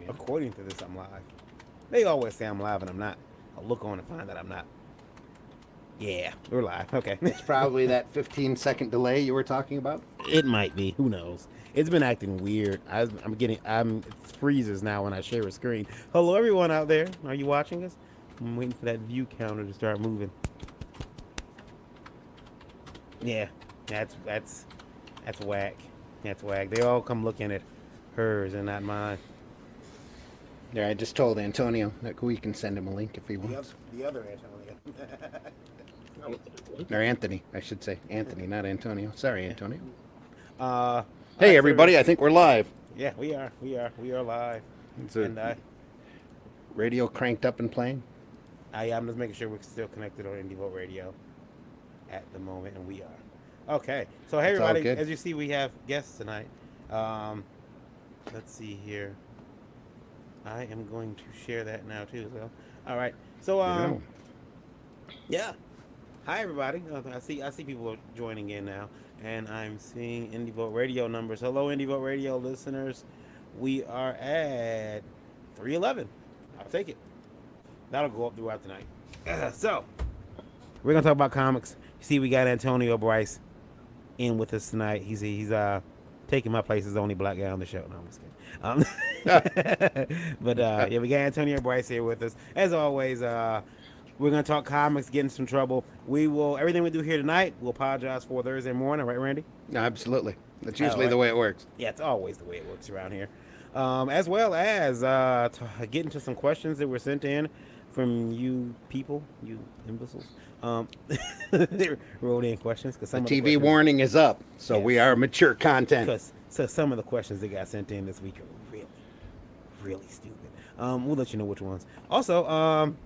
According to this, I'm live. They always say I'm live and I'm not. I'll look on and find that I'm not. Yeah, we're live. Okay. It's probably that 15-second delay you were talking about. It might be. Who knows? It's been acting weird. It freezes now when I share a screen. Hello, everyone out there. Are you watching us? I'm waiting for that view counter to start moving. Yeah, that's whack. That's whack. They all come looking at hers and not mine. Yeah, I just told Antonio that we can send him a link if he wants. The other Antonio. Or Anthony, I should say. Anthony, not Antonio. Sorry, Antonio. Hey, Hey, everybody, I think we're live. Yeah, we are live. And Radio cranked up and playing. I'm just making sure we're still connected on Indie Vote Radio at the moment, and we are. Okay, so hey, It's all everybody, good. as you see, we have guests tonight. Let's see here. I am going to share that now too. So, all right. So, yeah. Hi, everybody. I see people joining in now, and I'm seeing Indie Vote Radio numbers. Hello, Indie Vote Radio listeners. We are at 311. I'll take it. That'll go up throughout the night. So, we're gonna talk about comics. You see, we got Antonio Brice in with us tonight. He's taking my place as the only black guy on the show. No, I'm just kidding. But yeah, we got Antonio Brice here with us. As always, we're gonna talk comics, get in some trouble. Everything we do here tonight, we'll apologize for Thursday morning, right, Randy? Absolutely. That's usually the way it works. Yeah, it's always the way it works around here. As well as get into some questions that were sent in from you people, you imbeciles. They wrote in questions because The TV warning is up, so Yes. we are mature content. So some of the questions that got sent in this week are really, really stupid. We'll let you know which ones. Also,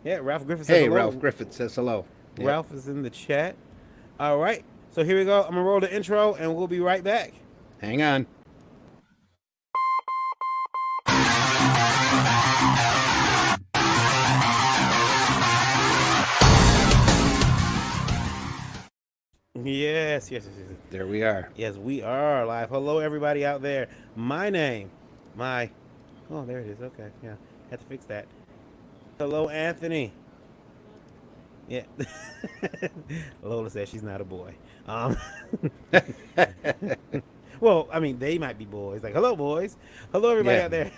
yeah, Ralph Griffith says Hey, hello. Ralph Griffith says hello. Yep. Ralph is in the chat. All right, so here we go. I'm gonna roll the intro, and we'll be right back. Hang on. Yes. There we are. Yes, we are live. Hello, everybody out there. Oh, there it is. Okay, yeah, had to fix that. Hello, Anthony. Yeah. Lola says she's not a boy. Well, I mean, they might be boys. Like, hello, boys. Hello, everybody out there.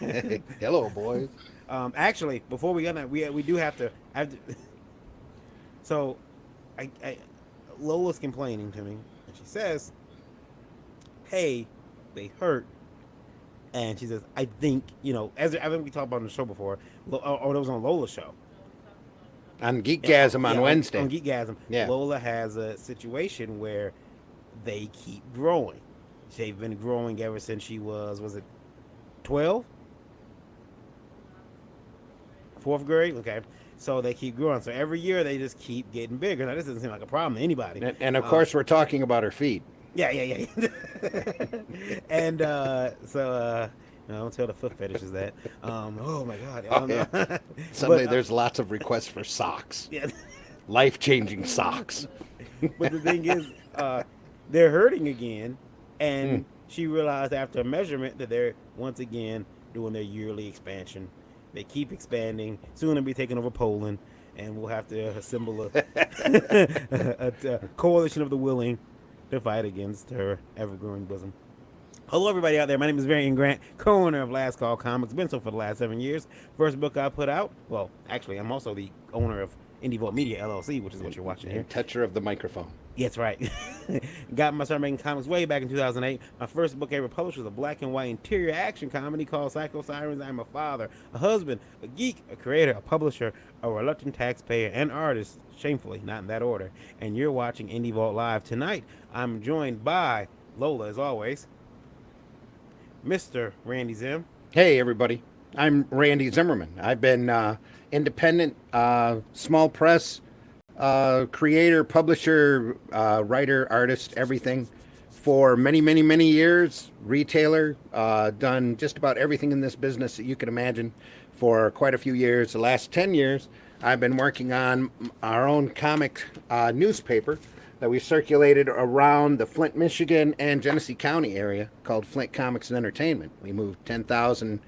Hello, boys. Actually, before we get that, we do have to. So, Lola's complaining to me, and she says, "Hey, they hurt." And she says, "I think as I think we talked about on the show before. It was on Lola's show On Geekgasm on Wednesday. On Geekgasm, Yeah. Lola has a situation where they keep growing. They've been growing ever since she was it 12? 4th grade? Okay. So they keep growing. So every year they just keep getting bigger. Now, this doesn't seem like a problem to anybody. And of course, we're talking about her feet. Yeah. And don't tell the foot fetishes that. Oh my God. Yeah. Suddenly, there's lots of requests for socks. Yeah. Life-changing socks. But the thing is, they're hurting again, and she realized after a measurement that they're once again doing their yearly expansion. They keep expanding. Soon they'll be taking over Poland, and we'll have to assemble a coalition of the willing to fight against her ever-growing bosom. Hello, everybody out there. My name is Varian Grant, co-owner of Last Call Comics. Been so for the last 7 years. First book I put out. Well, actually, I'm also the owner of Indie Vote Media LLC, which is what you're watching here. Toucher of the microphone. Yeah, that's right. Started making comics way back in 2008. My first book I ever published was a black and white interior action comedy called Psycho Sirens. I'm a father, a husband, a geek, a creator, a publisher, a reluctant taxpayer, and artist. Shamefully, not in that order. And you're watching Indie Vault Live. Tonight, I'm joined by Lola, as always, Mr. Randy Zim. Hey, everybody. I'm Randy Zimmerman. I've been independent, small press, creator, publisher, writer, artist, everything for many, many, many years. Retailer, done just about everything in this business that you can imagine for quite a few years. The last 10 years, I've been working on our own comic newspaper that we circulated around the Flint, Michigan and Genesee County area called Flint Comics and Entertainment. We moved 10,000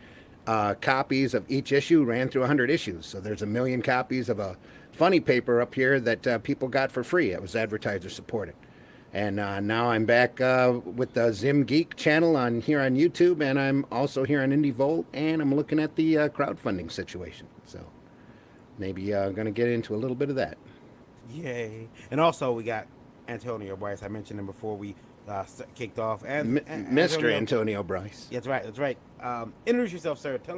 copies of each issue, ran through 100 issues. So there's 1 million copies of a funny paper up here that people got for free. It was advertiser supported. And now I'm back with the Zim Geek channel here on YouTube, and I'm also here on Indie Volt, and I'm looking at the crowdfunding situation. So maybe going to get into a little bit of that. Yay! And also we got Antonio Brice. I mentioned him before we kicked off. And Mr. Antonio Brice. That's right. That's right. Introduce yourself, sir. Tell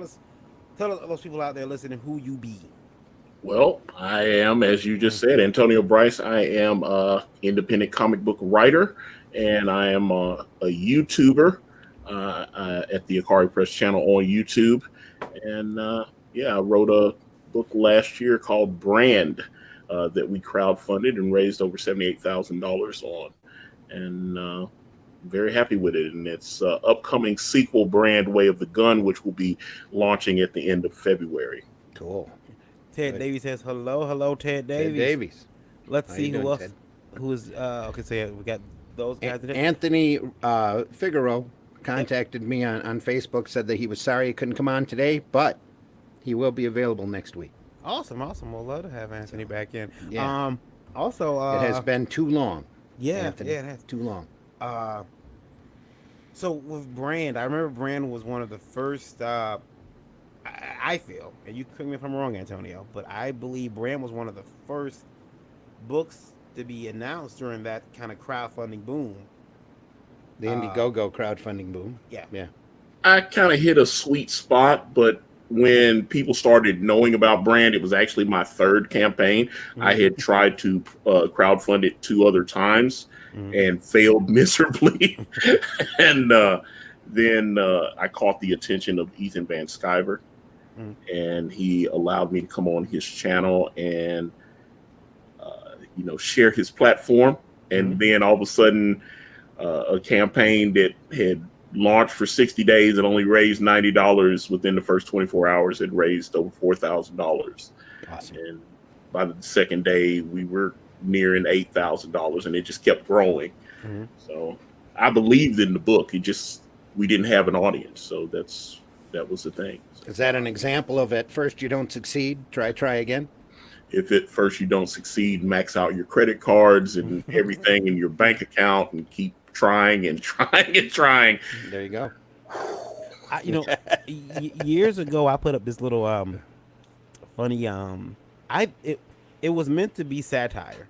those people out there listening who you be. Well, I am, as you just said, Antonio Brice. I am an independent comic book writer, and I am a YouTuber at the Akari Press channel on YouTube. And I wrote a book last year called Brand that we crowdfunded and raised over $78,000 on. And very happy with it. And it's upcoming sequel, Brand Way of the Gun, which will be launching at the end of February. Cool. Ted Davies says hello, Ted Davies. Ted Davies. Let's How see you who doing, else. Ted? Who's okay? So yeah, we got those guys. Anthony Figaro contacted me on Facebook, said that he was sorry he couldn't come on today, but he will be available next week. Awesome. We'll love to have Anthony back in. Yeah. Also, it has been too long. Yeah, Anthony. it has. Too long. So with Brand, I remember Brand was one of the first. I feel, and you correct me if I'm wrong, Antonio, but I believe Brand was one of the first books to be announced during that kind of crowdfunding boom. The Indiegogo crowdfunding boom. Yeah. I kind of hit a sweet spot, but when people started knowing about Brand, it was actually my third campaign. Mm-hmm. I had tried to crowdfund it 2 other times and failed miserably. And then I caught the attention of Ethan Van Sciver, and he allowed me to come on his channel and share his platform. And then all of a sudden, a campaign that had launched for 60 days and only raised $90 within the first 24 hours had raised over $4,000. Awesome. And by the second day, we were nearing $8,000, and it just kept growing. So I believed in the book. We didn't have an audience, so that was the thing. Is that an example of at first you don't succeed, try again? If at first you don't succeed, max out your credit cards and everything in your bank account and keep trying and trying and trying. There you go. Years ago, I put up this little funny it was meant to be satire.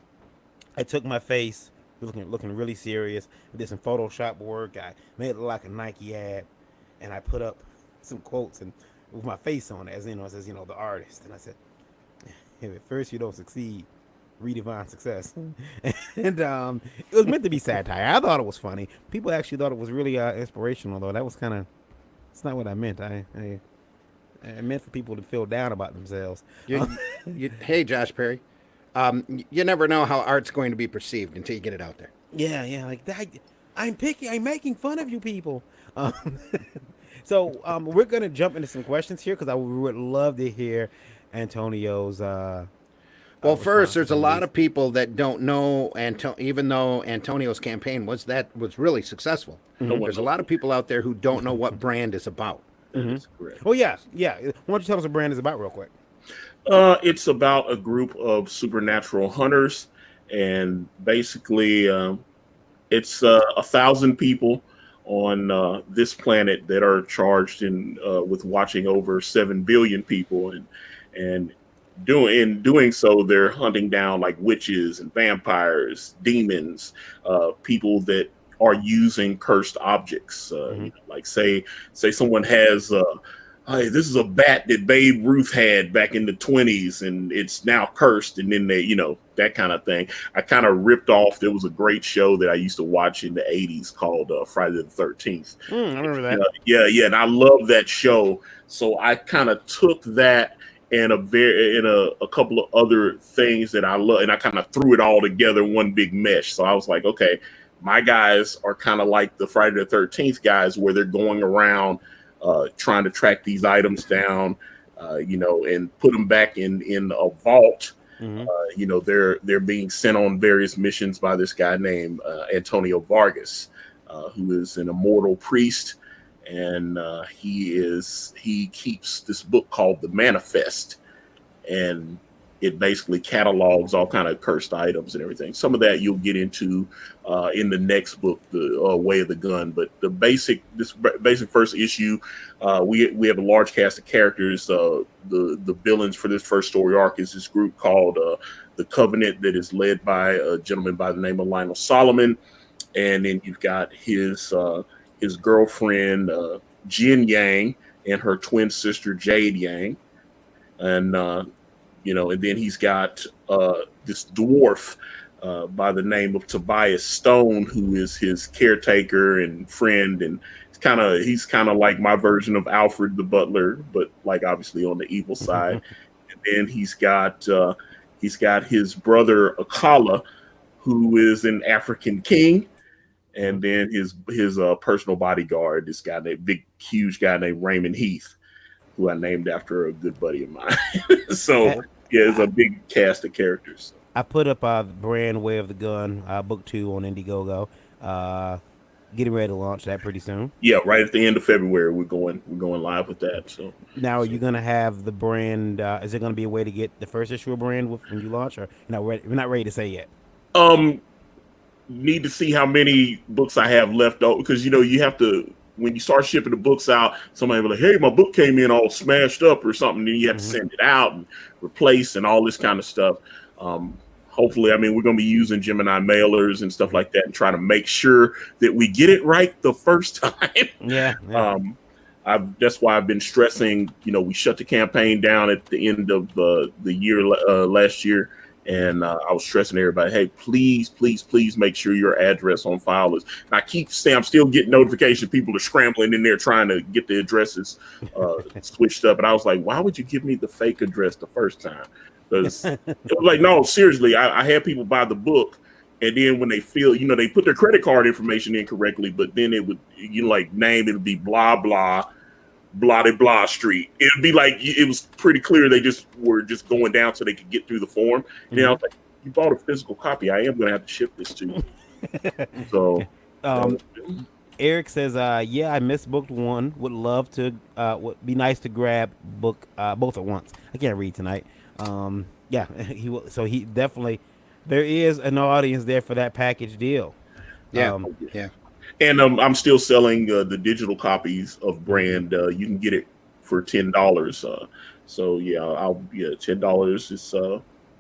I took my face, looking really serious. I did some Photoshop work. I made it look like a Nike ad, and I put up some quotes and with my face on it, as it says, the artist. And I said, if at first you don't succeed, redefine success. And it was meant to be satire. I thought it was funny. People actually thought it was really inspirational, though. That was it's not what I meant. I meant for people to feel down about themselves. Hey, Josh Perry, you never know how art's going to be perceived until you get it out there. Yeah, like that. I'm making fun of you people. So we're going to jump into some questions here because I would love to hear Antonio's. Well, first, there's a lot of people that don't know, even though Antonio's campaign was really successful. There's a lot of people out there who don't know what Brand is about. That's correct. Oh, yeah. Why don't you tell us what Brand is about real quick? It's about a group of supernatural hunters, and basically it's 1,000 people on this planet that are charged with watching over 7 billion people, and doing so, they're hunting down like witches and vampires, demons, people that are using cursed objects. Like say someone has hey, this is a bat that Babe Ruth had back in the 1920s, and it's now cursed. And then they, that kind of thing. I kind of ripped off. There was a great show that I used to watch in the 80s called Friday the 13th. I remember that. Yeah. And I love that show. So I kind of took that and a couple of other things that I love, and I kind of threw it all together in one big mesh. So I was like, okay, my guys are kind of like the Friday the 13th guys, where they're going around trying to track these items down, and put them back in a vault. They're being sent on various missions by this guy named Antonio Brice, who is an immortal priest. and he keeps this book called The Manifest, and it basically catalogs all kind of cursed items and everything. Some of that you'll get into in the next book, the Way of the Gun. But basic first issue, we have a large cast of characters. The villains for this first story arc is this group called the Covenant, that is led by a gentleman by the name of Lionel Solomon, and then you've got his girlfriend Jin Yang and her twin sister Jade Yang, and and then he's got this dwarf by the name of Tobias Stone, who is his caretaker and friend, and he's kind of like my version of Alfred the Butler, but like obviously on the evil side. And then he's got his brother Akala, who is an African king, and then his personal bodyguard, this guy huge guy named Raymond Heath, who I named after a good buddy of mine. So yeah, it's a big cast of characters. I put up brand Way of the Gun, book 2 on Indiegogo. Getting ready to launch that pretty soon. Yeah, right at the end of February, we're going live with that. So now, are you gonna have the brand? Is it gonna be a way to get the first issue of brand when you launch, or we're not ready to say yet? Need to see how many books I have left over, because you have to, when you start shipping the books out, somebody will be like, hey, my book came in all smashed up or something. Then you have to send it out and replace and all this kind of stuff. Hopefully, we're going to be using Gemini mailers and stuff like that and try to make sure that we get it right the first time. Yeah. That's why I've been stressing, we shut the campaign down at the end of the year last year. And I was stressing everybody, hey, please make sure your address on file is. And I keep saying, I'm still getting notifications. People are scrambling in there trying to get the addresses switched up. And I was like, why would you give me the fake address the first time? Because it was like, no, seriously, I had people buy the book. And then when they feel, they put their credit card information in correctly, but then it would, name, it would be blah, blah, blah, blah street. It would be like, it was pretty clear they were just going down so they could get through the form. And then I was like, you bought a physical copy. I am going to have to ship this to you. So, Eric says, yeah, I missed book 1. Would love to, would be nice to grab book both at once. I can't read tonight. Yeah, he will. So he definitely, there is an audience there for that package deal. Yeah. Yeah. And I'm still selling the digital copies of Brand. You can get it for $10. So yeah, $10 is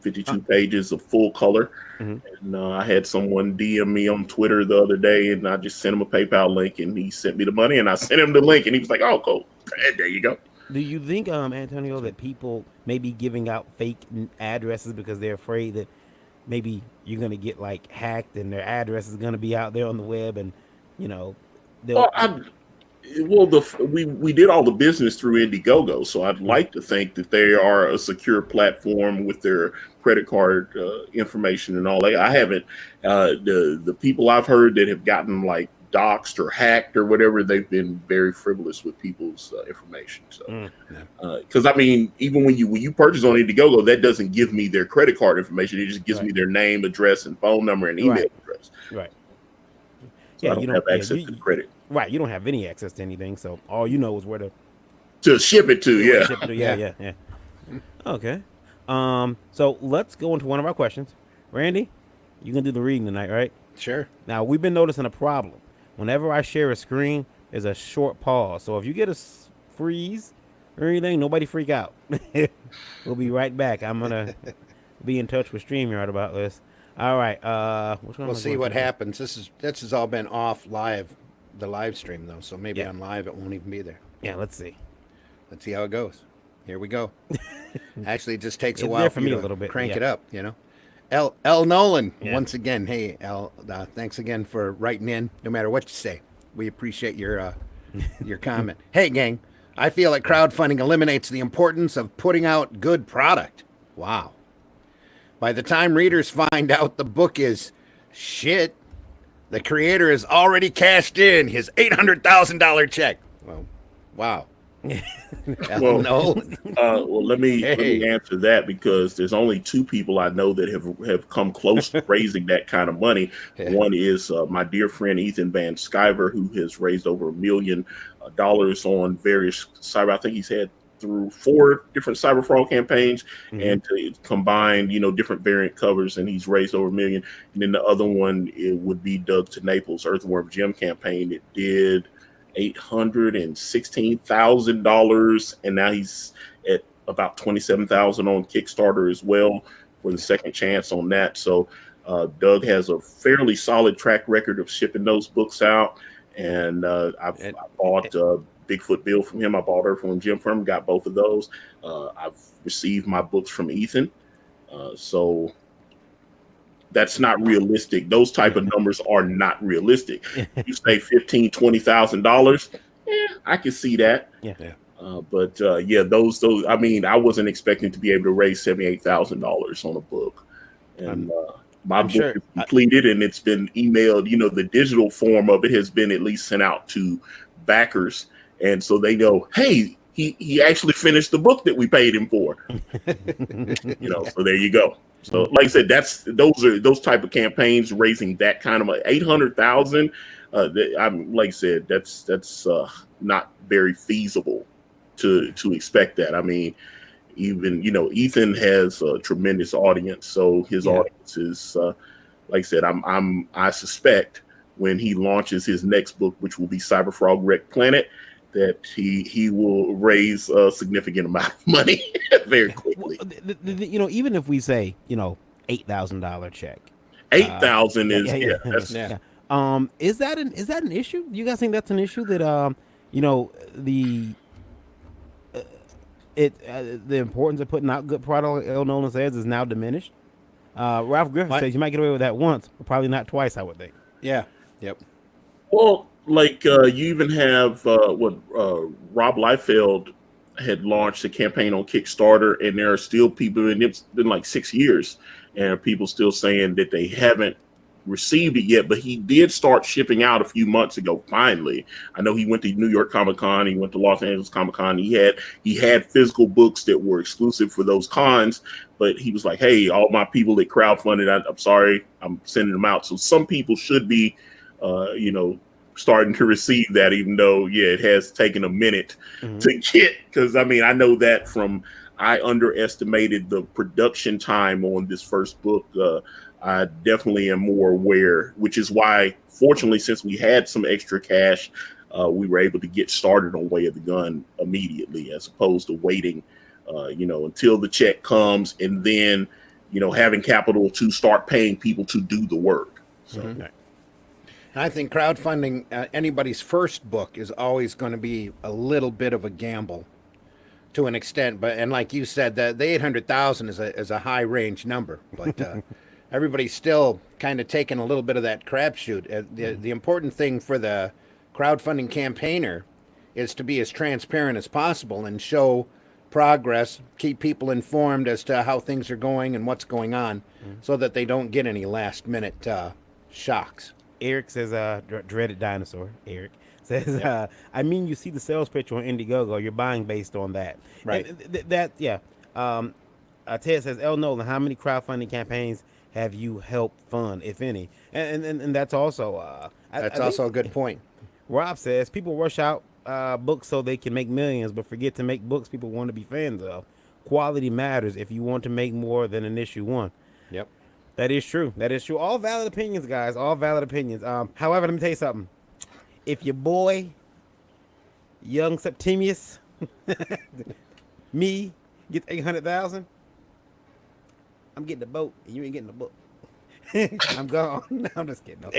52 pages of full color. And I had someone DM me on Twitter the other day, and I just sent him a PayPal link, and he sent me the money, and I sent him the link, and he was like, "Oh, cool, there you go." Do you think, Antonio, that people may be giving out fake addresses because they're afraid that maybe you're going to get like hacked and their address is going to be out there on the web, and we did all the business through Indiegogo, so I'd like to think that they are a secure platform with their credit card information and all that. I haven't. The people I've heard that have gotten like doxed or hacked or whatever, they've been very frivolous with people's information. So, because even when you purchase on Indiegogo, that doesn't give me their credit card information. It just gives me their name, address, and phone number and email address. Right. So I don't have access to the credit. Right. You don't have any access to anything, so all you know is where to ship it to. Yeah. Okay. So let's go into one of our questions. Randy, you can do the reading tonight, right? Sure. Now, we've been noticing a problem. Whenever I share a screen, there's a short pause. So if you get a freeze or anything, nobody freak out. We'll be right back. I'm going to be in touch with StreamYard about this. All right. We'll see what happens. This has all been off live, the live stream, though. So maybe on live it won't even be there. Yeah, let's see. Let's see how it goes. Here we go. Actually, it just takes a while for me a little bit. Crank it up, L. Nolan, once again. Hey, L, thanks again for writing in. No matter what you say, we appreciate your comment. Hey, gang, I feel like crowdfunding eliminates the importance of putting out good product. Wow. By the time readers find out the book is shit, the creator has already cashed in his $800,000 check. Well, wow. Hell Well, no. well, let me Hey. answer that because there's only two people I know that have come close to raising that kind of money. Yeah. One is my dear friend Ethan Van Sciver, who has raised over $1 million on various cyber. I think he's had through 4 different cyber fraud campaigns, and to combine, different variant covers, and he's raised over 1 million. And then the other one, it would be Doug to Naples Earthworm Jim campaign. It did $816,000, and now he's at about 27,000 on Kickstarter as well for the second chance on that. So Doug has a fairly solid track record of shipping those books out, and I bought Bigfoot Bill from him. I bought her from Jim from him, got both of those. I've received my books from Ethan, so that's not realistic. Those type of numbers are not realistic. You say $15,000-$20,000, I can see that. Yeah. But those. I mean, I wasn't expecting to be able to raise $78,000 on a book, and my book sure is completed and it's been emailed. The digital form of it has been at least sent out to backers, and so they know, hey, he actually finished the book that we paid him for. So there you go. So, like I said, those type of campaigns raising that kind of 800,000. Like I said, that's not very feasible to expect that. I mean, even Ethan has a tremendous audience, so his audience is like I said. I suspect when he launches his next book, which will be Cyber Frog Wreck Planet, that he will raise a significant amount of money very quickly. Even if we say $8,000 check, 8,000 is is that an issue? Do you guys think that's an issue that the importance of putting out good product, El Nolan says, is now diminished? Ralph Griffin says you might get away with that once, but probably not twice, I would think. Yeah. Yep. Well, like you even have Rob Liefeld had launched a campaign on Kickstarter, and there are still people, and it's been like 6 years, and people still saying that they haven't received it yet, but he did start shipping out a few months ago. Finally, I know he went to New York Comic Con, he went to Los Angeles Comic Con. He had physical books that were exclusive for those cons, but he was like, "Hey, all my people that crowdfunded, I'm sorry, I'm sending them out." So some people should be, starting to receive that, even though, it has taken a minute to get. Because I mean, I know that I underestimated the production time on this first book. I definitely am more aware, which is why, fortunately, since we had some extra cash, we were able to get started on Way of the Gun immediately, as opposed to waiting, until the check comes and then, having capital to start paying people to do the work. So. And I think crowdfunding anybody's first book is always going to be a little bit of a gamble to an extent. And like you said, the 800,000 is a high range number, but everybody's still kind of taking a little bit of that crapshoot. The important thing for the crowdfunding campaigner is to be as transparent as possible and show progress, keep people informed as to how things are going and what's going on, so that they don't get any last minute shocks. Eric says, dreaded dinosaur, Eric says, I mean, you see the sales pitch on Indiegogo, you're buying based on that. Right. And Ted says, El Nolan, how many crowdfunding campaigns have you helped fund, if any? And that's also... That's also a good point. Rob says, people rush out books so they can make millions, but forget to make books people want to be fans of. Quality matters if you want to make more than an issue one. Yep. That is true. That is true. All valid opinions, guys. All valid opinions. However, let me tell you something. If your boy, young Septimius, me, gets 800,000, I'm getting the boat, and you ain't getting the book. I'm gone. No, I'm just kidding. No,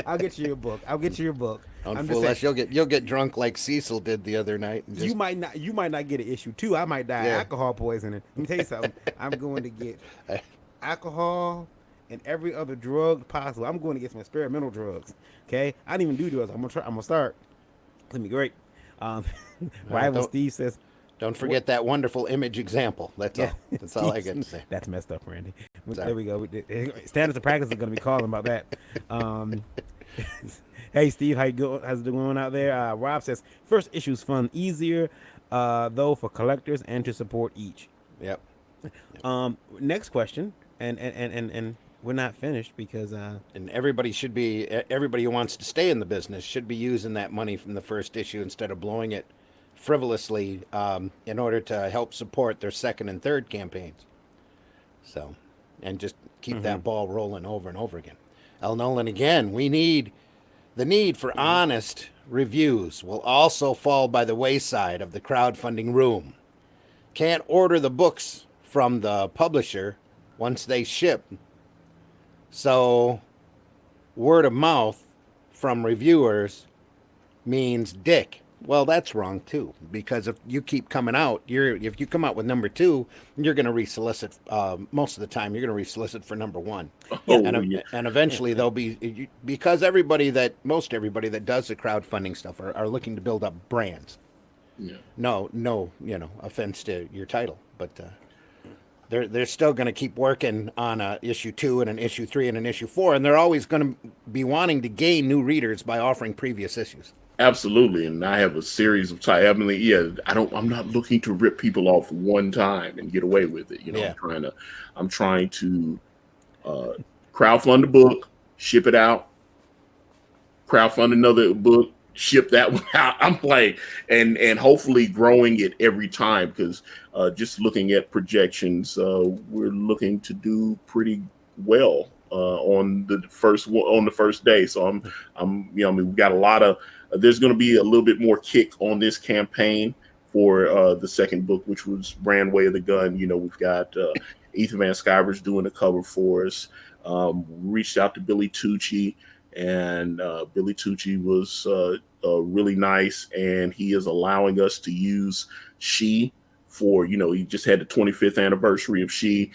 I'll get you a book. I'll get you your book. Unless you'll get drunk like Cecil did the other night. And you might not get an issue too. I might die of alcohol poisoning. Let me tell you something. I'm going to get alcohol and every other drug possible. I'm going to get some experimental drugs. Okay, I didn't even do drugs. I'm gonna start. It's gonna be great. Rival Steve says, don't forget that wonderful image example. That's all. That's all I got to say. That's messed up, Randy. There we go. Standards of practice are going to be calling about that. Hey Steve, how you go? How's it going out there? Rob says first issue's fun, easier, though for collectors and to support each. Yep. Next question, and we're not finished because And everybody who wants to stay in the business should be using that money from the first issue instead of blowing it frivolously in order to help support their second and third campaigns. So, and just keep that ball rolling over and over again. El Nolan, again, the need for honest reviews will also fall by the wayside of the crowdfunding room. Can't order the books from the publisher once they ship. So, word of mouth from reviewers means dick. Well, that's wrong too, because if you keep coming out, if you come out with number 2, you're going to resolicit. Most of the time, you're going to resolicit for number 1, and eventually they'll be, because most everybody that does the crowdfunding stuff are looking to build up brands. Yeah. No, offense to your title, but they're still going to keep working on issue 2 and an issue 3 and an issue 4, and they're always going to be wanting to gain new readers by offering previous issues. Absolutely, and I have a series of I'm not looking to rip people off one time and get away with it. Yeah. I'm trying to crowdfund a book, ship it out, crowdfund another book, ship that one out. I'm like, and hopefully growing it every time, because just looking at projections, we're looking to do pretty well on the first day. So we've got a lot of. There's going to be a little bit more kick on this campaign for the second book, which was Brand Way of the Gun. We've got Ethan Van Sciver's doing the cover for us. Reached out to Billy Tucci, and Billy Tucci was really nice, and he is allowing us to use She for, he just had the 25th anniversary of She.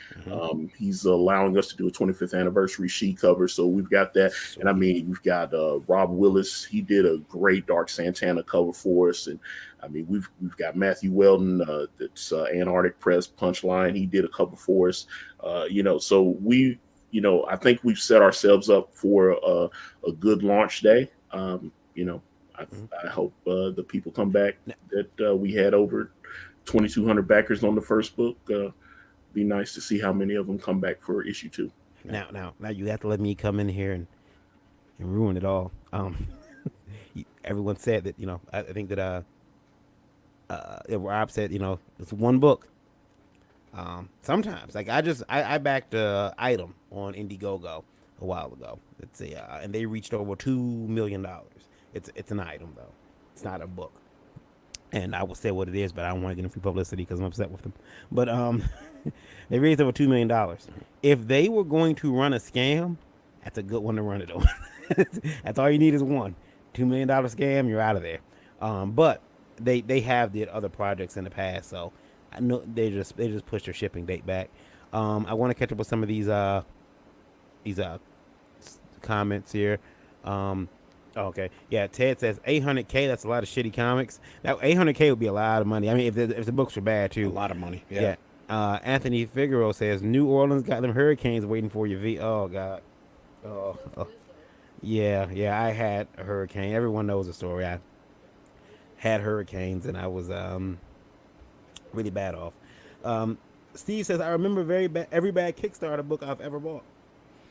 He's allowing us to do a 25th anniversary She cover. So we've got that. And we've got Rob Willis. He did a great Dark Santana cover for us. And we've got Matthew Weldon, that's Antarctic Press Punchline. He did a cover for us. So I think we've set ourselves up for a good launch day. I hope the people come back that we had over 2,200 backers on the first book. Be nice to see how many of them come back for issue 2. Now you have to let me come in here and ruin it all. Everyone said that, I think that Rob said, it's one book. Sometimes, like I backed Item on Indiegogo a while ago. Let's see, and they reached over $2 million. It's an item though. It's not a book. And I will say what it is, but I don't want to get in free publicity because I'm upset with them. But they raised over $2 million. If they were going to run a scam, that's a good one to run it on. That's all you need is one. $2 million scam, you're out of there. But they have did other projects in the past, so I know they just pushed their shipping date back. I want to catch up with some of these comments here. Okay, yeah. Ted says $800K. That's a lot of shitty comics. That $800K would be a lot of money. If the books were bad too. A lot of money. Yeah. Anthony Figueroa says New Orleans got them hurricanes waiting for you. Oh God. Oh. Yeah. I had a hurricane. Everyone knows the story. I had hurricanes and I was really bad off. Steve says I remember every bad Kickstarter book I've ever bought.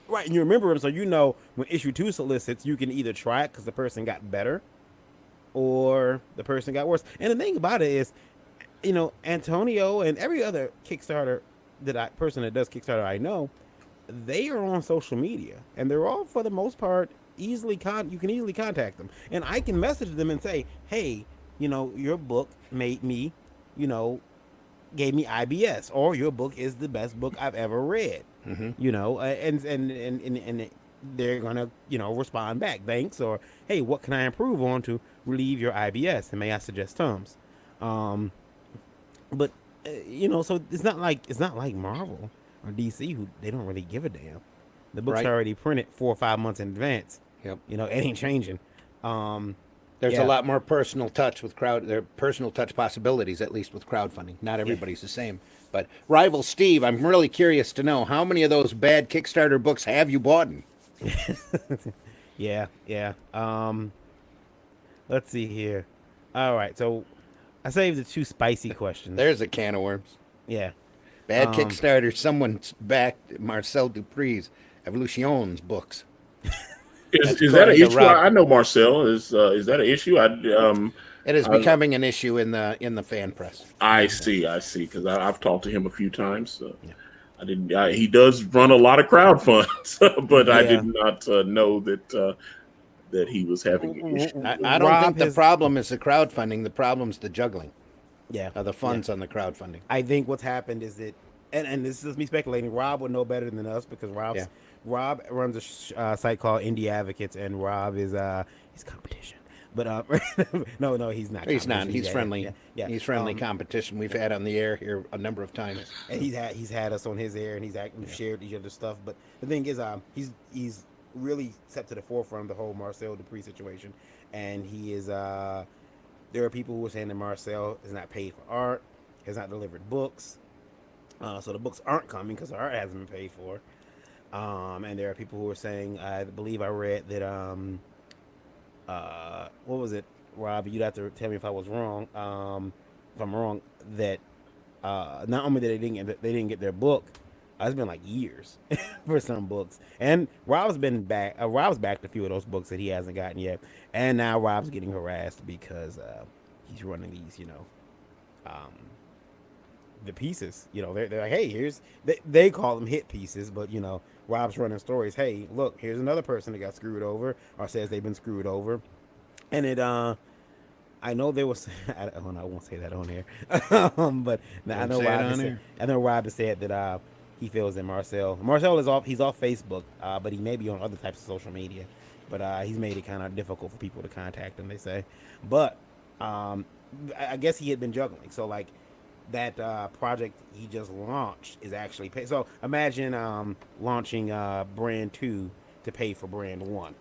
Right, and you remember them, so when issue 2 solicits, you can either try it because the person got better, or the person got worse. And the thing about it is, Antonio and every other Kickstarter person that does Kickstarter I know, they are on social media, and they're all for the most part you can easily contact them, and I can message them and say, hey, your book made me, gave me IBS, or your book is the best book I've ever read. And they're gonna respond back, thanks, or hey, what can I improve on to relieve your IBS, and may I suggest Tums. But so it's not like Marvel or DC, who they don't really give a damn. The book's already printed 4 or 5 months in advance. Yep. It ain't changing. There's a lot more personal touch with there are personal touch possibilities, at least with crowdfunding. Not everybody's the same. But Rival Steve, I'm really curious to know, how many of those bad Kickstarter books have you bought? Yeah, yeah. Let's see here. All right, so I saved the two spicy questions. There's a can of worms. Yeah. Bad Um, Kickstarter. Someone's backed Marcel Dupree's Evolution's books. That's Is that an according to issue? Rob. I know Marcel. Is that an issue? It is I, becoming an issue in the fan press. I see. Because I've talked to him a few times. So Yeah. I didn't. He does run a lot of crowdfunds, but I yeah. did not know that he was having an issue. I don't Rob think the has. problem is the crowdfunding. The problem's the juggling Yeah. of the funds on the crowdfunding. I think what's happened is that, and this is me speculating. Rob would know better than us because Yeah. Rob runs a site called Indie Advocates, and Rob is he's competition. But no, he's not. He's not. competition. He's Yeah, friendly. Yeah, yeah. He's friendly competition. We've had on the air here a number of times. And he's had us on his air, and we've shared each other's stuff. But the thing is, he's really stepped to the forefront of the whole Marcel Dupree situation, and he is. There are people who are saying that Marcel is not paid for art, has not delivered books, so the books aren't coming because the art hasn't been paid for. And there are people who are saying, I believe I read that what was it, Rob? You'd have to tell me if I was wrong. If I'm wrong, that not only that they didn't get their book, it's been like years for some books. And Rob's been back. Rob's backed a few of those books that he hasn't gotten yet. And now Rob's getting harassed because he's running these, the pieces. They're like, hey, they call them hit pieces, but Rob's running stories. Hey, look, here's another person that got screwed over or says they've been screwed over, and I know there was. I won't say that on here, but I know Rob has said that he feels that Marcel is off. He's off Facebook, but he may be on other types of social media. But he's made it kind of difficult for people to contact him. They say, but I guess he had been juggling. So like that project he just launched is actually paid. So imagine launching brand 2 to pay for brand 1.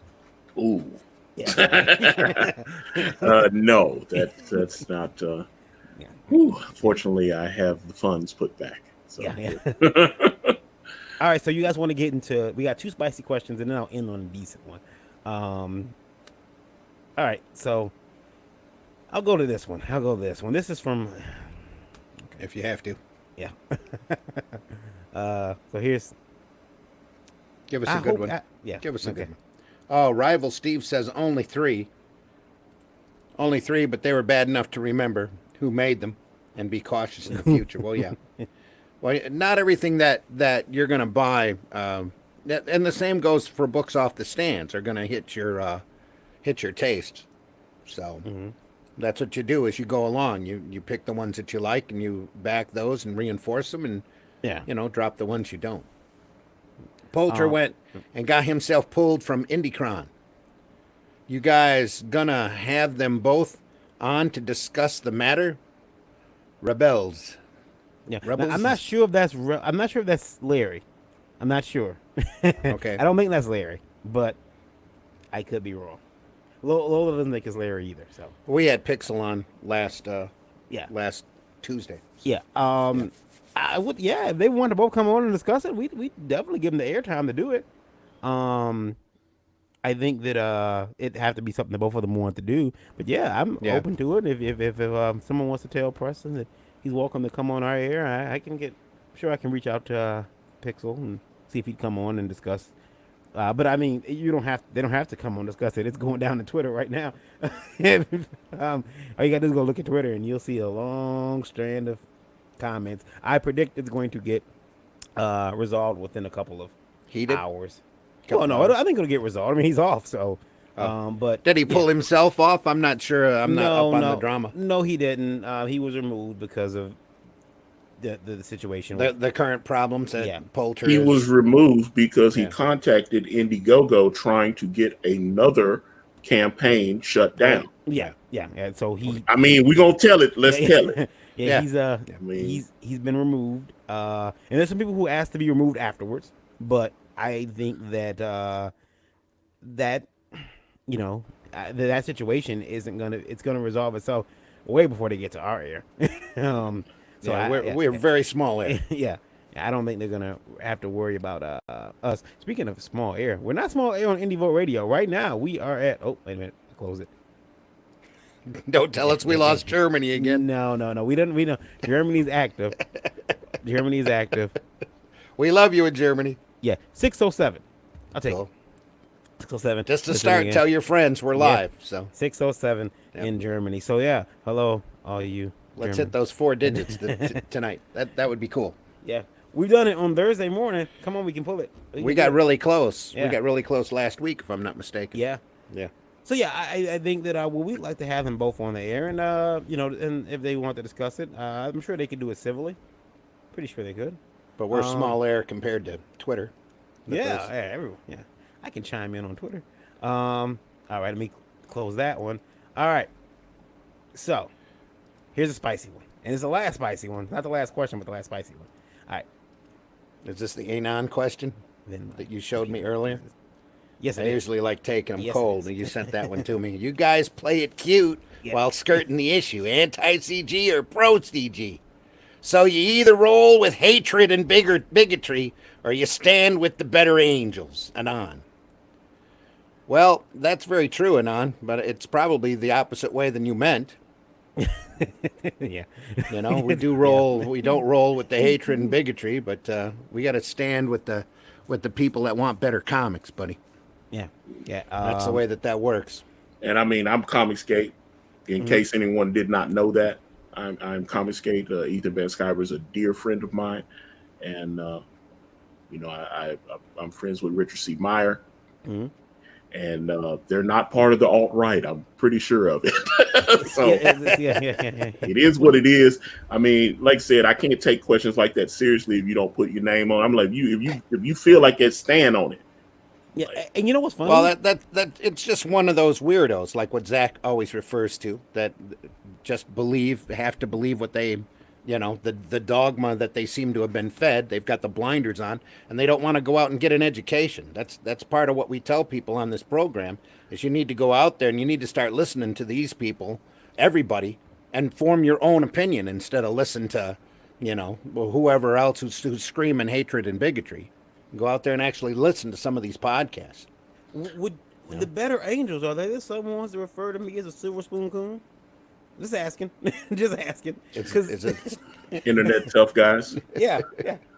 Ooh. Yeah. No, that's not. Yeah. Fortunately, I have the funds put back. So. Yeah. All right, so you guys want to get into? We got 2 spicy questions, and then I'll end on a decent one. All right, so I'll go to this one. This is from. If you have to. Yeah. So here's. Give us a good one. Yeah. Give us a good one. Oh, Rival Steve says only 3. Only 3, but they were bad enough to remember who made them and be cautious in the future. Well, yeah. Well, not everything that you're going to buy, and the same goes for books off the stands, are going to hit your taste. So that's what you do as you go along. You pick the ones that you like and you back those and reinforce them, and drop the ones you don't. Poulter went and got himself pulled from IndieCron. You guys gonna have them both on to discuss the matter? Rebels. Yeah. Rebels. Now, I'm not sure if that's Larry. I'm not sure. Okay. I don't think that's Larry, but I could be wrong. Lola doesn't think it's Larry either. So We had Pixel on last Tuesday. yeah. I would. Yeah, if they wanted to both come on and discuss it, we definitely give them the airtime to do it. I think that it'd have to be something that both of them want to do. But yeah, I'm open to it. If someone wants to tell Preston that he's welcome to come on our air, I can I can reach out to Pixel and see if he'd come on and discuss. But I mean, they don't have to come on and discuss it. It's going down to Twitter right now. All you got to do is go look at Twitter and you'll see a long strand of comments. I predict it's going to get resolved within a couple of hours. Well, no, I think it'll get resolved. I mean, he's off, so. But did he pull himself off? I'm not sure. I'm not up on the drama. No, he didn't. He was removed because of the situation. The current problems at Poulter. He was removed because he contacted Indiegogo trying to get another campaign shut down. Yeah. So I mean, we're gonna tell it. Let's tell it. He's been removed. And there's some people who asked to be removed afterwards, but I think that that situation it's gonna resolve itself way before they get to our air. We're very small air. Yeah. I don't think they're gonna have to worry about us. Speaking of small air, we're not small air on Indie Vote Radio right now. We are at. Oh, wait a minute. Close it. Don't tell us we lost Germany again. No. We don't. We know Germany's active. Germany's active. We love you in Germany. Yeah, 607. I'll take Cool. it. 607. Just to Listening start, in. tell your friends we're live. So 607 in Germany. So yeah, hello all you. let's German. hit those 4 digits tonight. That would be cool. Yeah, we've done it on Thursday morning. Come on, we can pull it. We got really close. Yeah. We got really close last week, if I'm not mistaken. Yeah. Yeah. So yeah, I think that we'd like to have them both on the air, and and if they want to discuss it, I'm sure they could do it civilly. Pretty sure they could. But we're small air compared to Twitter. Yeah, everyone. Yeah, I can chime in on Twitter. All right, let me close that one. All right. So, here's a spicy one, and it's the last spicy one. Not the last question, but the last spicy one. All right. Is this the Anon question Then that you showed me earlier? yes, I it is. usually like taking them Yes, it cold, is. and you sent that one to me. You guys play it cute Yeah. while skirting the issue, anti-CG or pro-CG. So you either roll with hatred and bigotry, or you stand with the better angels. Anon. Well, that's very true, Anon, but it's probably the opposite way than you meant. Yeah. You know, we do roll. We don't roll with the hatred and bigotry, but we got to stand with the people that want better comics, buddy. Yeah. Yeah. That's the way that works. And I mean, I'm Comicsgate. In case anyone did not know that, I'm Comicsgate. Ethan Van Sciver is a dear friend of mine, and I'm friends with Richard C. Meyer. Mhm. And they're not part of the alt-right. I'm pretty sure of it. So yeah. it is what it is. I mean, like I said, I can't take questions like that seriously if you don't put your name on. I'm like, if you feel like it, stand on it. Yeah, and you know what's funny? Well, that it's just one of those weirdos, like what Zach always refers to, that just have to believe what they, the dogma that they seem to have been fed. They've got the blinders on, and they don't want to go out and get an education. That's part of what we tell people on this program, is you need to go out there and you need to start listening to these people, everybody, and form your own opinion instead of listen to, whoever else who's screaming hatred and bigotry. Go out there and actually listen to some of these podcasts. Would the better angels, are they someone wants to refer to me as a silver spoon coon? Just asking. Just asking. Is it Internet tough guys. Yeah.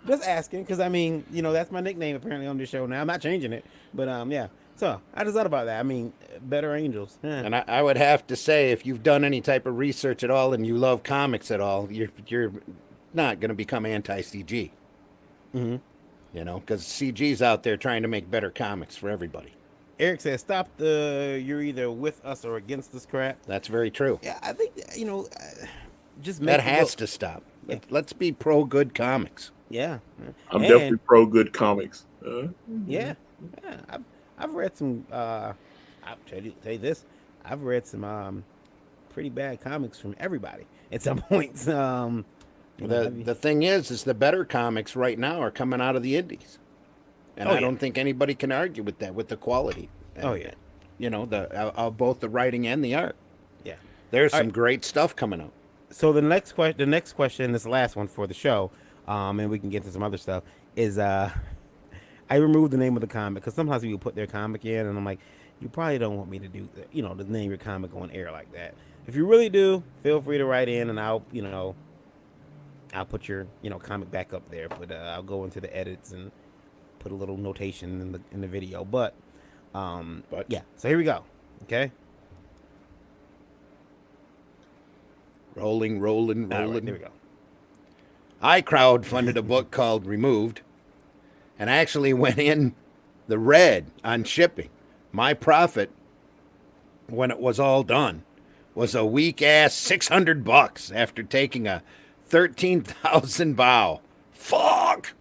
Just asking, because I mean, that's my nickname apparently on this show now. I'm not changing it, but yeah. So I just thought about that. I mean, better angels. And I would have to say, if you've done any type of research at all and you love comics at all, you're not going to become anti-CG. Mm-hmm. Because CG's out there trying to make better comics for everybody. Eric says, "Stop the you're either with us or against this crap." That's very true. Yeah, I think just make That has to stop. Yeah. Let's be pro good comics. Yeah, I'm definitely pro good comics. Yeah. I've read some. I'll tell you this. I've read some pretty bad comics from everybody at some points. The thing is the better comics right now are coming out of the indies, and I don't think anybody can argue with that, with the quality. Oh yeah. Both the writing and the art. Yeah. There's some great stuff coming out. So the next question, this last one for the show, and we can get to some other stuff, is I removed the name of the comic because sometimes people put their comic in, and I'm like, you probably don't want me to do that, to name your comic on air like that. If you really do, feel free to write in, and I'll put your comic back up there, but I'll go into the edits and put a little notation in the video. But yeah, so here we go. Okay. Rolling. All right, there we go. I crowdfunded a book called Removed, and actually went in the red on shipping. My profit, when it was all done, was a weak ass $600 after taking a 13,000 bow. Fuck.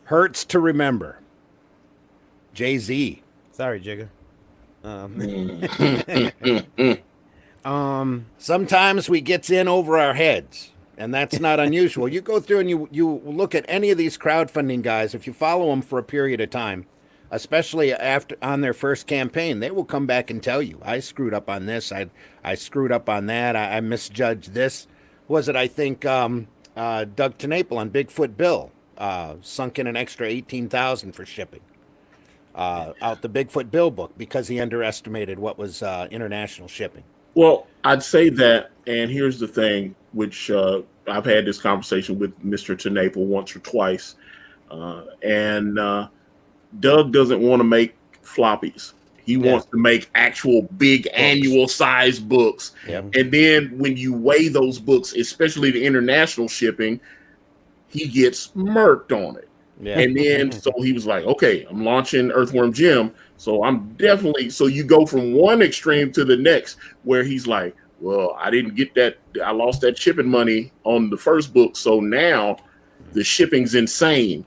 Hurts to remember. Jay-Z. Sorry, Jigga. Sometimes we gets in over our heads, and that's not unusual. You go through and you look at any of these crowdfunding guys, if you follow them for a period of time, especially after on their first campaign, they will come back and tell you, I screwed up on this, I screwed up on that, I misjudged this. Was it, I think, Doug Tenaple on Bigfoot Bill sunk in an extra 18,000 for shipping out the Bigfoot Bill book because he underestimated what was international shipping. Well, I'd say that, and here's the thing, which I've had this conversation with Mr. Tenaple once or twice, and Doug doesn't want to make floppies. He wants to make actual big annual size books. Yep. And then when you weigh those books, especially the international shipping, he gets murked on it. Yeah. And then so he was like, okay, I'm launching Earthworm Jim. So I'm definitely, so you go from one extreme to the next where he's like, well, I didn't get that. I lost that shipping money on the first book. So now the shipping's insane.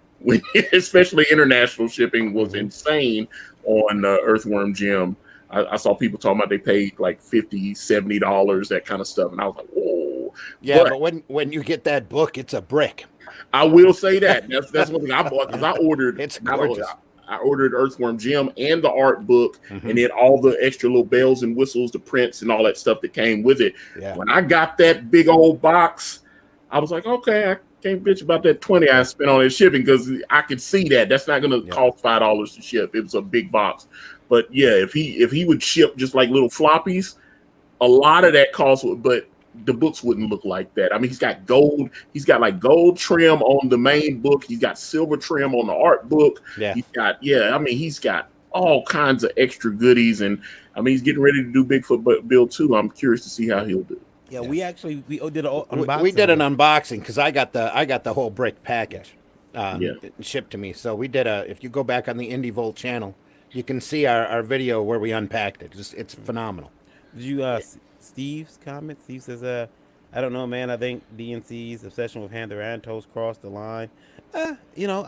Especially international shipping was insane on Earthworm Jim. I saw people talking about they paid like $50, $70, that kind of stuff. And I was like, whoa. Yeah, but when you get that book, it's a brick. I will say that. That's one thing I bought because I ordered. It's gorgeous. I ordered Earthworm Jim and the art book, and then all the extra little bells and whistles, the prints, and all that stuff that came with it. Yeah. When I got that big old box, I was like, okay, I can't bitch about that $20 I spent on it shipping because I could see that that's not going to cost $5 to ship. It was a big box, but yeah, if he would ship just like little floppies, a lot of that cost would, but the books wouldn't look like that. I mean, he's got like gold trim on the main book. He's got silver trim on the art book. Yeah. He's got all kinds of extra goodies. And I mean, he's getting ready to do Bigfoot Bill 2. I'm curious to see how he'll do. Yeah, we did an unboxing. We did an unboxing because I got the whole brick package shipped to me. So we did if you go back on the Indie Volt channel, you can see our video where we unpacked it. It's phenomenal. Did you Steve's comment? Steve says, I don't know, man. I think DNC's obsession with Hand Around Toes crossed the line. I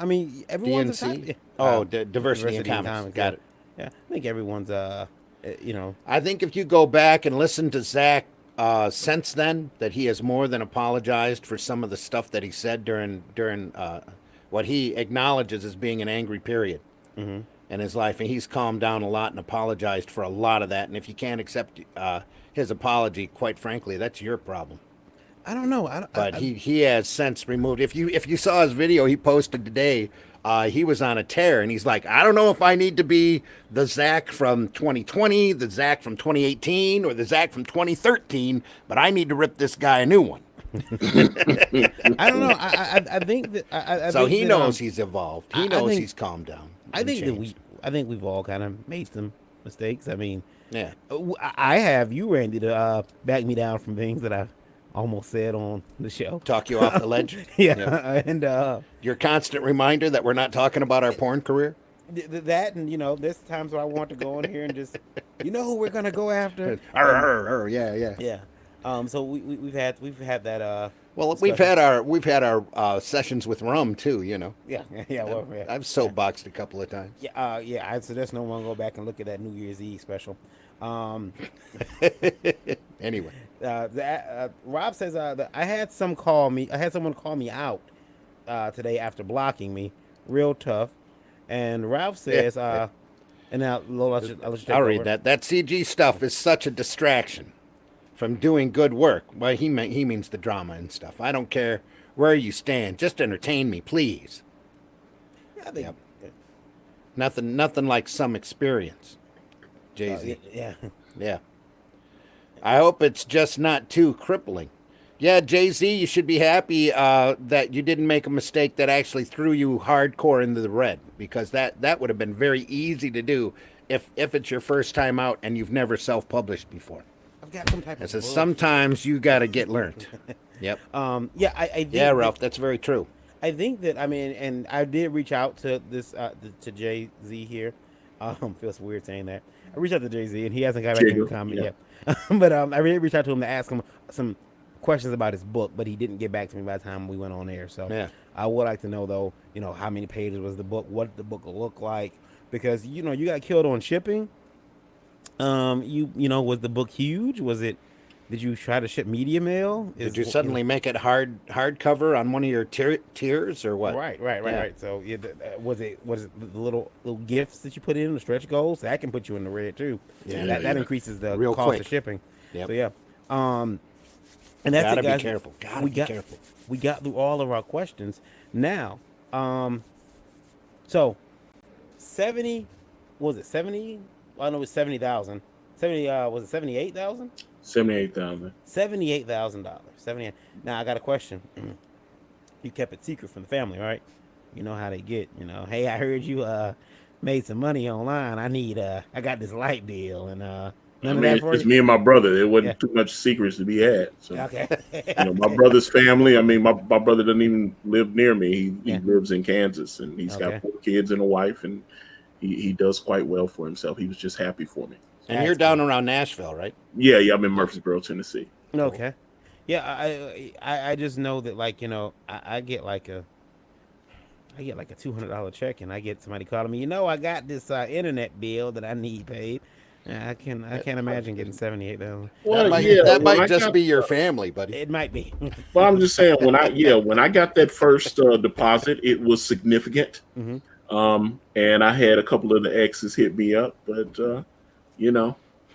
mean, everyone's DNC? Diversity in Comics. Got it. Yeah, I think everyone's, I think if you go back and listen to Zach since then, that he has more than apologized for some of the stuff that he said during what he acknowledges as being an angry period in his life. And he's calmed down a lot and apologized for a lot of that. And if you can't accept his apology, quite frankly, that's your problem. I don't know. He has since removed. If you saw his video he posted today, he was on a tear, and he's like, I don't know if I need to be the Zach from 2020, the Zach from 2018, or the Zach from 2013, but I need to rip this guy a new one. I don't know. I think that. So he knows he's evolved. He knows he's calmed down. I think we've all kind of made some mistakes. I mean, yeah, I have you, Randy, to back me down from things that I've almost said on the show. Talk you off the ledge. Yeah. And your constant reminder that we're not talking about our porn career. That, and there's times where I want to go in here and just, who we're gonna go after. Yeah. So we've had that. Well, discussion. we've had our sessions with rum too. Yeah. Well, yeah. I've soapboxed a couple of times. Yeah. I suggest no one go back and look at that New Year's Eve special. Anyway, Rob says that I had someone call me out today after blocking me, real tough. And Ralph says, and now I'll read that. That CG stuff is such a distraction from doing good work. Well, he means the drama and stuff. I don't care where you stand. Just entertain me, please. Yeah, I think, Nothing like some experience, Jay-Z. Yeah. I hope it's just not too crippling. Yeah, Jay-Z, you should be happy that you didn't make a mistake that actually threw you hardcore into the red, because that would have been very easy to do if it's your first time out and you've never self-published before. I've got some type of so sometimes you got to get learned. Yep. I think Ralph, that's very true. I think that, and I did reach out to this to Jay-Z here. Feels weird saying that. I reached out to Jay-Z, and he hasn't got back in the comment yet. But I really reached out to him to ask him some questions about his book, but he didn't get back to me by the time we went on air. So I would like to know, though, how many pages was the book, what the book will look like, because you got killed on shipping. Was the book huge? Did you try to ship media mail? Did you suddenly make it hardcover on one of your tiers or what? Right. So was it the little gifts that you put in, the stretch goals? That can put you in the red too. Yeah, that increases the real cost quick of shipping. Yep. So and that's gotta it, guys. be careful. Be careful. We got through all of our questions. Now, So 70, what was it 70? I know it was 70,000. 70 was it 78,000? 78,000. $78,000. 78. Now I got a question. You kept it secret from the family, right? You know how they get, hey, I heard you made some money online. I got this light bill and I none of mean, that it's for just you? me and my brother. There Yeah. wasn't too much secrets to be had. So, Okay. my brother's family. I mean, my brother doesn't even live near me. He Yeah. lives in Kansas, and he's got Okay. 4 kids and a wife, and he does quite well for himself. He was just happy for me. And you're down around Nashville, right? Yeah, I'm in Murfreesboro, Tennessee. Okay. Yeah, I just know that I get like a $200 check and I get somebody calling me. I got this internet bill that I need paid. I can't imagine getting 78,000. Well, That might just be your family, buddy. It might be. Well, I'm just saying when I got that first deposit, it was significant. Mm-hmm. And I had a couple of the exes hit me up, but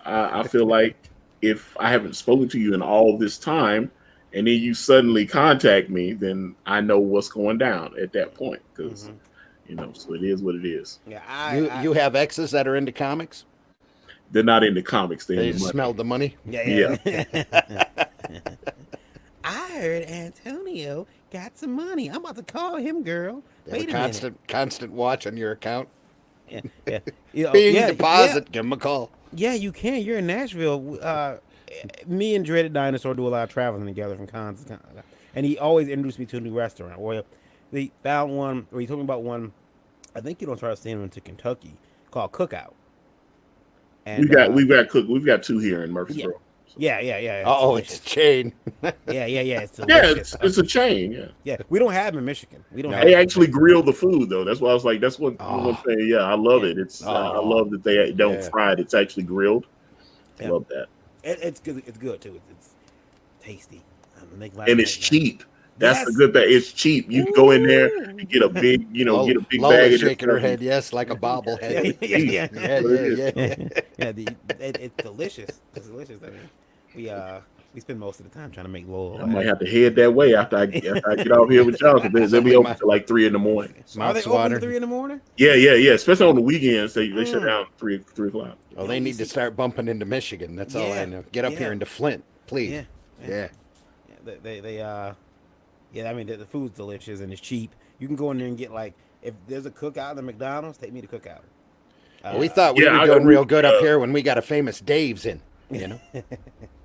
I feel like if I haven't spoken to you in all this time, and then you suddenly contact me, then I know what's going down at that point, because so it is what it is. Yeah, You have exes that are into comics? They're not into comics. They're They into money. smelled the money? Yeah. I heard Antonio got some money. I'm about to call him, girl. They have Wait a minute. constant watch on your account. Yeah. Being deposit, give them a call. Yeah, you can. You're in Nashville. Me and Dreaded Dinosaur do a lot of traveling together from cons to cons. And he always introduced me to a new restaurant. Or they found one, or he told me about one, I think you don't try to send him to Kentucky, called Cookout. And we've got 2 here in Murfreesboro. Yeah. Oh, it's a chain. Yeah. It's Yeah, it's a chain. Yeah. Yeah, we don't have them in Michigan. We don't. They actually grill the food though. That's why I was like, that's one thing. Yeah, I love it. It's I love that they don't fry it. It's actually grilled. I love that. It's good. It's good too. It's tasty. And it's cheap. That's the good thing. It's cheap. You can go in there and get a big, get a big bag. Shaking her head, yes, like a bobblehead. It's delicious. It's delicious. I mean, we spend most of the time trying to make Lowell. I might have to head that way after I get out here with y'all, because they'll be open till like 3 in the morning. Are they open 3 in the morning? Yeah. Especially on the weekends, they shut down 3 o'clock. Well, they need to start bumping into Michigan. That's all I know. Get up here into Flint, please. Yeah. I mean, the food's delicious and it's cheap. You can go in there and get if there's a cookout at McDonald's, take me to cookout. We thought we were doing real good up here when we got a famous Dave's in.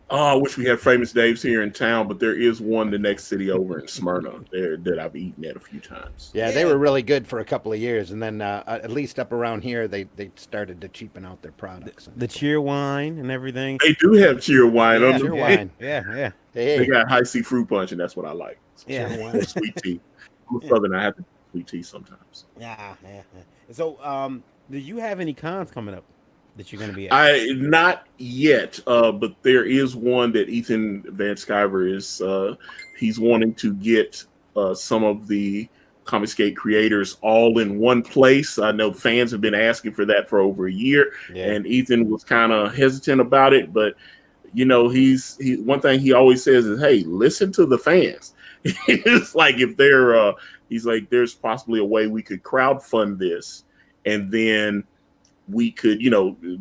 Oh, I wish we had famous Dave's here in town, but there is one the next city over in Smyrna there that I've eaten at a few times. Yeah, they were really good for a couple of years, and then at least up around here, they started to cheapen out their products. The cheer wine and everything. They do have cheer wine. Yeah, cheer wine. Yeah. They got high C fruit punch, and that's what I like. Yeah. Wine, sweet tea. I'm a Southern. I have to do sweet tea sometimes. Yeah. So, do you have any cons coming up that you're going to be at? Not yet, but there is one that Ethan Van Sciver is he's wanting to get some of the Comicsgate creators all in one place. I know fans have been asking for that for over a year, and Ethan was kind of hesitant about it, but he's one thing he always says is, hey, listen to the fans. It's like if they're he's like, there's possibly a way we could crowdfund this, and then we could,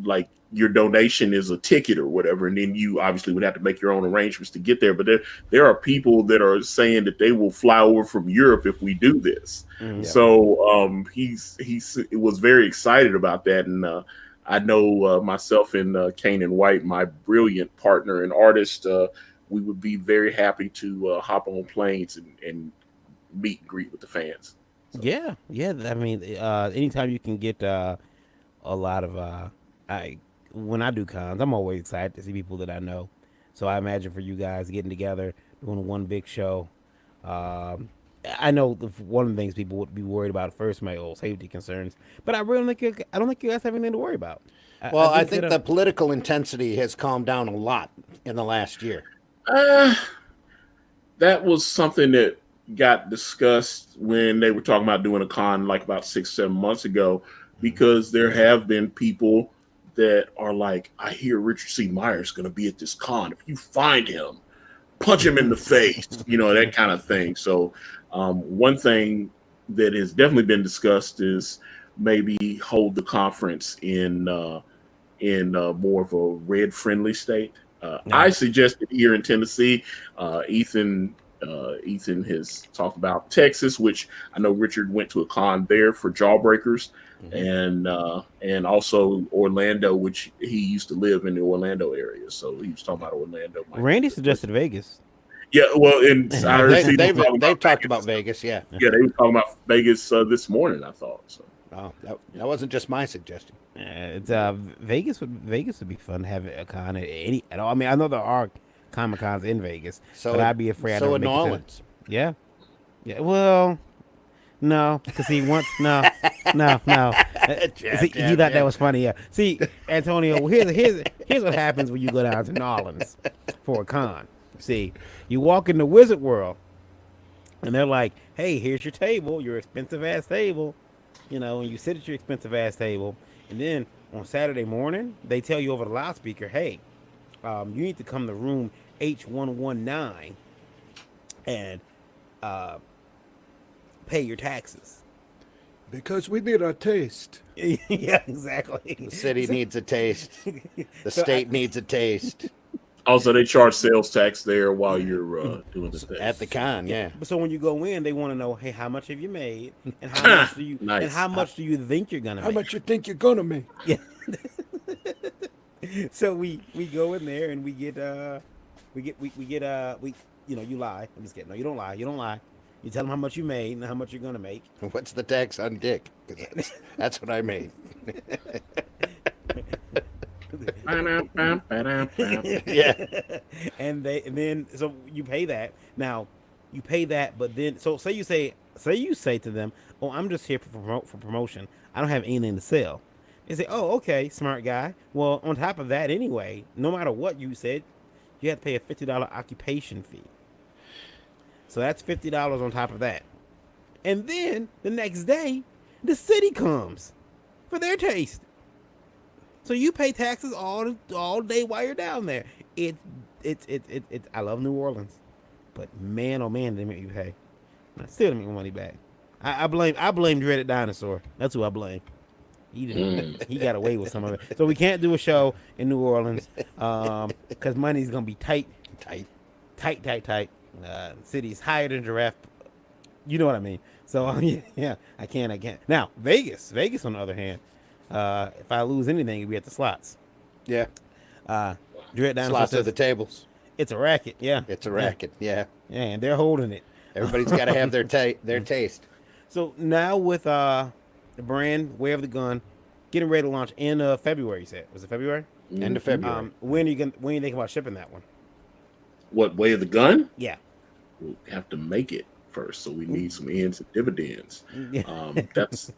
like your donation is a ticket or whatever, and then you obviously would have to make your own arrangements to get there. But there are people that are saying that they will fly over from Europe if we do this. So he was very excited about that, and I know myself and Kane and White, my brilliant partner and artist, we would be very happy to hop on planes and meet and greet with the fans. So. Yeah. I mean, anytime you can get a lot of when I do cons, I'm always excited to see people that I know. So I imagine for you guys getting together, doing one big show. I know one of the things people would be worried about first, my old safety concerns, but I don't think you guys have anything to worry about. I think the political intensity has calmed down a lot in the last year. That was something that got discussed when they were talking about doing a con like about 6-7 months ago, because there have been people that are like, I hear Richard C. Myers going to be at this con. If you find him, punch him in the face, that kind of thing. So one thing that has definitely been discussed is maybe hold the conference in more of a red friendly state. I suggested here in Tennessee. Ethan has talked about Texas, which I know Richard went to a con there for Jawbreakers, and also Orlando, which he used to live in the Orlando area. So he was talking about Orlando. Randy suggested Vegas. Yeah, well, and I heard they've talked about Vegas. Yeah, yeah, they were talking about Vegas this morning. I thought so. Oh, that wasn't just my suggestion. It's Vegas would be fun to have a con at all. I mean, I know there are Comic Cons in Vegas, but I'd be afraid. So in New Orleans. Yeah. Well, no, because he wants no. See, you thought that was funny, yeah. See, Antonio, here's what happens when you go down to New Orleans for a con. See, you walk in the Wizard World, and they're like, "Hey, here's your table, your expensive ass table," and you sit at your expensive ass table, and then on Saturday morning, they tell you over the loudspeaker, "Hey, you need to come to room H119 and pay your taxes." Because we need our taste. Yeah, exactly. The city needs a taste. The state needs a taste. Also, they charge sales tax there while you're doing the thing. At the con, yeah. So when you go in, they want to know, hey, how much have you made, and how much do you Nice. and how much do you think you're gonna How make? much you think you're gonna make? Yeah. So we go in there and you lie. I'm just kidding. No, you don't lie. You don't lie. You tell them how much you made and how much you're gonna make. What's the tax on dick? 'Cause that's what I made. Yeah. And then so you pay that. Now you pay that, but then so say you say to them, "Oh, I'm just here for promotion. I don't have anything to sell." They say, "Oh, okay, smart guy. Well, on top of that, anyway, no matter what you said, you have to pay a $50 occupation fee. So that's $50 on top of that. And then the next day, the city comes for their taste. So you pay taxes all day while you're down there. It's I love New Orleans, but man, oh man, they make you pay. I still didn't make my money back. I blame Dreaded Dinosaur. That's who I blame. He got away with some of it. So we can't do a show in New Orleans because money's gonna be tight. City's higher than Giraffe. You know what I mean. So yeah, I can't. Now Vegas on the other hand, if I lose anything, it'll be at the slots. Yeah. Dread Dinosaur Slots says of the tables. it's a racket. Yeah. It's a racket. Yeah. Yeah, and they're holding it. Everybody's got to have their taste. So now with the brand Way of the Gun getting ready to launch in February, you said. Was it February? End of February. When are you thinking about shipping that one? What, Way of the Gun? Yeah. We'll have to make it first, so we need some ends and dividends. Yeah. That's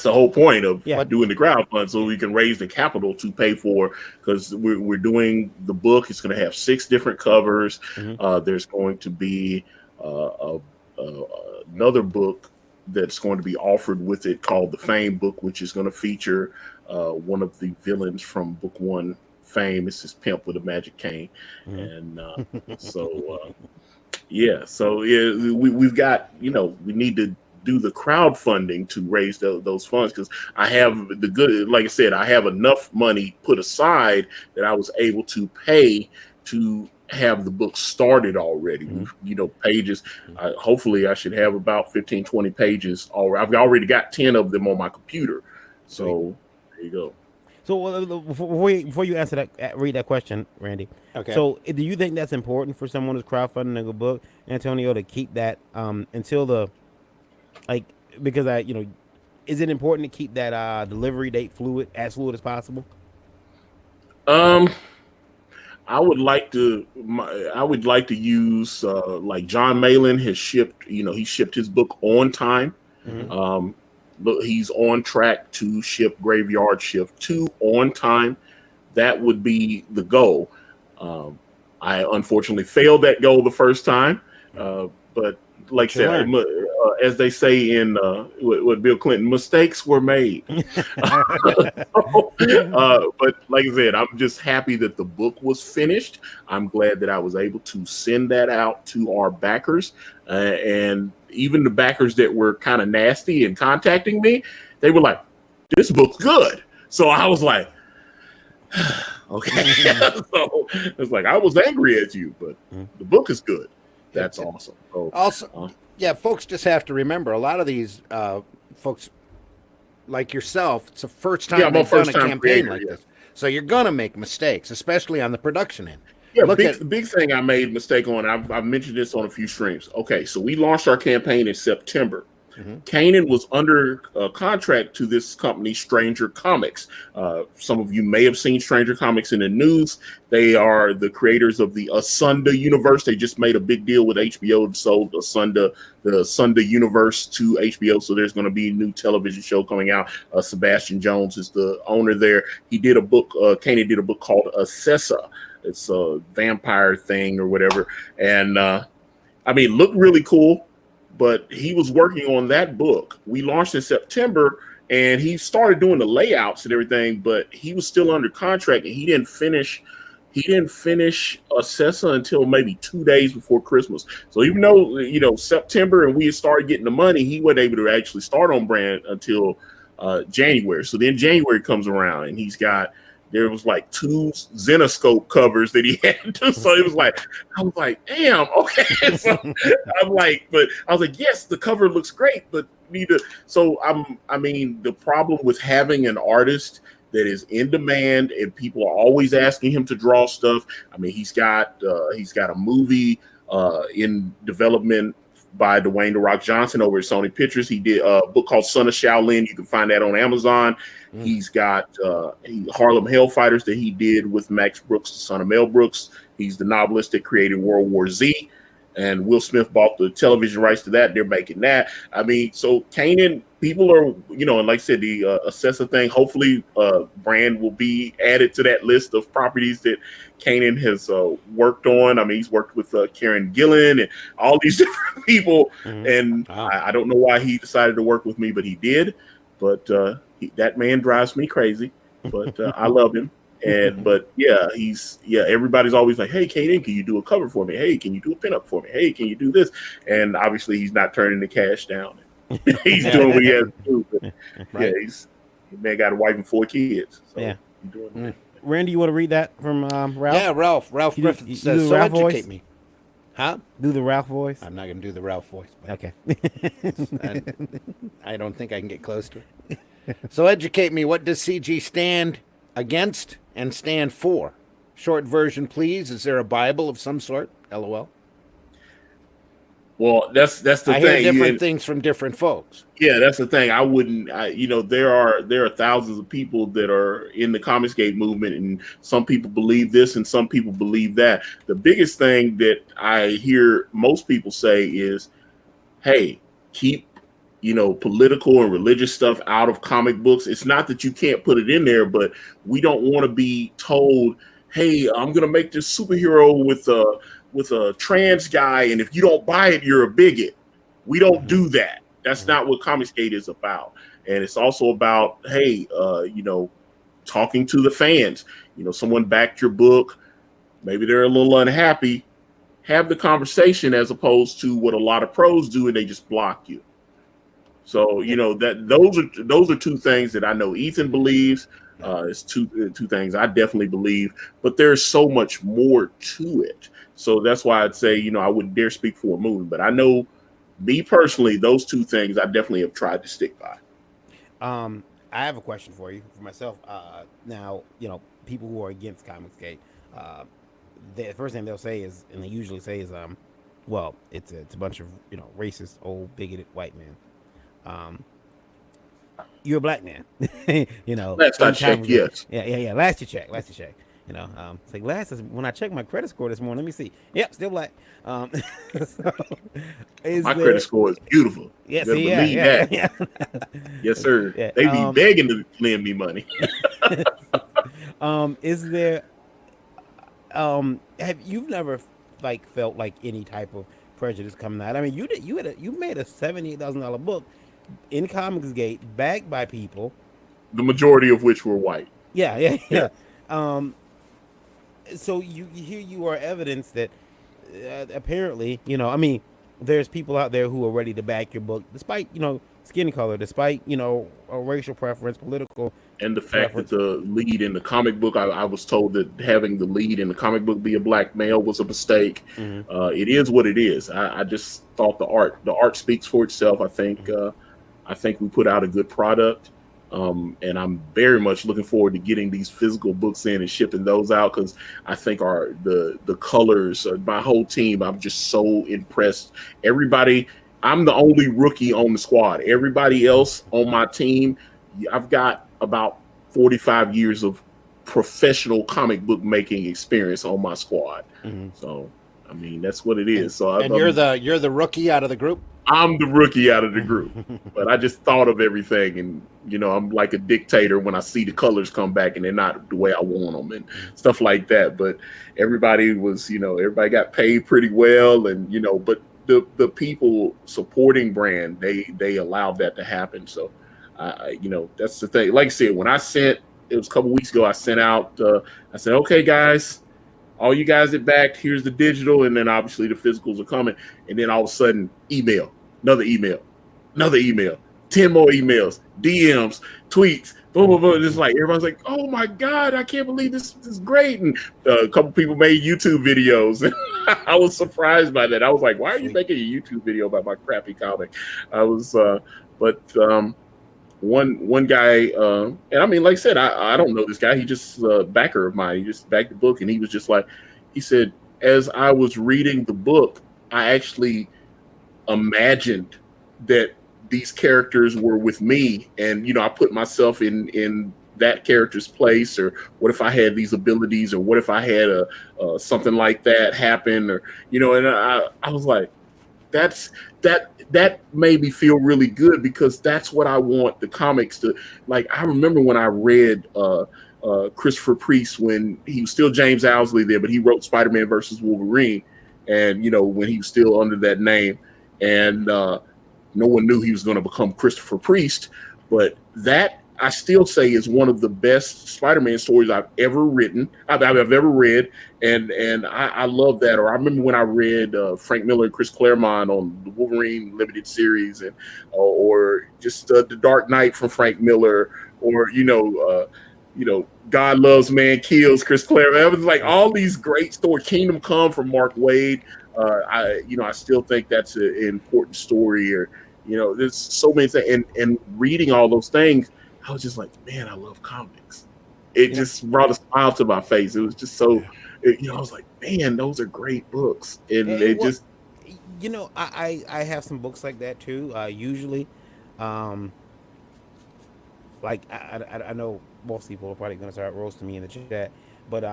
the whole point of Yeah. doing the crowdfund, so we can raise the capital to pay for, because we're doing the book. It's going to have 6 different covers. There's going to be another book that's going to be offered with it called the Fame book, which is going to feature one of the villains from book 1, Fame. It's this pimp with a magic cane. And we've got, we need to do the crowdfunding to raise those funds, because I have like I said, I have enough money put aside that I was able to pay to have the book started already. Pages. Hopefully I should have about 15, 20 pages already. I've already got 10 of them on my computer. So there you go. So before you answer that, read that question, Randy. Okay. So do you think that's important for someone who's crowdfunding a book, Antonio, to keep that until the because is it important to keep that delivery date as fluid as possible? I would like to use like John Malin has shipped. He shipped his book on time. But he's on track to ship Graveyard Shift 2 on time. That would be the goal. I unfortunately failed that goal the first time, but like I said, as they say in with Bill Clinton, mistakes were made. But like I said, I'm just happy that the book was finished. I'm glad that I was able to send that out to our backers, and even the backers that were kind of nasty and contacting me, they were like, "This book's good." So I was like, "Okay." So it's like I was angry at you, but the book is good. That's awesome. So, also, yeah, folks just have to remember a lot of these folks like yourself. It's the first time they've done a campaign creator, like this, so you're gonna make mistakes, especially on the production end. Yeah, the big thing I made a mistake on. I've mentioned this on a few streams. Okay, so we launched our campaign in September. Kanan was under contract to this company, Stranger Comics. Some of you may have seen Stranger Comics in the news. They are the creators of the Asunda universe. They just made a big deal with HBO and sold the Asunda universe to HBO. So there's going to be a new television show coming out. Sebastian Jones is the owner there. He did a book. Kanan did a book called Assessa. It's a vampire thing or whatever. And I mean, looked really cool. But he was working on that book. We launched in September, and he started doing the layouts and everything. But he was still under contract, and he didn't finish Assessa until maybe 2 days before Christmas. So even though September and we had started getting the money, he wasn't able to actually start on brand until January. So then January comes around, and there was like 2 Zenoscope covers that he had to. So it was like, I was like, damn, okay. So I was like, yes, the cover looks great, but I mean, the problem with having an artist that is in demand and people are always asking him to draw stuff. I mean, he's got a movie in development by Dwayne "The Rock" Johnson over at Sony Pictures. He did a book called Son of Shaolin. You can find that on Amazon. He's got Harlem Hellfighters that he did with Max Brooks, the son of Mel Brooks. He's the novelist that created World War Z. And Will Smith bought the television rights to that. They're making that. I mean, so Kanan, people are, and like I said, the Assessa thing, hopefully brand will be added to that list of properties that Kanan has worked on. I mean, he's worked with Karen Gillan and all these different people. And I don't know why he decided to work with me, but he did. But that man drives me crazy. But I love him. But everybody's always like, hey, Kanan, can you do a cover for me? Hey, can you do a pinup for me? Hey, can you do this? And obviously he's not turning the cash down. He's doing what he has to do. But right. Yeah, man got a wife and 4 kids. So yeah. He's doing that. Randy, you want to read that from Ralph? Yeah, Ralph Griffith you says, do the so Ralph educate voice? me. Huh? Do the Ralph voice? I'm not going to do the Ralph voice. Okay. I don't think I can get close to it. So educate me. What does CG stand against and stand for? Short version, please. Is there a Bible of some sort? LOL. Well, that's the thing. I hear different things from different folks. Yeah, that's the thing. I wouldn't. There are thousands of people that are in the Comicsgate movement, and some people believe this, and some people believe that. The biggest thing that I hear most people say is, "Hey, keep political and religious stuff out of comic books." It's not that you can't put it in there, but we don't want to be told, "Hey, I'm going to make this superhero with a trans guy, and if you don't buy it, you're a bigot." We don't do that. That's not what Comicsgate is about. And it's also about, hey, talking to the fans. Someone backed your book. Maybe they're a little unhappy. Have the conversation as opposed to what a lot of pros do, and they just block you. So, those are 2 things that I know Ethan believes. It's two things I definitely believe, but there's so much more to it. So that's why I'd say, I wouldn't dare speak for a movie, but I know me personally, those 2 things I definitely have tried to stick by. I have a question for you, for myself. Now, people who are against Comicsgate, the first thing they'll say is, and they usually say is, well, it's a bunch of, racist, old, bigoted white men. You're a black man. Last I checked, yes. Yeah. Last you check. It's like when I checked my credit score this morning. Let me see. Yep, still black. My credit score is beautiful. Yes, yeah. Yes, sir. Yeah, they be begging to lend me money. Is there? Have you never felt like any type of Prejudice coming out. I mean, you made a $78,000 book in Comicsgate, backed by people. The majority of which were white. Yeah, yeah, Yeah. yeah. Um, so here you are evidence that apparently, I mean, there's people out there who are ready to back your book, despite skin color, despite a racial preference, political And the fact that preference. the lead in the comic book, I was told that having the lead in the comic book be a black male was a mistake. Hmm. It is what it is. I just thought the art speaks for itself. I think we put out a good product. And I'm very much looking forward to getting these physical books in and shipping those out, because I think the colors, my whole team, I'm just so impressed. Everybody, I'm the only rookie on the squad. Everybody else on my team, I've got about 45 years of professional comic book making experience on my squad. Hmm. So, I mean, that's what it is. So, And you're the rookie out of the group. I'm the rookie out of the group, but I just thought of everything, and I'm like a dictator when I see the colors come back and they're not the way I want them and stuff like that. But everybody got paid pretty well, and but the people supporting brand, they allowed that to happen. So, that's the thing. Like I said, it was a couple weeks ago, I sent out, I said, okay, guys, all you guys that backed, here's the digital, and then obviously the physicals are coming. And then all of a sudden, another email, 10 more emails, DMs, tweets, boom, boom, boom. Just like everyone's like, oh my God, I can't believe this is great. And a couple people made YouTube videos. I was surprised by that. I was like, why are you making a YouTube video about my crappy comic? I was, one guy, and I mean, like I said, I don't know this guy. He just a backer of mine. He just backed the book, and he was just like, he said, as I was reading the book, I actually imagined that these characters were with me, and I put myself in that character's place, or what if I had these abilities, or what if I had a something like that happen, or and I was like, that made me feel really good, because that's what I want the comics to like. I remember when I read Christopher Priest, when he was still James Owsley there, but he wrote Spider-Man versus Wolverine, and when he was still under that name, and no one knew he was going to become Christopher Priest. But that, I still say, is one of the best Spider-Man stories I've ever written. I've ever read, and I love that. Or I remember when I read Frank Miller and Chris Claremont on the Wolverine limited series, and or just The Dark Knight from Frank Miller, or God Loves Man Kills, Chris Claremont. It was like all these great stories. Kingdom Come from Mark Waid. I still think that's an important story. Or there's so many things, and reading all those things, I was just like, man, I love comics. It just brought a smile to my face. It was just so, I was like, man, those are great books. And I have some books like that too. Usually, like I know most people are probably gonna start roasting me in the chat, but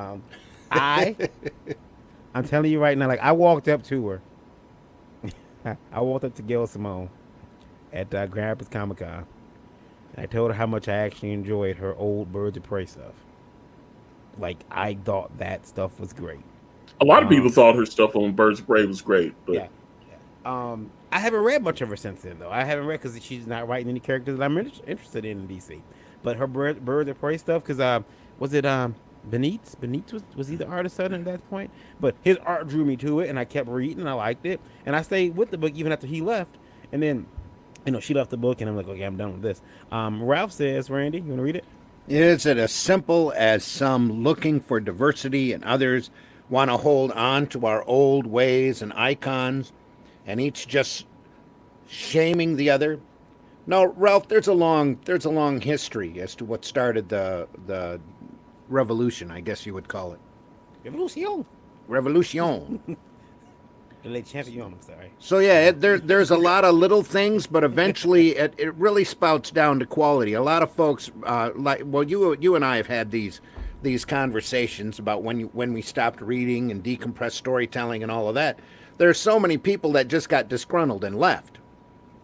I I'm telling you right now, like I walked up to her. I walked up to Gail Simone at Grand Rapids Comic Con. I told her how much I actually enjoyed her old Birds of Prey stuff. Like, I thought that stuff was great. A lot of people thought her stuff on Birds of Prey was great. But yeah. I haven't read much of her since then, though. I haven't read because she's not writing any characters that I'm interested in DC. But her Birds of Prey stuff, because was it Benitez? Benitez was he the artist at that point? But his art drew me to it, and I kept reading, and I liked it. And I stayed with the book even after he left. And then she left the book, and I'm like, okay, I'm done with this. Ralph says, Randy, you want to read it? Is it as simple as some looking for diversity and others want to hold on to our old ways and icons, and each just shaming the other? No, Ralph, there's a long history as to what started the revolution, I guess you would call it. Revolution. Le Champion, I'm sorry. So yeah, there's a lot of little things, but eventually it really spouts down to quality. A lot of folks, you and I have had these conversations about when we stopped reading and decompressed storytelling and all of that. There are so many people that just got disgruntled and left,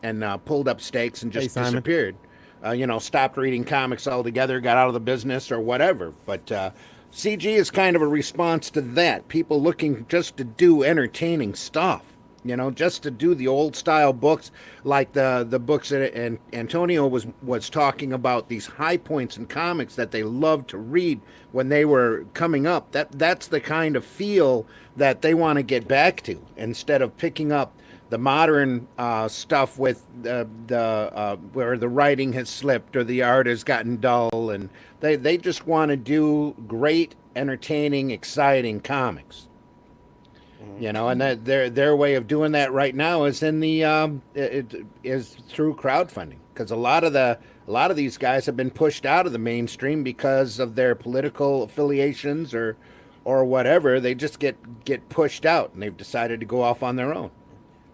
and pulled up stakes and just disappeared. Stopped reading comics altogether, got out of the business or whatever. But CG is kind of a response to that. People looking just to do entertaining stuff. just to do the old style books, like the books that and Antonio was talking about, these high points in comics that they loved to read when they were coming up. That's the kind of feel that they want to get back to, instead of picking up the modern stuff with the where the writing has slipped or the art has gotten dull, and they just want to do great, entertaining, exciting comics. And that their way of doing that right now is in the is through crowdfunding, because a lot of these guys have been pushed out of the mainstream because of their political affiliations or whatever. They just get pushed out, and they've decided to go off on their own.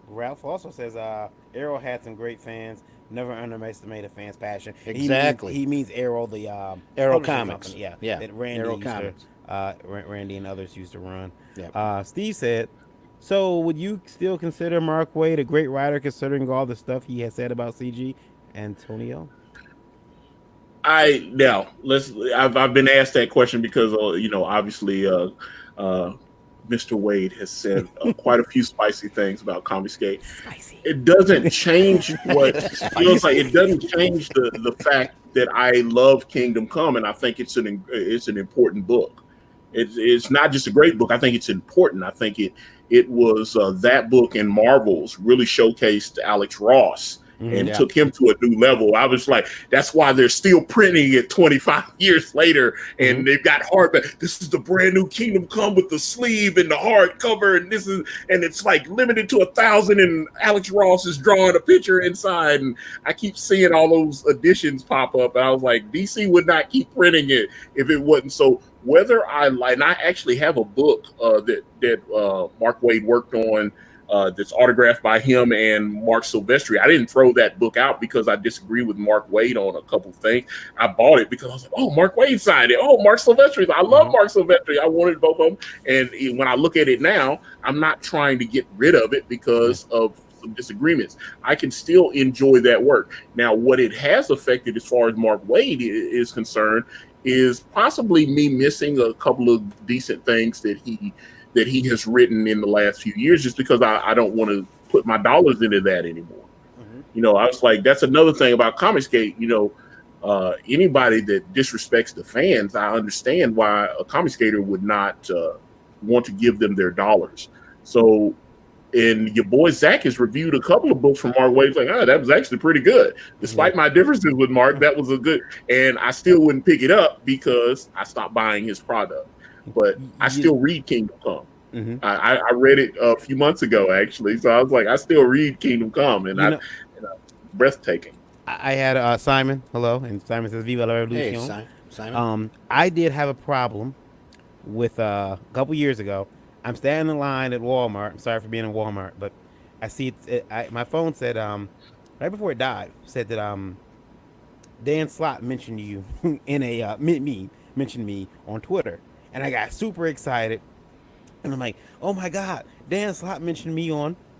Ralph also says Arrow had some great fans. Never underestimate a fan's passion. Exactly. He means Arrow, the Arrow publishing Comics. company. Yeah. That Randy Arrow used Comics. Randy and others used to run. Yeah. Steve said, so would you still consider Mark Waid a great writer, considering all the stuff he has said about CG? Antonio? I've been asked that question because obviously Mr. Wade has said quite a few spicy things about Comicsgate. Spicy. It doesn't change what feels like. It doesn't change the fact that I love Kingdom Come, and I think it's an important book. It's not just a great book. I think it's important. I think it was that book and Marvels really showcased Alex Ross and took him to a new level. I was like, that's why they're still printing it 25 years later, and they've got hardback. This is the brand new Kingdom Come with the sleeve and the hardcover, and it's like limited to 1,000, and Alex Ross is drawing a picture inside, and I keep seeing all those editions pop up, and I was like, DC would not keep printing it if it wasn't. So whether and I actually have a book that Mark Waid worked on, that's autographed by him and Mark Silvestri. I didn't throw that book out because I disagree with Mark Waid on a couple things. I bought it because I was like, oh, Mark Waid signed it. Oh, Mark Silvestri. I love Mark Silvestri. I wanted both of them. And when I look at it now, I'm not trying to get rid of it because of some disagreements. I can still enjoy that work. Now, what it has affected as far as Mark Waid is concerned is possibly me missing a couple of decent things that he has written in the last few years, just because I don't want to put my dollars into that anymore. I was like, that's another thing about Comicsgate. Anybody that disrespects the fans, I understand why a Comicsgater would not want to give them their dollars. So, and your boy Zach has reviewed a couple of books from Mark Waid, like, that was actually pretty good. Despite my differences with Mark, that was a good, and I still wouldn't pick it up because I stopped buying his product. But I still read Kingdom Come. I read it a few months ago, actually. So I was like, I still read Kingdom Come, and breathtaking. I had Simon. Hello, and Simon says, "Viva la Revolution." Hey, Simon. I did have a problem with a couple years ago. I'm standing in line at Walmart. I'm sorry for being in Walmart, but I see my phone said right before it died, said that Dan Slott mentioned you in a mentioned me on Twitter. And I got super excited, and I'm like, "Oh my God, Dan Slott mentioned me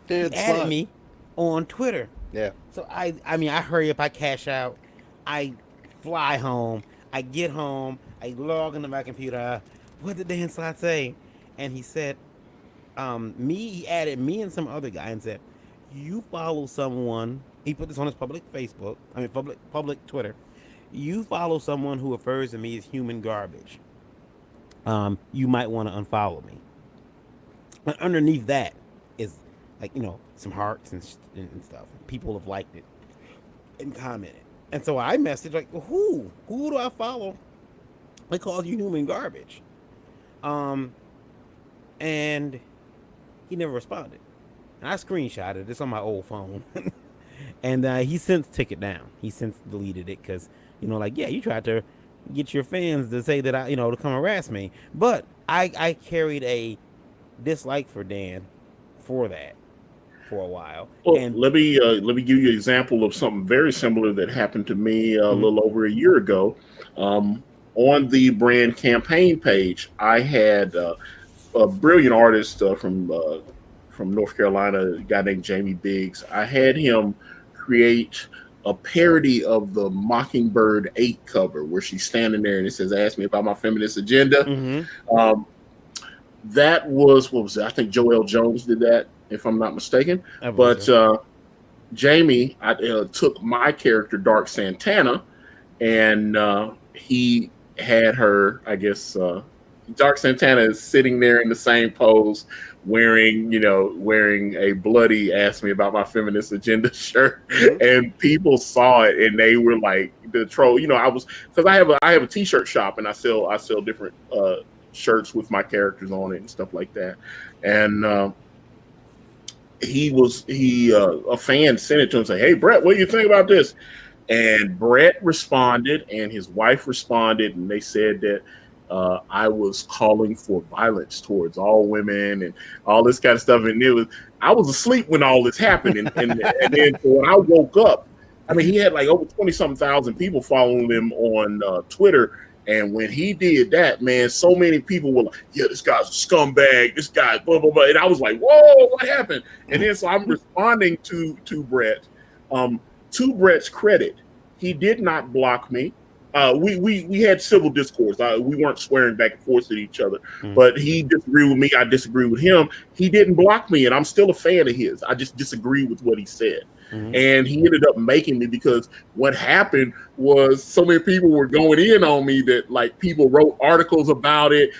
added me on Twitter." Yeah. So I hurry up, I cash out, I fly home, I get home, I log into my computer. What did Dan Slott say? And he said, he added me and some other guy and said, "You follow someone." He put this on his public Facebook, public Twitter. "You follow someone who refers to me as human garbage. You might want to unfollow me." And underneath that is some hearts and stuff. People have liked it and commented. And so I messaged like, who do I follow? They call you human garbage. And he never responded. And I screenshotted it. It's on my old phone. And he since took it down. He since deleted it because, you tried to get your fans to say that to come harass me. But I carried a dislike for Dan for that for a while. Well, and let me give you an example of something very similar that happened to me a little over a year ago. On the brand campaign page, I had a brilliant artist from North Carolina, a guy named Jamie Biggs. I had him create a parody of the Mockingbird 8 cover where she's standing there and it says, "Ask me about my feminist agenda." That was, what was it? I think Joel Jones did that. if I'm not mistaken. I believe But so. Jamie took my character, Dark Santana, and he had her, I guess, Dark Santana is sitting there in the same pose, wearing a bloody "Ask Me About My Feminist Agenda" shirt, and people saw it and they were like the troll. I was, because I have a t-shirt shop and I sell different shirts with my characters on it and stuff like that, and a fan sent it to him, say, "Hey Brett, what do you think about this?" And Brett responded, and his wife responded, and they said that I was calling for violence towards all women and all this kind of stuff. And I was asleep when all this happened, and then when I woke up, I mean, he had like over 20-something thousand people following him on Twitter. And when he did that, man, so many people were like, "Yeah, this guy's a scumbag. This guy, blah blah blah." And I was like, "Whoa, what happened?" And then so I'm responding to Brett. To Brett's credit, he did not block me. We had civil discourse. We weren't swearing back and forth at each other, but he disagreed with me. I disagree with him. He didn't block me, and I'm still a fan of his. I just disagree with what he said. And he ended up making me, because what happened was so many people were going in on me that like people wrote articles about it.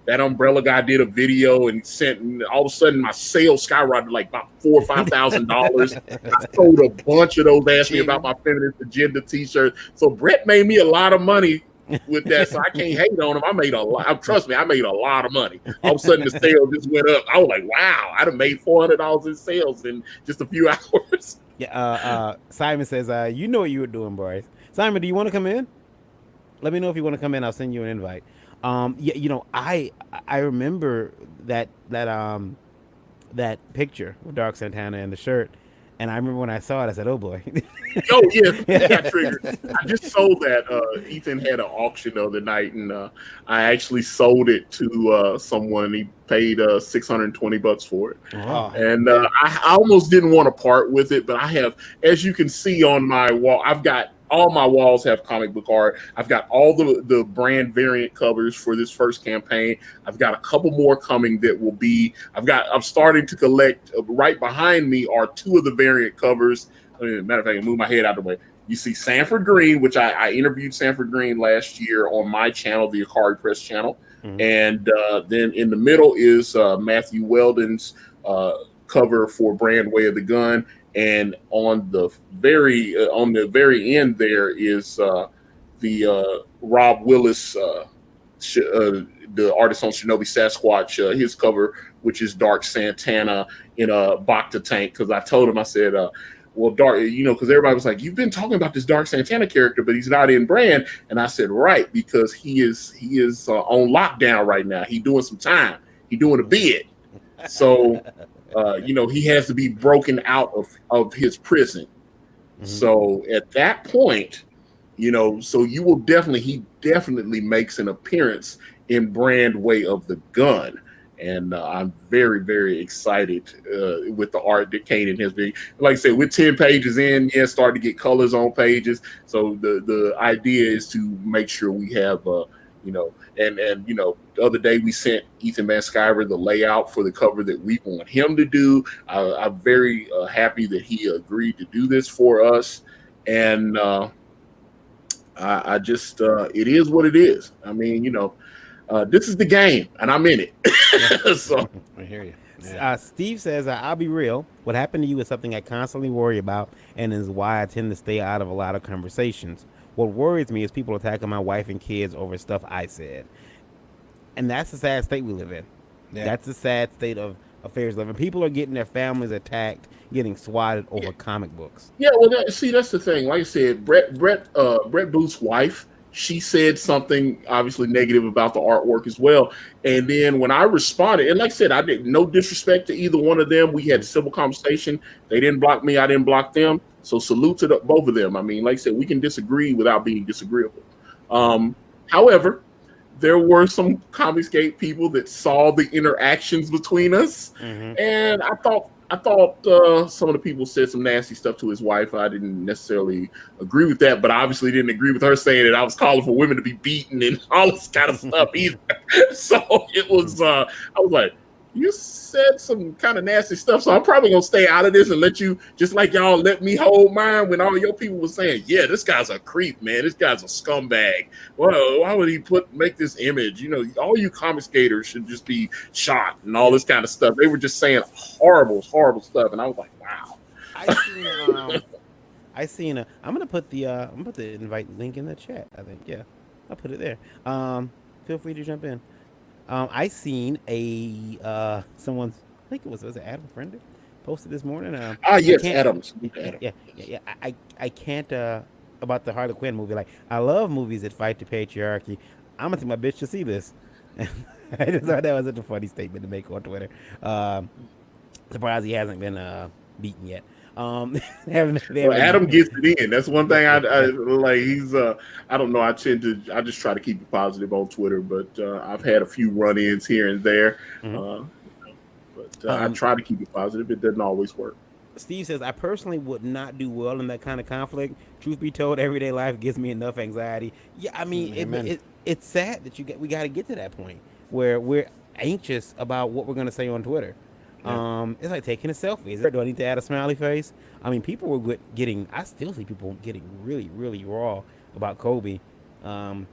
That umbrella guy did a video and sent, and all of a sudden my sales skyrocketed like about $4,000 or $5,000. I sold a bunch of those "Ask Me About My Feminist Agenda" t-shirts. So Brett made me a lot of money with that, so I can't hate on him. I made a lot. Trust me, I made a lot of money. All of a sudden the sales just went up. I was like, wow, I'd have made $400 in sales in just a few hours. Yeah. Simon says, you know what you were doing, Bryce. Simon, do you want to come in? Let me know if you want to come in. I'll send you an invite. Yeah, I remember that picture with Dark Santana and the shirt, and I remember when I saw it, I said, "Oh boy." Oh yeah, he got triggered. I just sold that. Ethan had an auction the other night, and I actually sold it to someone. He paid $620 for it, and I almost didn't want to part with it, but I have, as you can see on my wall, all my walls have comic book art. I've got all the brand variant covers for this first campaign. I've got a couple more coming that will be. I'm starting to collect. Right behind me are two of the variant covers. Matter of fact, I move my head out of the way. You see Sanford Green, which I interviewed Sanford Green last year on my channel, the Akari Press channel, and then in the middle is Matthew Weldon's cover for Brand Way of the Gun. And on the very end there is the Rob Willis, the artist on Shinobi Sasquatch, his cover, which is Dark Santana in a Bacta tank. Because I told him, I said, well, Dark, because everybody was like, "You've been talking about this Dark Santana character, but he's not in brand." And I said, right, because he is on lockdown right now. He's doing some time. He's doing a bid. So. He has to be broken out of his prison. So at that point, so he definitely makes an appearance in Brand Way of the Gun. And I'm very, very excited with the art that Kanan has been. Like I said, we're 10 pages in, starting to get colors on pages. So the idea is to make sure we have, the other day we sent Ethan Van Sciver the layout for the cover that we want him to do. I'm very happy that he agreed to do this for us. And I just, it is what it is. I mean, this is the game, and I'm in it. So I hear you. Steve says, I'll be real. What happened to you is something I constantly worry about, and is why I tend to stay out of a lot of conversations. What worries me is people attacking my wife and kids over stuff I said. And that's the sad state we live in. Yeah. That's the sad state of affairs living. People are getting their families attacked, getting swatted over comic books. Yeah, well, that's the thing. Like I said, Brett Booth's wife, she said something obviously negative about the artwork as well. And then when I responded, and like I said, I did no disrespect to either one of them. We had a civil conversation. They didn't block me. I didn't block them. So salute to both of them. I mean, like I said, we can disagree without being disagreeable. However, there were some Comicsgate people that saw the interactions between us, and I thought some of the people said some nasty stuff to his wife. I didn't necessarily agree with that, but I obviously didn't agree with her saying that I was calling for women to be beaten and all this kind of stuff either. So it was, I was like, you said some kind of nasty stuff, so I'm probably gonna stay out of this and let you, just like y'all let me hold mine when all your people were saying, yeah, this guy's a creep, man. This guy's a scumbag. Well, why would he make this image? You know, all you comic skaters should just be shot and all this kind of stuff. They were just saying horrible stuff, and I was like, wow. I'm gonna put the invite link in the chat. I think, yeah, I'll put it there. Feel free to jump in. I seen someone's, I think was it Adam Friendly, posted this morning. Yes, Adams. Yeah. I can't about the Harley Quinn movie. Like, I love movies that fight the patriarchy. I'm gonna take my bitch to see this. I just thought that was such a funny statement to make on Twitter. Surprised he hasn't been beaten yet. Adam gets it in. That's one thing I like. He's I don't know. I just try to keep it positive on Twitter, but I've had a few run-ins here and there. Mm-hmm. But I try to keep it positive. It doesn't always work. Steve says, I personally would not do well in that kind of conflict. Truth be told, everyday life gives me enough anxiety. Yeah, I mean, it's sad that we got to get to that point where we're anxious about what we're going to say on Twitter. Yeah. It's like taking a selfie. Do I need to add a smiley face? I mean, people were I still see people getting really, really raw about Kobe on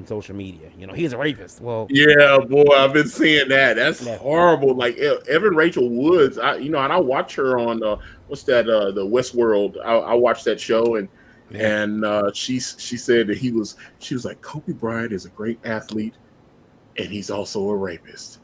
social media. You know, he's a rapist. Well, yeah, boy, I've been seeing that. That's horrible. Like Evan Rachel Woods, and I watch her on what's that? The Westworld. I watched that show, and she said that she was like, Kobe Bryant is a great athlete, and he's also a rapist.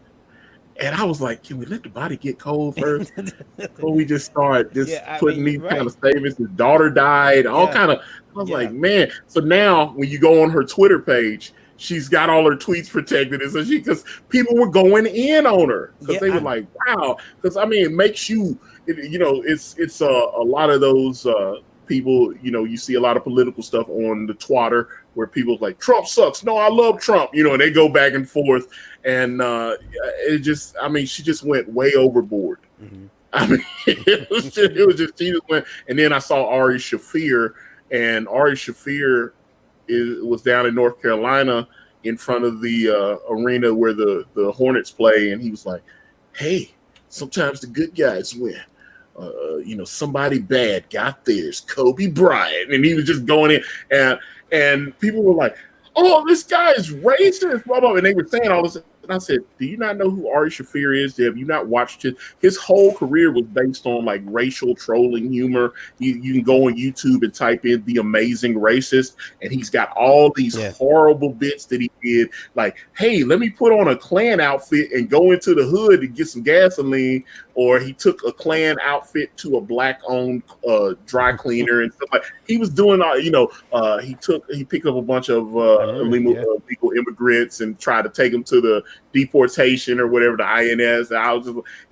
And I was like, can we let the body get cold first before we just start putting these kind of statements? His daughter died, all kind of. I was like, man. So now when you go on her Twitter page, she's got all her tweets protected, and so because people were going in on her because they were like, wow. Because I mean, it makes you, it's a lot of those people. You know, you see a lot of political stuff on the Twitter where people like, Trump sucks. No, I love Trump. You know, and they go back and forth. And she just went way overboard. Mm-hmm. I mean, it was just she just went. And then I saw Ari Shaffir, and Ari Shaffir was down in North Carolina in front of the arena where the Hornets play, and he was like, "Hey, sometimes the good guys win. Somebody bad got theirs, Kobe Bryant," and he was just going in, and people were like, "Oh, this guy is racist," blah, blah, and they were saying all this. And I said, do you not know who Ari Shaffir is? Have you not watched it? His whole career was based on like racial trolling humor. You can go on YouTube and type in The Amazing Racist, and he's got all these horrible bits that he did. Like, hey, let me put on a Klan outfit and go into the hood to get some gasoline. Or he took a Klan outfit to a black-owned dry cleaner and stuff like. He was doing, he picked up a bunch of illegal immigrants and tried to take them to the deportation or whatever, the INS.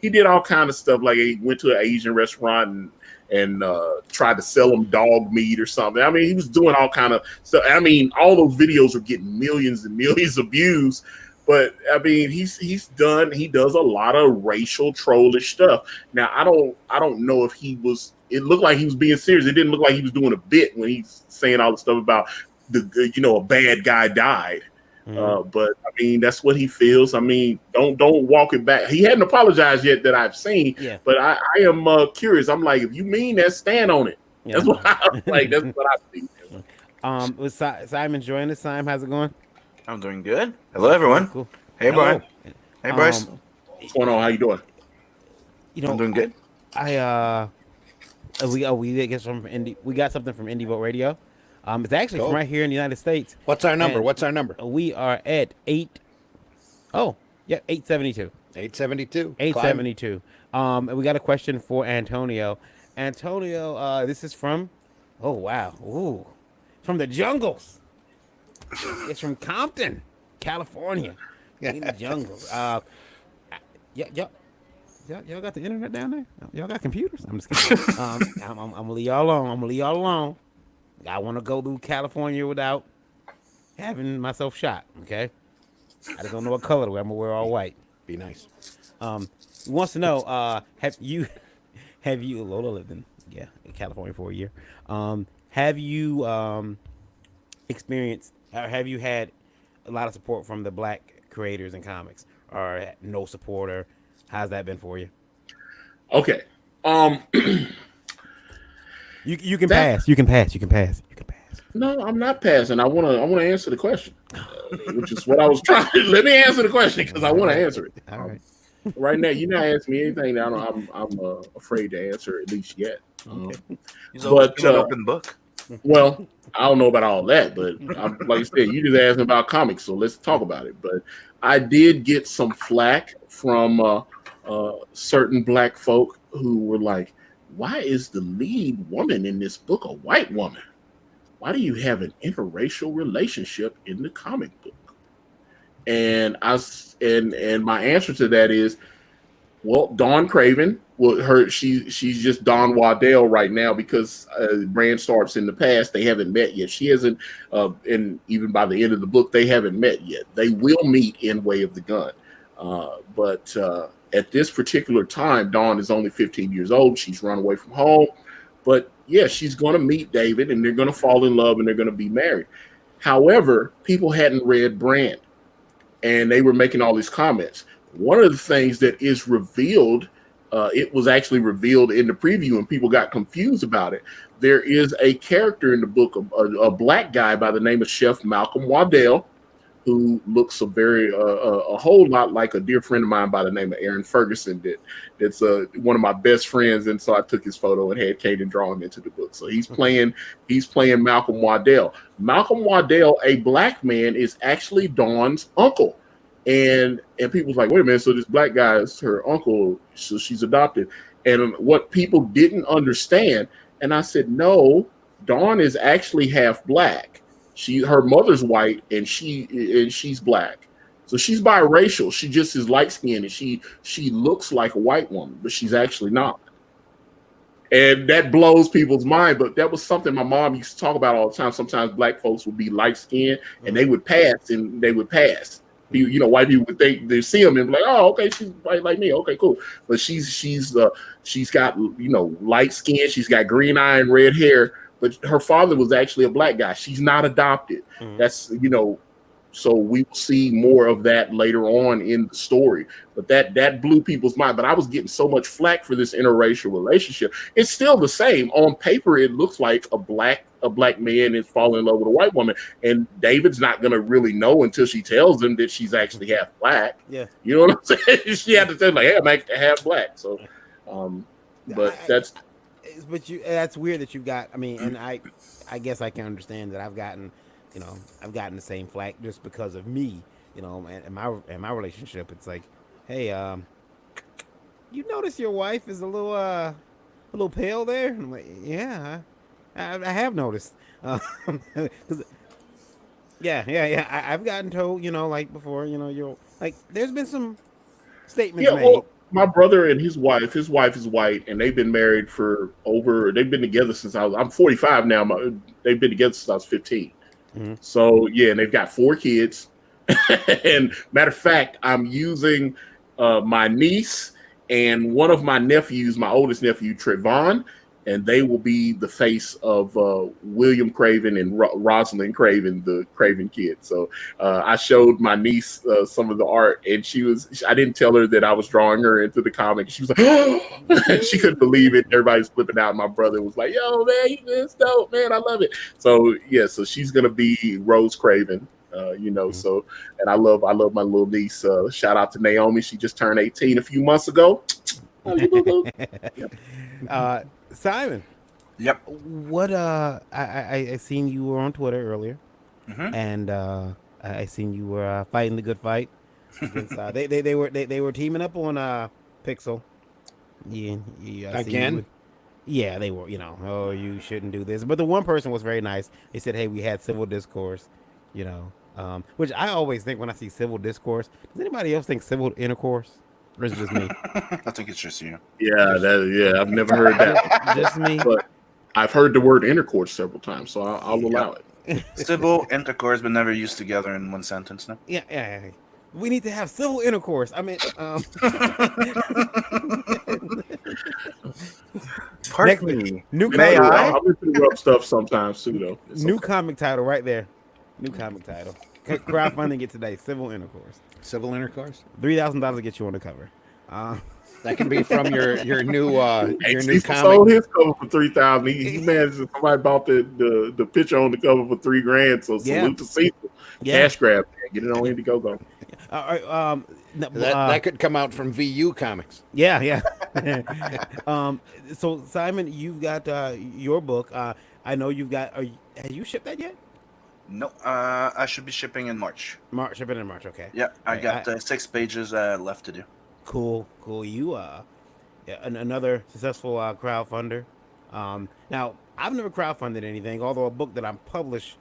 He did all kind of stuff. Like he went to an Asian restaurant and tried to sell them dog meat or something. I mean, he was doing all kind of stuff. I mean, all those videos were getting millions and millions of views. But I mean, he does a lot of racial trollish stuff. Now, I don't know if it looked like he was being serious. It didn't look like he was doing a bit when he's saying all the stuff about a bad guy died. Mm-hmm. But I mean, that's what he feels. I mean, don't walk it back. He hadn't apologized yet that I've seen. Yeah. But I am curious. I'm like, if you mean that, stand on it. Yeah. That's what I like. That's what I think. Was Simon joining us? Simon, how's it going? I'm doing good. Hello, everyone. Cool. Hey, Brian. Hey, Bryce. What's going on? How you doing? I'm doing good. We get something from Indie. We got something from Indie Vote Radio. It's actually from right here in the United States. What's our number? We are at 872. 872. And we got a question for Antonio. Antonio, this is from, from the jungles. It's from Compton, California. In the jungles. Y'all got the internet down there? Y'all got computers? I'm just kidding. I'm gonna leave y'all alone. I want to go through California without having myself shot. Okay. I just don't know what color to wear. I'm gonna wear all white. Be nice. He wants to know, have you Lola lived in California for a year. Have you experienced, or have you had a lot of support from the black creators in comics, or no support, or How's that been for you? Okay. Um, You can that pass. You can pass. You can pass. You can pass. no, I'm not passing. I wanna answer the question, which is what I was trying. Let me answer the question because I All want to right. answer it. All right. Right now, you're not asking me anything that I'm afraid to answer at least yet. Okay. He's always But been an open book. well, I don't know about all that, but like I said, you just asked me about comics, so let's talk about it. But I did get some flack from certain black folk who were like, "Why is the lead woman in this book a white woman? Why do you have an interracial relationship in the comic book?" And my answer to that is, well, Dawn Craven, well, she's just Dawn Waddell right now because Brand starts in the past. They haven't met yet. She hasn't, and even by the end of the book, they haven't met yet. They will meet in Way of the Gun, but at this particular time, Dawn is only 15 years old. She's run away from home, but yeah, she's going to meet David, and they're going to fall in love, and they're going to be married. However, people hadn't read Brand, and they were making all these comments. One of the things that is revealed, it was actually revealed in the preview, and people got confused about it. There is a character in the book, a black guy by the name of Chef Malcolm Waddell, who looks a whole lot like a dear friend of mine by the name of Aaron Ferguson. That's one of my best friends, and so I took his photo and had Kaden draw him into the book. So he's playing Malcolm Waddell. Malcolm Waddell, a black man, is actually Dawn's uncle. And people was like, wait a minute, so this black guy is her uncle, so she's adopted. And what people didn't understand, and I said, no, Dawn is actually half black. Her mother's white and she's black. So she's biracial. She just is light skinned and she looks like a white woman, but she's actually not. And that blows people's mind. But that was something my mom used to talk about all the time. Sometimes black folks would be light skinned and they would pass. You know, white people would think they see them and be like, oh, okay, she's white like me. Okay, cool. But she's got, you know, light skin. She's got green eye and red hair. But her father was actually a black guy. She's not adopted. Mm-hmm. That's, you know, so we will see more of that later on in the story. But that blew people's mind. But I was getting so much flack for this interracial relationship. It's still the same. On paper, it looks like a black man is falling in love with a white woman. And David's not going to really know until she tells him that she's actually half black. Yeah. You know what I'm saying? She had to say, like, hey, I'm half black. So, but that's... But that's weird that you've got. I mean, and I guess I can understand that I've gotten the same flack just because of me, you know, and my relationship. It's like, hey, you notice your wife is a little pale there? And I'm like, yeah, I have noticed. Yeah. I've gotten told, you know, like before, you know, you're like, there's been some statements made. Well, my brother and his wife is white, and they've been married they've been together since I'm 45 now. They've been together since I was 15. Mm-hmm. So, yeah, and they've got 4 kids. And matter of fact, I'm using my niece and one of my nephews, my oldest nephew, Trayvon, and they will be the face of William Craven and Rosalind Craven, the Craven kid. So I showed my niece some of the art, and I didn't tell her that I was drawing her into the comic. She was like, oh! She couldn't believe it. Everybody's flipping out. My brother was like, yo, man, this dope, man. I love it. So, yeah, so she's going to be Rose Craven. You know, so, and I love my little niece. Shout out to Naomi. She just turned 18 a few months ago. Simon. Yep. What I seen you were on Twitter earlier, and I seen you were fighting the good fight. Against, they were teaming up on Pixel. Yeah, again. Yeah, they were. You know, oh, you shouldn't do this. But the one person was very nice. They said, hey, we had civil discourse. You know, which I always think when I see civil discourse. Does anybody else think civil intercourse? Or is it just me? I think it's just you. Yeah, I've never heard that. Just me. But I've heard the word intercourse several times, so I'll allow it. Civil intercourse, but never used together in one sentence. No. Yeah. We need to have civil intercourse. I mean, Pardon me. New May I? I'll interrupt stuff sometimes too, though. New comic title right there. New comic title. Crowdfunding it today. Civil intercourse. Civil intercourse. $3,000 to get you on the cover. That can be from your new Hey, your new Cecil sold comic. his cover for 3,000. He managed to somebody bought the picture on the cover for $3,000. So Yeah, salute to Cecil. yeah. Cash grab, man. Get it on Indiegogo. That could come out from VU Comics. Yeah, yeah. So Simon, you've got your book. I know you've got. Have you shipped that yet? No, I should be shipping in March. March, shipping in March. Okay. Yeah, I Right, got 6 pages left to do. cool, cool. You yeah, another successful crowdfunder. Now I've never crowdfunded anything, although a book that I'm published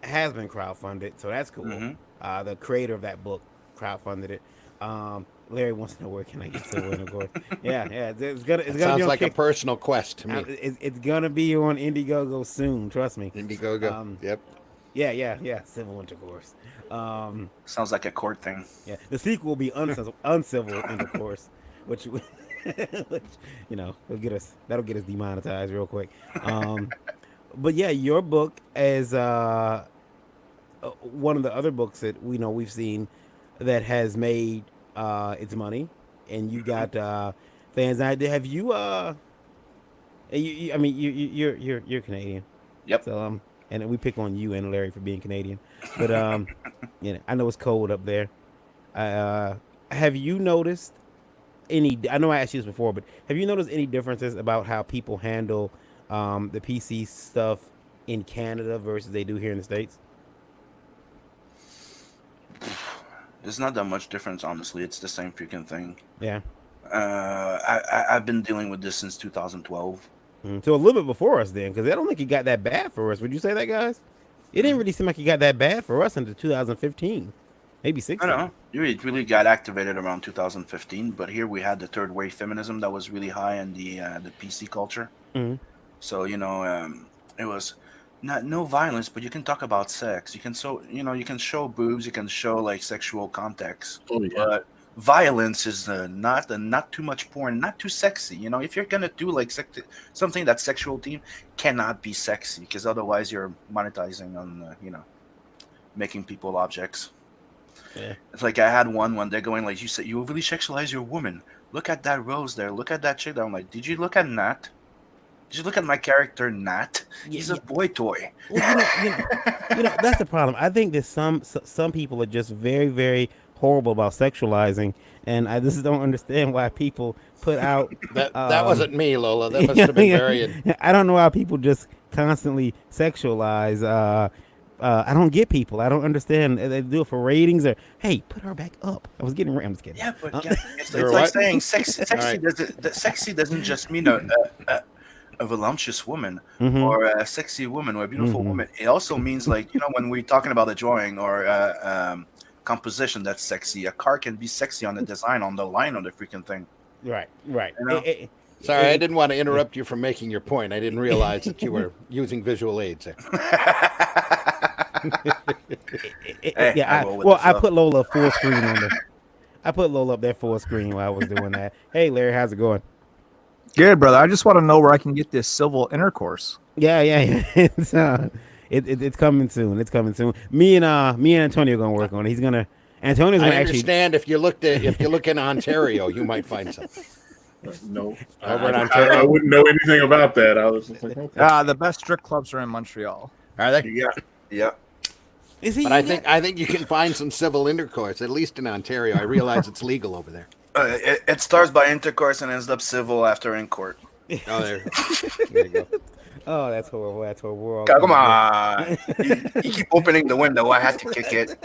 has been crowdfunded, so that's cool. Mm-hmm. The creator of that book crowdfunded it. Larry wants to know where can I get silver and of course. Yeah, yeah. It's gonna That be sounds on like a Kick. personal quest to me. It's gonna be on Indiegogo soon. Trust me. Indiegogo. Yep. Yeah, yeah, yeah. Civil intercourse. Sounds like a court thing. Yeah. The sequel will be uncivil intercourse, which, which will get us. That'll get us demonetized real quick. But yeah, your book is one of the other books that we've seen that has made its money, and you got fans. Now, have you? I mean, you're Canadian. Yep. So and we pick on you and Larry for being Canadian, but I know it's cold up there. Have you noticed any? I know I asked you this before, but have you noticed any differences about how people handle the PC stuff in Canada versus they do here in the States? There's not that much difference, honestly. It's the same freaking thing. Yeah. I've been dealing with this since 2012. So a little bit before us then, because I don't think it got that bad for us. Would you say that, guys? It didn't really seem like it got that bad for us until 2015, maybe 16. I don't know. It really got activated around 2015, but here we had the third wave feminism that was really high in the PC culture. Mm-hmm. So it was no violence, but you can talk about sex. You can you can show boobs, you can show like sexual context. Oh, yeah. But violence is not too much porn, not too sexy. If you're gonna do like something that's sexual theme, cannot be sexy because otherwise you're monetizing on making people objects. Yeah. It's like I had one they're going like, you said you really sexualize your woman. Look at that rose there. Look at that chick there. I'm like, did you look at Nat? Did you look at my character Nat? He's a boy toy. Well, that's the problem. I think that some people are just very, very horrible about sexualizing, and I just don't understand why people put out That wasn't me, Lola. That must have been very. I don't know how people just constantly sexualize. I don't get people. I don't understand. They do it for ratings or hey, put her back up. I'm just kidding. Yeah, but it's like saying sexy doesn't just mean a voluptuous woman or a sexy woman or a beautiful woman. It also means like when we're talking about a drawing or composition that's sexy. A car can be sexy on the design, on the line of the freaking thing. Right. Sorry, I didn't want to interrupt you from making your point. I didn't realize that you were using visual aids there. I put Lola full screen on the. I put Lola up there full screen while I was doing that. Hey, Larry, how's it going? Good, brother. I just want to know where I can get this civil intercourse. Yeah. It's coming soon. It's coming soon. Me and Antonio are gonna work on it. Antonio's gonna I actually understand if you look in Ontario, you might find something. No, Over in I Ontario. wouldn't know anything about that. I was just like, okay. The best strip clubs are in Montreal. Are they? Yeah. Is he? But I think you can find some civil intercourse, at least in Ontario. I realize it's legal over there. It starts by intercourse and ends up civil after in court. Oh, there you go. Oh, that's horrible. That's horrible. We're all Come on. You keep opening the window. I had to kick it.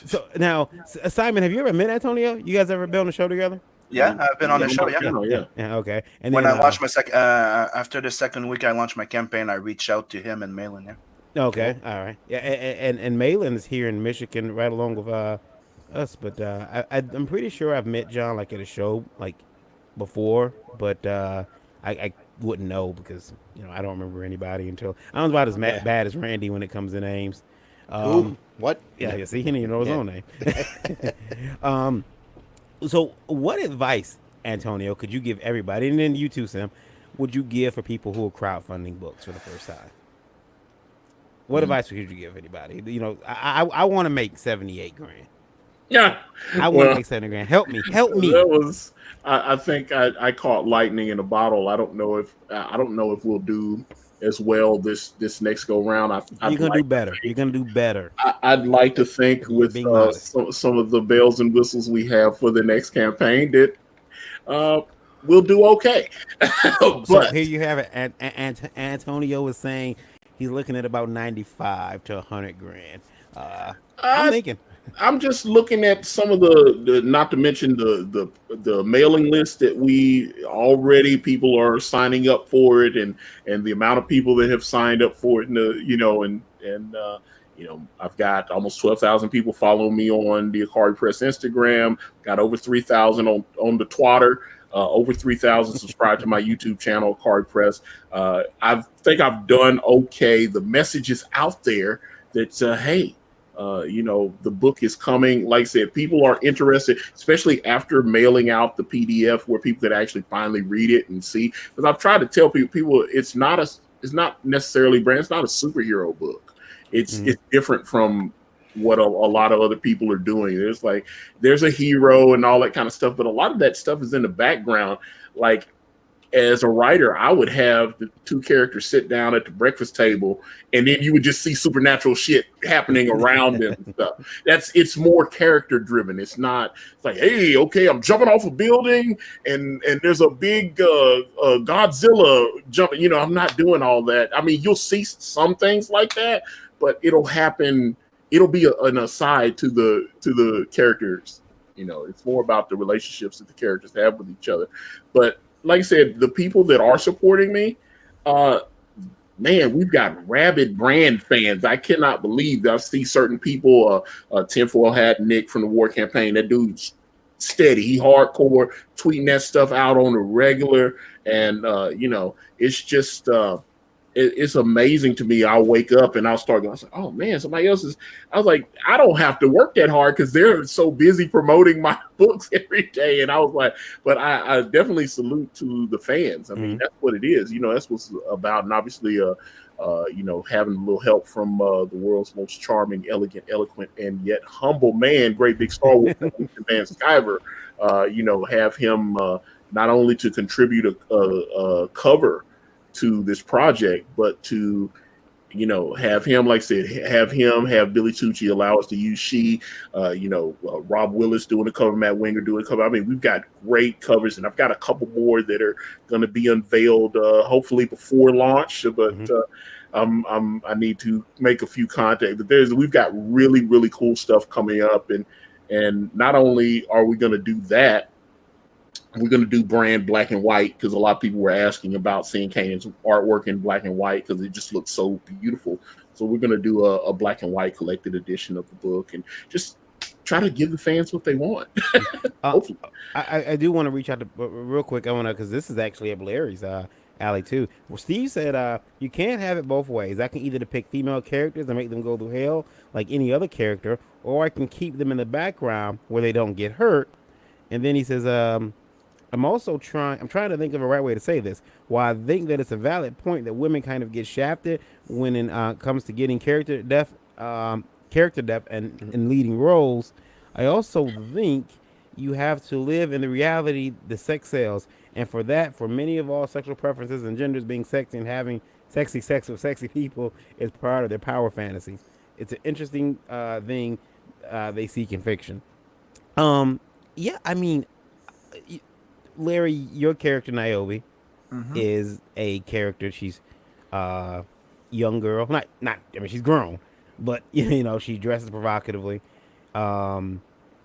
So now, Simon, have you ever met Antonio? You guys ever been on the show together? Yeah, I've been on the show. Yeah. Yeah. Okay. And When then, I launched my after the second week, I launched my campaign. I reached out to him and Malin. Yeah. Okay. All right. Yeah. And Malin is here in Michigan, right along with us. But I'm pretty sure I've met John like at a show like before, but I wouldn't know because I don't remember anybody until I was about as bad as Randy when it comes to names. What? Yeah. You see, he didn't even know his own name. So, what advice, Antonio, could you give everybody, and then you too, Sam, would you give for people who are crowdfunding books for the first time? What advice would you give anybody? I want to make $78,000. Yeah. I want to Well, make 70 grand. Help me. Help me. that was. I think I caught lightning in a bottle. I don't know if we'll do as well this next go round. You're gonna do better. You're gonna do better. I'd like to think You're with being modest. some of the bells and whistles we have for the next campaign that uh, we'll do okay. So But here you have it. Antonio was saying he's looking at about 95 to 100 grand. I'm I thinking. I'm just looking at some of the not to mention the mailing list that we already people are signing up for it, and the amount of people that have signed up for it, and I've got almost 12,000 people following me on the Akari Press Instagram. Got over 3,000 on the Twitter. Over 3,000 subscribed to my YouTube channel, Akari Press. I think I've done okay. The message is out there that hey, the book is coming. Like I said, people are interested, especially after mailing out the PDF where people could actually finally read it and see. Because I've tried to tell people it's not necessarily brand. It's not a superhero book. It's different from what a lot of other people are doing. There's a hero and all that kind of stuff, but a lot of that stuff is in the background. Like, as a writer, I would have the two characters sit down at the breakfast table, and then you would just see supernatural shit happening around them and stuff. It's more character driven. It's like, hey, okay, I'm jumping off a building, and there's a big Godzilla jumping. I'm not doing all that. I mean, you'll see some things like that, but it'll happen. It'll be an aside to the characters. It's more about the relationships that the characters have with each other. But like I said, the people that are supporting me, man, we've got rabid brand fans. I cannot believe that I see certain people, Tinfoil Hat Nick from the War Campaign, that dude's steady. He hardcore, tweeting that stuff out on the regular. And, it's just, it's amazing to me. I'll wake up and I'll start going, oh man, somebody else is. I was like, I don't have to work that hard because they're so busy promoting my books every day. And I was like, but I definitely salute to the fans. I mean, that's what it is. That's what's about. And obviously, having a little help from the world's most charming, elegant, eloquent, and yet humble man, great big Star Wars man, Skyver. Have him not only to contribute a cover to this project, but to have him, like I said, have Billy Tucci allow us to use Rob Willis doing a cover, Matt Winger doing a cover. I mean, we've got great covers, and I've got a couple more that are going to be unveiled hopefully before launch, but I need to make a few contacts. But we've got really, really cool stuff coming up, and not only are we going to do that, we're going to do brand black and white, because a lot of people were asking about seeing Kanan's artwork in black and white because it just looks so beautiful. So we're going to do a black and white collected edition of the book and just try to give the fans what they want. Hopefully. I do want to reach out to real quick. I want to, because this is actually up Larry's alley too. Well, Steve said you can't have it both ways. I can either depict female characters and make them go through hell like any other character, or I can keep them in the background where they don't get hurt. And then he says, I'm trying to think of a right way to say this. While I think that it's a valid point that women kind of get shafted when it comes to getting character depth and in leading roles, I also think you have to live in the reality the sex sells. And for many of all sexual preferences and genders, being sexy and having sexy sex with sexy people is part of their power fantasy. It's an interesting thing they seek in fiction. Yeah, I mean, Larry, your character Niobe is a character. She's young girl. Not. I mean, she's grown, but she dresses provocatively.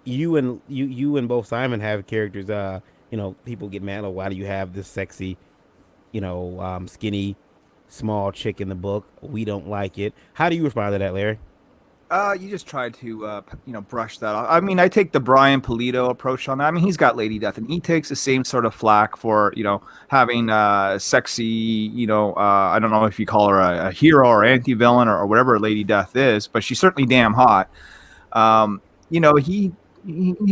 You and both Simon have characters. People get mad. Like, why do you have this sexy, skinny, small chick in the book? We don't like it. How do you respond to that, Larry? You just try to, brush that off. I mean, I take the Brian Pulido approach on that. I mean, he's got Lady Death, and he takes the same sort of flack for, having sexy, I don't know if you call her a hero or anti-villain or whatever Lady Death is, but she's certainly damn hot. He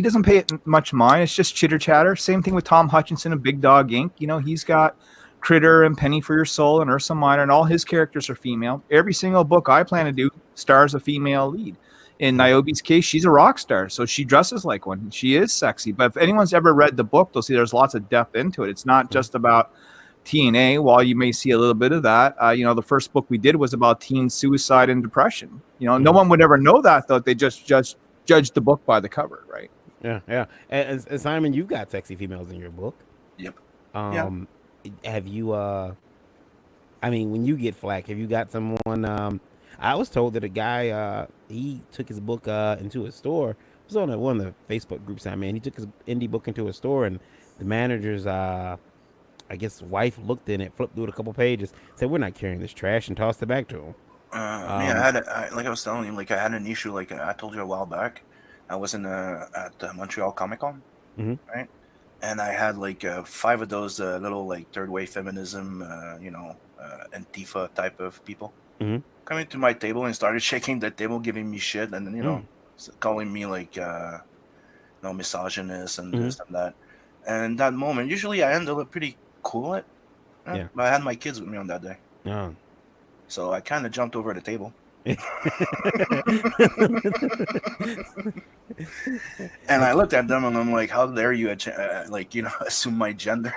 doesn't pay it much mind. It's just chitter chatter. Same thing with Tom Hutchinson of Big Dog Inc. He's got Critter and Penny for Your Soul and Ursa Minor, and all his characters are female. Every single book I plan to do stars a female lead. In Niobe's case, she's a rock star, so she dresses like one. She is sexy. But if anyone's ever read the book, they'll see there's lots of depth into it. It's not just about TNA. While you may see a little bit of that, the first book we did was about teen suicide and depression. No one would ever know that, though. They just judge the book by the cover, right? Yeah. And Simon, you've got sexy females in your book. Yep. Have you? When you get flack, have you got someone? I was told that a guy, he took his book into a store. It was on one of the Facebook groups I'm in. He took his indie book into a store, and the manager's, I guess, wife looked in it, flipped through it a couple pages, said, "We're not carrying this trash," and tossed it back to him. Like I was telling you, like I had an issue, like I told you a while back. I was at Montreal Comic Con, right? And I had like 5 of those little like third wave feminism, Antifa type of people coming to my table and started shaking the table, giving me shit, and then calling me like misogynist and this and that. And in that moment, usually I handle it pretty cool. But I had my kids with me on that day, so I kind of jumped over the table. And I looked at them and I'm like, how dare you assume my gender?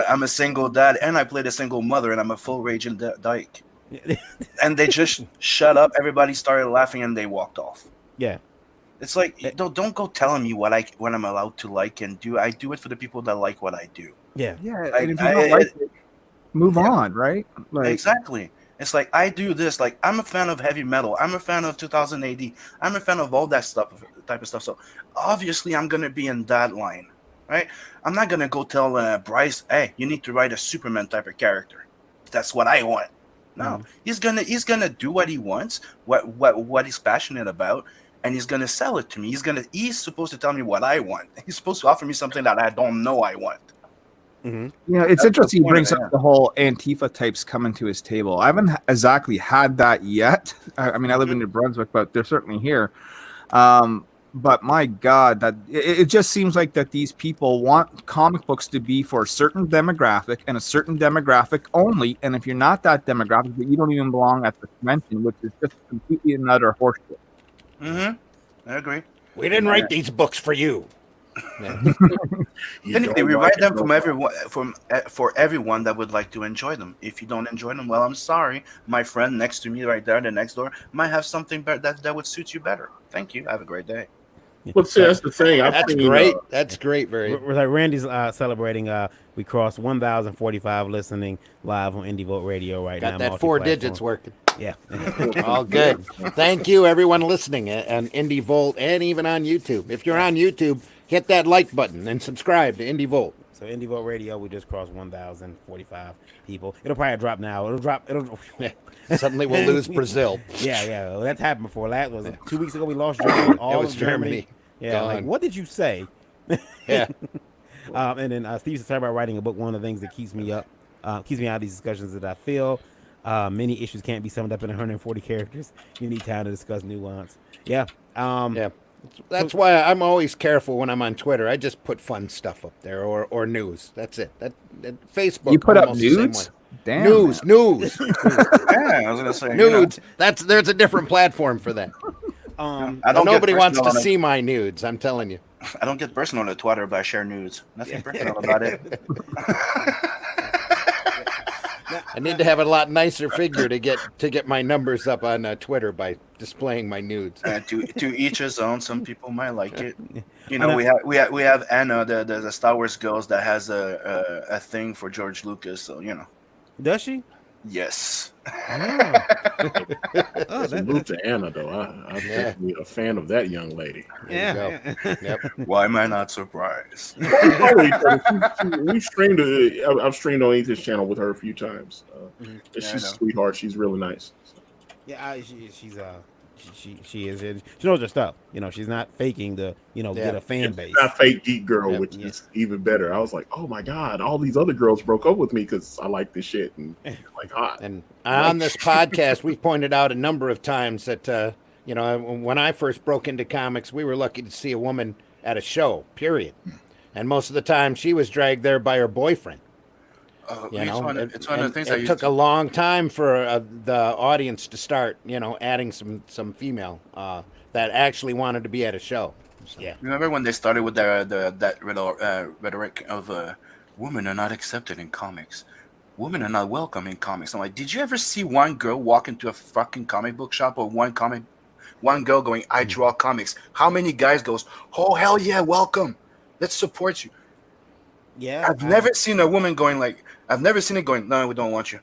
I'm a single dad and I played a single mother and I'm a full raging dyke. And they just shut up. Everybody started laughing and they walked off. Yeah. It's like, don't go telling me what I'm allowed to like and do. I do it for the people that like what I do. Yeah. And if you don't like it, move on, right? Exactly. It's like, I do this. Like, I'm a fan of heavy metal. I'm a fan of 2000 AD. I'm a fan of all that type of stuff. So obviously I'm going to be in that line, right? I'm not going to go tell Brice, hey, you need to write a Superman type of character. That's what I want. No, he's gonna do what he wants, what he's passionate about, and he's gonna sell it to me. He's supposed to tell me what I want. He's supposed to offer me something that I don't know I want. It's interesting he brings up the whole Antifa types coming to his table. I haven't exactly had that yet. I live in New Brunswick, but they're certainly here. But my God, that it just seems like that these people want comic books to be for a certain demographic and a certain demographic only. And if you're not that demographic, that you don't even belong at the convention, which is just completely another horseshit. I agree. We didn't write these books for you. Anyway, we write them for everyone that would like to enjoy them. If you don't enjoy them, well, I'm sorry. My friend next to me, right there, the next door, might have something that would suit you better. Thank you. Have a great day. Well, see, that's the thing. That's great. That's great. Very. We're like Randy's celebrating. We crossed 1,045 listening live on Indie Vote Radio right now. Got that 4 digits working. Yeah. All good. Thank you, everyone listening on Indie Volt and even on YouTube. If you're on YouTube, hit that like button and subscribe to Indie Volt. So Indie Vote Radio, we just crossed 1,045 people. It'll probably drop now. It'll Suddenly we'll lose Brazil. Yeah. Well, that's happened before. Was it 2 weeks ago? We lost Germany. It was Germany. Yeah. Like, what did you say? Yeah. And then Steve said about writing a book. One of the things that keeps me out of these discussions that I feel many issues can't be summed up in 140 characters. You need time to discuss nuance. Yeah. Yeah. That's why I'm always careful when I'm on Twitter. I just put fun stuff up there or news. That's it. That Facebook. You put up nudes? Damn. News. Yeah, I was gonna say nudes. There's a different platform for that. Nobody wants to see my nudes. I'm telling you. I don't get personal on Twitter, but I share nudes. Nothing personal about it. I need to have a lot nicer figure to get my numbers up on Twitter by displaying my nudes. To each his own. Some people might like it. We have Anna, the Star Wars girls, that has a thing for George Lucas. So Does she? Yes. Salute to Anna, though. I'm definitely a fan of that young lady. Yeah. Yep. Why am I not surprised? I've streamed on Ethan's channel with her a few times. She's a sweetheart. She's really nice. Yeah, she is. She knows her stuff. She's not faking the get a fan base. She's not fake geek girl, which is even better. I was like, oh my god, all these other girls broke up with me because I like this shit and like hot. And on this podcast, we've pointed out a number of times that when I first broke into comics, we were lucky to see a woman at a show. Period. And most of the time, she was dragged there by her boyfriend. You know, it's one of the things I it used took to. a long time for the audience to start, adding some female that actually wanted to be at a show. So. Yeah. Remember when they started with that rhetoric of women are not accepted in comics, women are not welcome in comics. I'm like, did you ever see one girl walk into a fucking comic book shop or one girl going, I draw comics? How many guys goes, oh hell yeah, welcome, let's support you? Yeah. I've never seen a woman going like, I've never seen it going, no, we don't want you.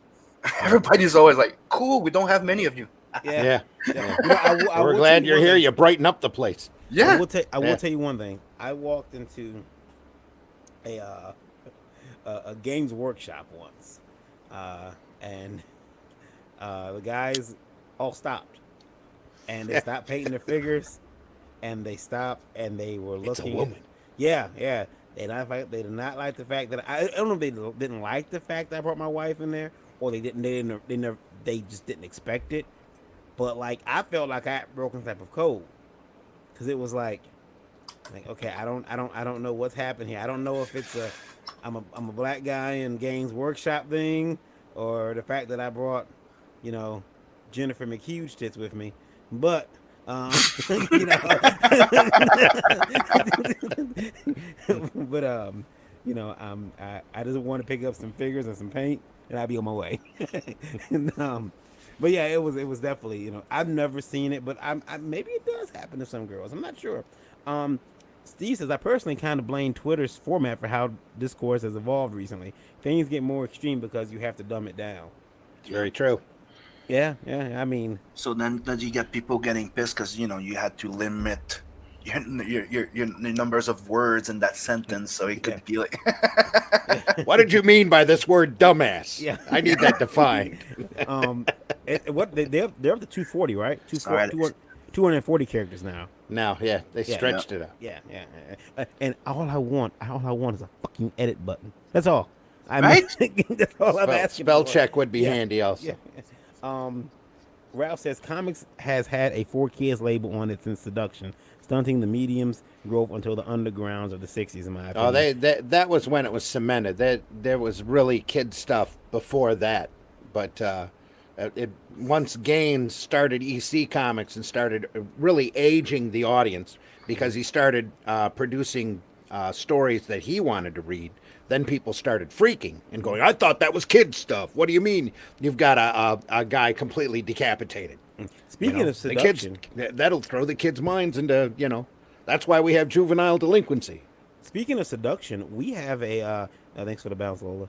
Everybody's always like, cool, we don't have many of you. Yeah. Yeah. You know, I We're will glad tell you're one here. thing. You brighten up the place. Yeah. I will Yeah. tell you one thing. I walked into a games workshop once, and the guys all stopped, and they stopped painting their figures, and they stopped and they were looking. It's a woman. Yeah. They did not like the fact that I don't know if they didn't like the fact that I brought my wife in there, or they just didn't expect it. But like I felt like I had broken some type of code, because it was like okay, I don't know what's happened here. I don't know if it's I'm a black guy in Games Workshop thing, or the fact that I brought Jennifer McHuge tits with me, but but I just want to pick up some figures and some paint, and I'll be on my way. But yeah, it was definitely I've never seen it, but I maybe it does happen to some girls. I'm not sure. Steve says I personally kind of blame Twitter's format for how discourse has evolved recently. Things get more extreme because you have to dumb it down. It's very true. Yeah. I mean, So then you get people getting pissed because you had to limit your numbers of words in that sentence, so it could be like. What did you mean by this word dumbass? Yeah. I need that defined. What they're up to 240, right? 240 characters now. Now, yeah, they stretched it up. Yeah. And all I want is a fucking edit button. That's all. Right? That's all I'm asking. Spell for. check would be handy also. Yeah. Ralph says comics has had a 4 kids label on it since Seduction, stunting the medium's growth until the undergrounds of the 60s, in my opinion. Oh, that was when it was cemented. There was really kid stuff before that, but once Gaines started EC Comics and started really aging the audience because he started producing stories that he wanted to read, then people started freaking and going, I thought that was kid stuff. What do you mean you've got a guy completely decapitated? Speaking of seduction, the kids, that'll throw the kids' minds into, that's why we have juvenile delinquency. Speaking of seduction, we have a thanks for the bounce, Lola.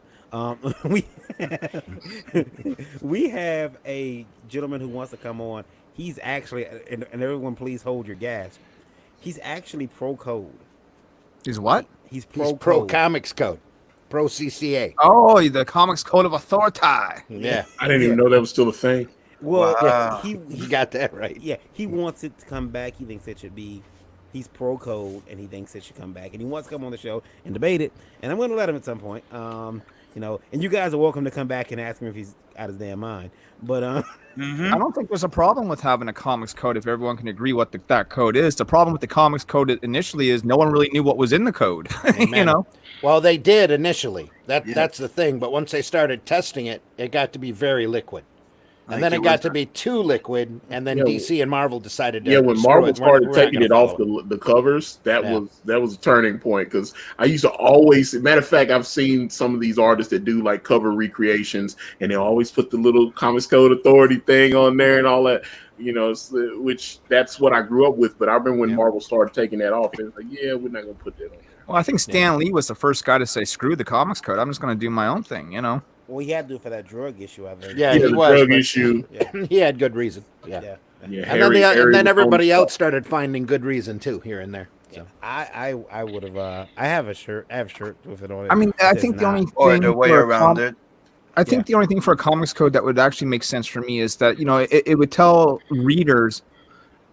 We have a gentleman who wants to come on. He's actually, and everyone please hold your gas. He's actually pro code. He's what? He's Pro code. Comics Code, pro CCA. Oh, the Comics Code of Authority. Yeah, I didn't even know that was still a thing. Well, Wow. he you got that right. Yeah, he wants it to come back. He thinks it should be. He's pro code, and he thinks it should come back, and he wants to come on the show and debate it. And I'm going to let him at some point. And you guys are welcome to come back and ask him if he's out of his damn mind. But I don't think there's a problem with having a comics code if everyone can agree what that code is. The problem with the comics code initially is no one really knew what was in the code. Well, they did initially. That's the thing. But once they started testing it, it got to be very liquid. And then it got to be too liquid, and then DC and Marvel decided to. Yeah, when screw Marvel it. started We're not taking gonna it off follow the covers, that was a turning point, because I used to always. Matter of fact, I've seen some of these artists that do like cover recreations, and they always put the little Comics Code Authority thing on there and all that. Which that's what I grew up with. But I remember when Marvel started taking that off, it was like, yeah, we're not gonna put that on there. Well, I think Stan Lee was the first guy to say, screw the comics code. I'm just going to do my own thing, Well, he had to do it for that drug issue, I think. Yeah, Yeah, he the was. drug but issue. He had good reason. Yeah. Yeah, And then, Harry was everybody on- else started finding good reason too here and there. So. I would have. I have a shirt. I have a shirt with it on it. I mean, I It think says the only not. Or thing the way for a around it. I think the only thing for a comics code that would actually make sense for me is that it would tell readers,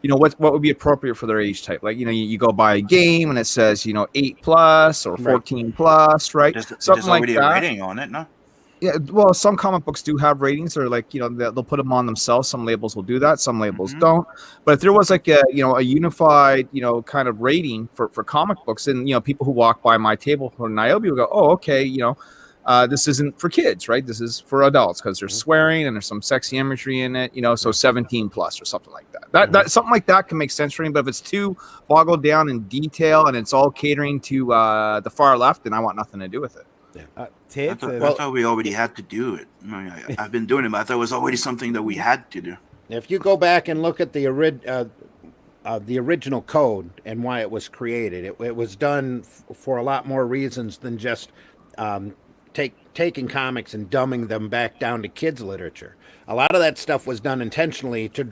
what would be appropriate for their age type. Like you go buy a game and it says 8+ or 14+, right? There's Something like already that. a rating on it, no? Yeah, well, some comic books do have ratings, or they'll put them on themselves. Some labels will do that, some labels don't. But if there was like a unified kind of rating for comic books, and people who walk by my table from Niobe will go, oh, okay, this isn't for kids, right? This is for adults because there's swearing and there's some sexy imagery in it, so 17 plus or something like that. That something like that can make sense for me. But if it's too boggled down in detail and it's all catering to the far left, then I want nothing to do with it. I thought we already had to do it. I've been doing it, but I thought it was already something that we had to do. If you go back and look at the original code and why it was created, it was done for a lot more reasons than just taking comics and dumbing them back down to kids literature. A lot of that stuff was done intentionally to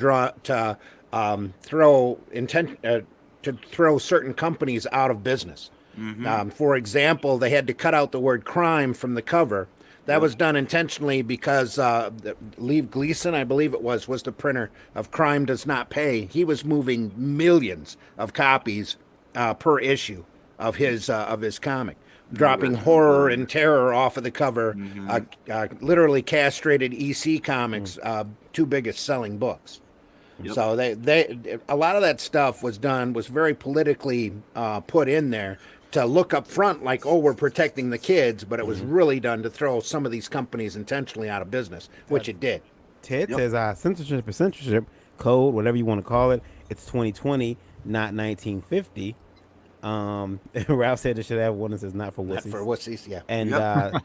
throw certain companies out of business. Mm-hmm. For example, they had to cut out the word crime from the cover. That was done intentionally because Leave Gleason, I believe it was the printer of Crime Does Not Pay. He was moving millions of copies per issue of his comic, dropping horror and terror off of the cover. Mm-hmm. Literally castrated EC Comics' two biggest selling books. Yep. So they a lot of that stuff was very politically put in there to look up front like, oh, we're protecting the kids, but it was really done to throw some of these companies intentionally out of business, which it did. Ted says censorship code, whatever you want to call it, it's 2020, not 1950. Ralph said it should have one that says not for wussies. Not for wussies, yeah. And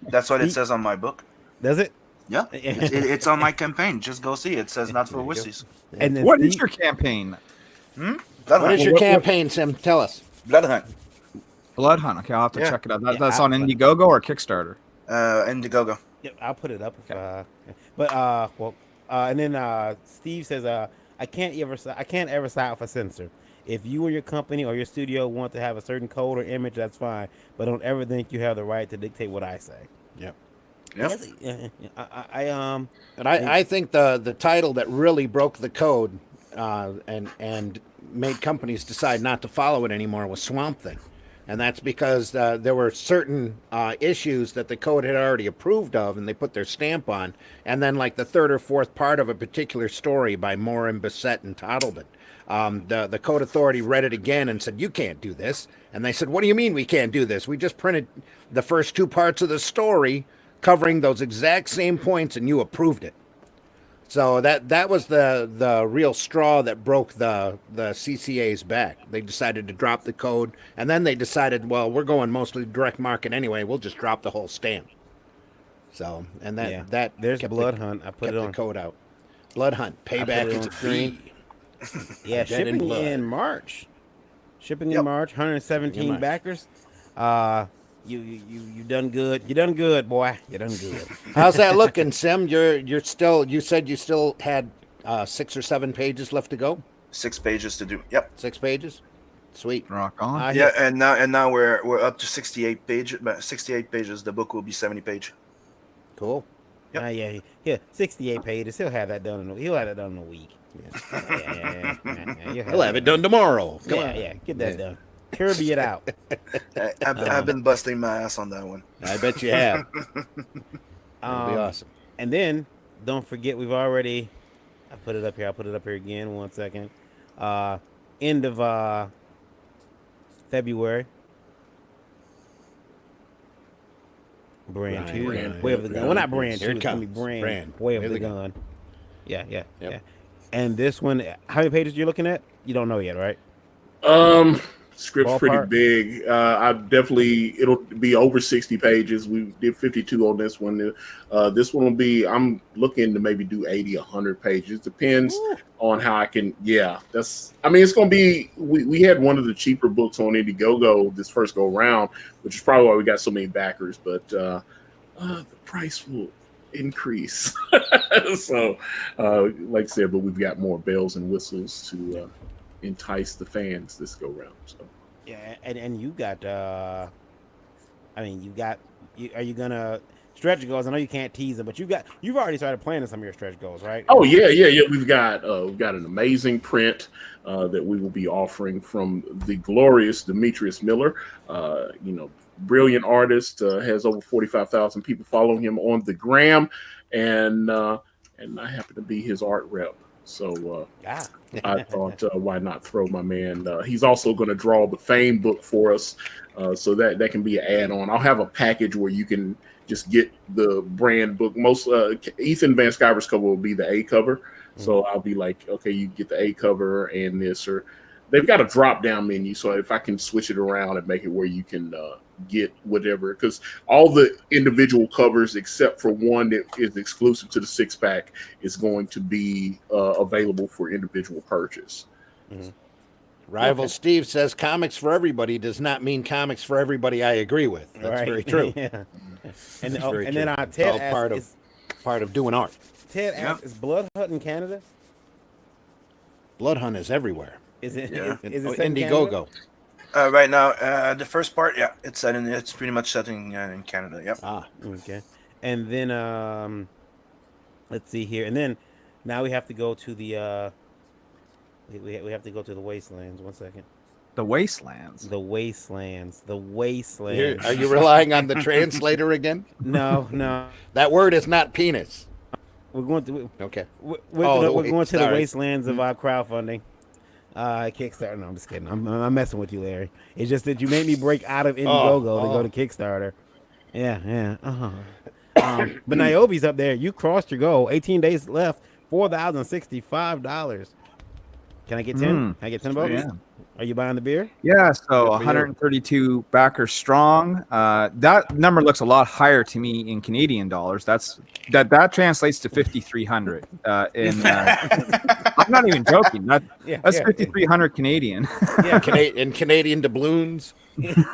that's what it says on my book. Does it? Yeah, it's on my campaign. Just go see it. It says not for wussies. Yeah. And what is your campaign? What is your campaign, Sim? Tell us. Blood Hunt. Blood Hunt. Okay, I'll have to check it out. That's on Indiegogo or Kickstarter? Indiegogo. Yep, I'll put it up. And then Steve says, I can't ever sign for censor. If you or your company or your studio want to have a certain code or image, that's fine. But don't ever think you have the right to dictate what I say. Yep. I think the title that really broke the code and made companies decide not to follow it anymore was Swamp Thing. And that's because there were certain issues that the code had already approved of, and they put their stamp on. And then, like the third or fourth part of a particular story by Morin, Bissett, and Toddleman, the code authority read it again and said, "You can't do this." And they said, "What do you mean we can't do this? We just printed the first two parts of the story covering those exact same points, and you approved it." So that was the real straw that broke the CCA's back. They decided to drop the code, and then they decided, well, we're going mostly direct market anyway. We'll just drop the whole stamp. So, and that there's Blood Hunt. I put it on the code out. Blood Hunt. Payback is a fee. Yeah, shipping in March. In March. 117 backers. You done good. You done good, boy. You done good. How's that looking, Sim? You said you still had 6 or 7 pages left to go? 6 pages to do. Yep. 6 pages? Sweet. Rock on. And now we're up to 68 pages. 68 pages. The book will be 70 page. Cool. Yep. Yeah. 68 pages. He'll have that done in a week. He'll have it done tomorrow. Come on. Get that done. Kirby it out. I've been busting my ass on that one. I bet you have. That'll be awesome. And then don't forget, I put it up here. I'll put it up here again. 1 second. End of February. Brand 2. Way of the Gun. Well, not Brand 2. It's going to be Brand. Way of the Gun. Yeah. Yep. And this one, how many pages are you looking at? You don't know yet, right? Script's pretty big. It'll be over 60 pages. We did 52 on this one. This one will be, I'm looking to maybe do 80, 100 pages. Depends on how I can. Yeah, it's going to be, we had one of the cheaper books on Indiegogo this first go around, which is probably why we got so many backers, but the price will increase. So, like I said, but we've got more bells and whistles to entice the fans this go round. So yeah, and you got are you gonna stretch goals? I know you can't tease them, but you've already started planning some of your stretch goals, right? Oh yeah. We've got an amazing print that we will be offering from the glorious Demetrius Miller. Brilliant artist, has over 45,000 people following him on the gram, and I happen to be his art rep So Yeah. I thought, why not throw my man? He's also going to draw the Fame book for us, so that can be an add-on. I'll have a package where you can just get the brand book. Most Ethan Van Sciver's cover will be the A cover, so I'll be like, okay, you get the A cover and this, or they've got a drop-down menu, so if I can switch it around and make it where you can get whatever, because all the individual covers except for one that is exclusive to the 6-pack is going to be available for individual purchase. Rival Steve says comics for everybody does not mean comics for everybody. I agree with. That's very true. Yeah. And very then true. It's Ted all asks, part of doing art. Ted asks, is Blood Hunt in Canada? Blood Hunt is everywhere. Is it? Yeah. Is it set in Canada? Indiegogo. Right now, the first part, yeah, it's pretty much set in Canada. Yep. Ah, Okay. And then let's see here. And then now we have to go to the we have to go to the wastelands. 1 second. The Wastelands. The wastelands. The wastelands. Are you relying on the translator again? No. That word is not penis. We're going to Okay. we're Oh, going to the sorry. wastelands of our crowdfunding. Kickstarter. No, I'm just kidding. I'm messing with you, Larry. It's just that you made me break out of Indiegogo to go to Kickstarter. Yeah. But Niobe's up there. You crossed your goal. 18 days left. $4,065. Can I get 10? Can I get 10 bucks? Yeah. Are you buying the beer? Yeah, so 132 backers strong. That number looks a lot higher to me in Canadian dollars. That translates to 5,300. I'm not even joking. That's 5,300 Canadian. Yeah, in Canadian doubloons. Yes.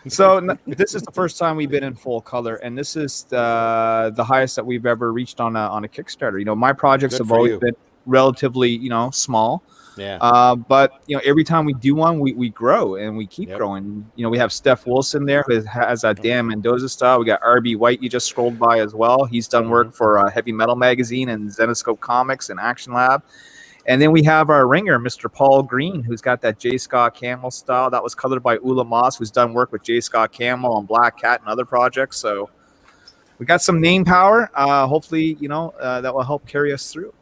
So this is the first time we've been in full color, and this is the highest that we've ever reached on a Kickstarter. You know, my projects have always been relatively, small. Yeah. But every time we do one, we grow and we keep growing. We have Steph Wilson there who has a Dan Mendoza style. We got RB White you just scrolled by as well. He's done work for Heavy Metal Magazine and Zenoscope Comics and Action Lab. And then we have our ringer, Mr. Paul Green, who's got that J. Scott Campbell style. That was colored by Ula Moss, who's done work with J. Scott Campbell on Black Cat and other projects. So we got some name power. Hopefully, that will help carry us through.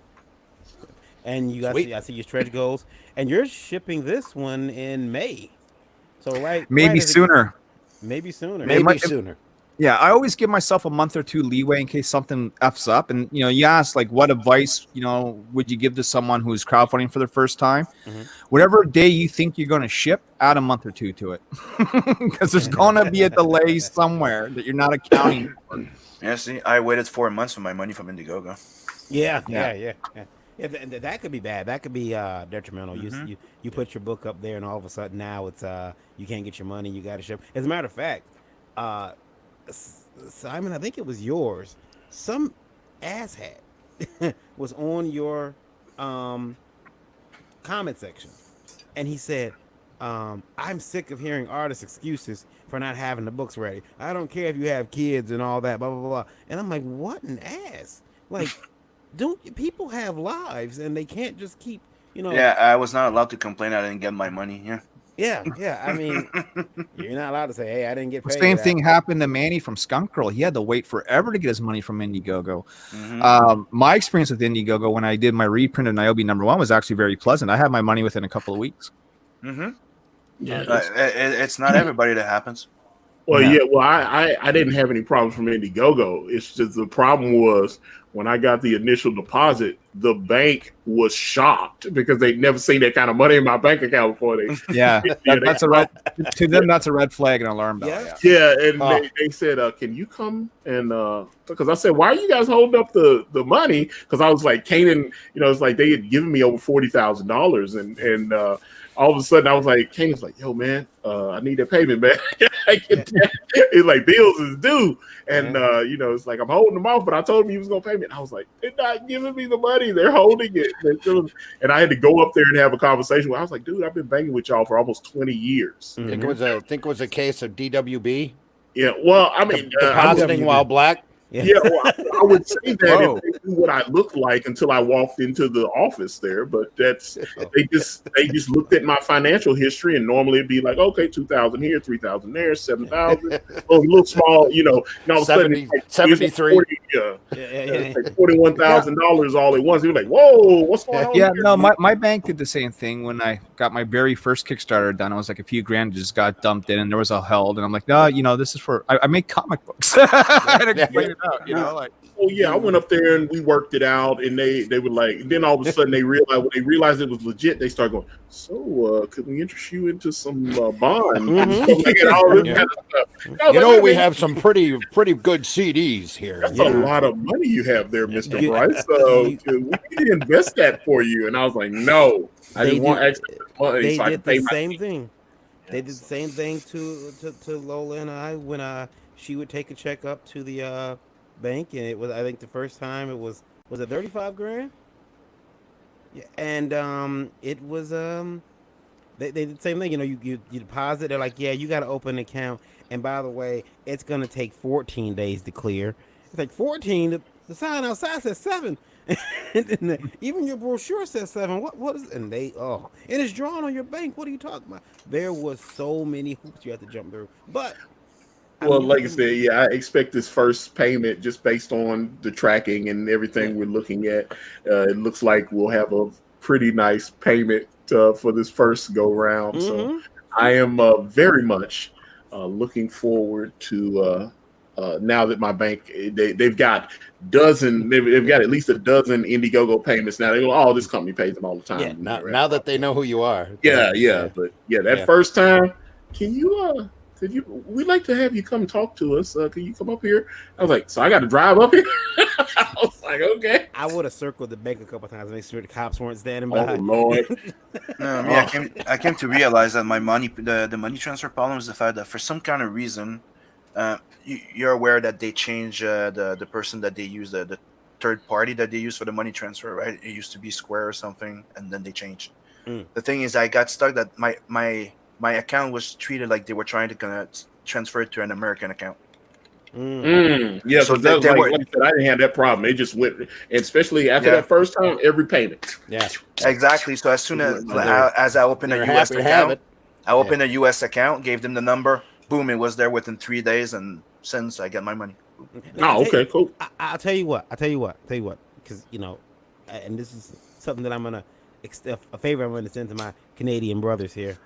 And you guys, I see your stretch goals, and you're shipping this one in May. So maybe sooner. Maybe sooner. Maybe sooner. Yeah, I always give myself a month or two leeway in case something F's up. And, you ask, what advice, would you give to someone who's crowdfunding for the first time? Whatever day you think you're going to ship, add a month or two to it. Because there's going to be a delay somewhere that you're not accounting for. Yeah, see, I waited 4 months for my money from Indiegogo. Yeah, that could be bad. That could be detrimental. You put your book up there, and all of a sudden now it's you can't get your money. You got to ship. As a matter of fact, Simon, I think it was yours. Some asshat was on your comment section, and he said, "I'm sick of hearing artists' excuses for not having the books ready. I don't care if you have kids and all that, blah blah blah." And I'm like, "What an ass!" Like, don't people have lives and they can't just keep, Yeah, I was not allowed to complain. I didn't get my money. Yeah. I mean, you're not allowed to say, "Hey, I didn't get paid." Same thing happened to Manny from Skunk Girl. He had to wait forever to get his money from Indiegogo. My experience with Indiegogo when I did my reprint of Niobe #1 was actually very pleasant. I had my money within a couple of weeks. Yeah, it's not everybody that happens. Well, I didn't have any problems from Indiegogo. It's just the problem was when I got the initial deposit, the bank was shocked because they'd never seen that kind of money in my bank account before. That's a red to them. That's a red flag and alarm bell. And they said, "Can you come and?" Because I said, "Why are you guys holding up the money?" Because I was like, Kanan, it's like they had given me over $40,000, and all of a sudden I was like, Kanan's like, "Yo, man, I need that payment, man." It's like bills is due, and it's like I'm holding them off, but I told him he was gonna pay me. And I was like, "They're not giving me the money; they're holding it." And I had to go up there and have a conversation. I was like, "Dude, I've been banging with y'all for almost 20 years." Think it was a case of DWB. Yeah, well, I mean, depositing while black. Yeah, well, I would say that Whoa. if they knew what I looked like until I walked into the office there, but that's Oh. they just looked at my financial history, and normally it'd be like, okay, 2,000 here, 3,000 there, 7,000, a little small, and all of a sudden it's like 73. 40, Yeah. it's like $41,000 all at once. You're like, whoa, what's going on? Yeah, here? no, my bank did the same thing when I got my very first Kickstarter done. I was like a few grand just got dumped in, and there was a held, and I'm like, no, this is for I make comic books. I had to explain it out, like. Oh yeah, I went up there and we worked it out, and they were like, then all of a sudden when they realized it was legit, they started going, so could we interest you into some bond and stuff like that, all this kind of stuff. I was like, We have some pretty good CDs here. that's a lot of money you have there, Mr. Brice. So we need to invest that for you. And I was like, no, I didn't want extra money. They So I did could pay the my same thing. They did the same thing to Lola and I when she would take a check up to the bank, and it was, I think the first time it was it 35 grand? Yeah, and it was they did the same thing. You deposit. They're like, yeah, you got to open an account, and by the way, it's gonna take 14 days to clear. It's like 14. The sign outside says 7. And even your brochure says 7. What is? And and it's drawn on your bank. What are you talking about? There was so many hoops you had to jump through, but. Well, like I said, yeah, I expect this first payment just based on the tracking and everything we're looking at. It looks like we'll have a pretty nice payment for this first go round. So I am very much looking forward to now that my bank they've got they've got at least a dozen Indiegogo payments now. They go, oh, this company pays them all the time. Yeah, now that they know who you are. Yeah. But that first time, can you we'd like to have you come talk to us. Can you come up here? I was like, so I got to drive up here? I was like, okay. I would have circled the bank a couple times to make sure the cops weren't standing by. Oh, Lord. I came to realize that the money transfer problem is the fact that for some kind of reason, you're aware that they changed the person that they use, the third party that they use for the money transfer, right? It used to be Square or something, and then they changed. The thing is, I got stuck that my account was treated like they were trying to transfer it to an American account. Yeah, so like I said, I didn't have that problem. It just went, and especially after that first time, every payment. Yeah, exactly. So as soon as I opened a US account, a US account, gave them the number, boom, it was there within 3 days, and since I got my money. Oh, okay, cool. I'll tell you what, because and this is something that I'm gonna a favor I'm gonna send to my Canadian brothers here.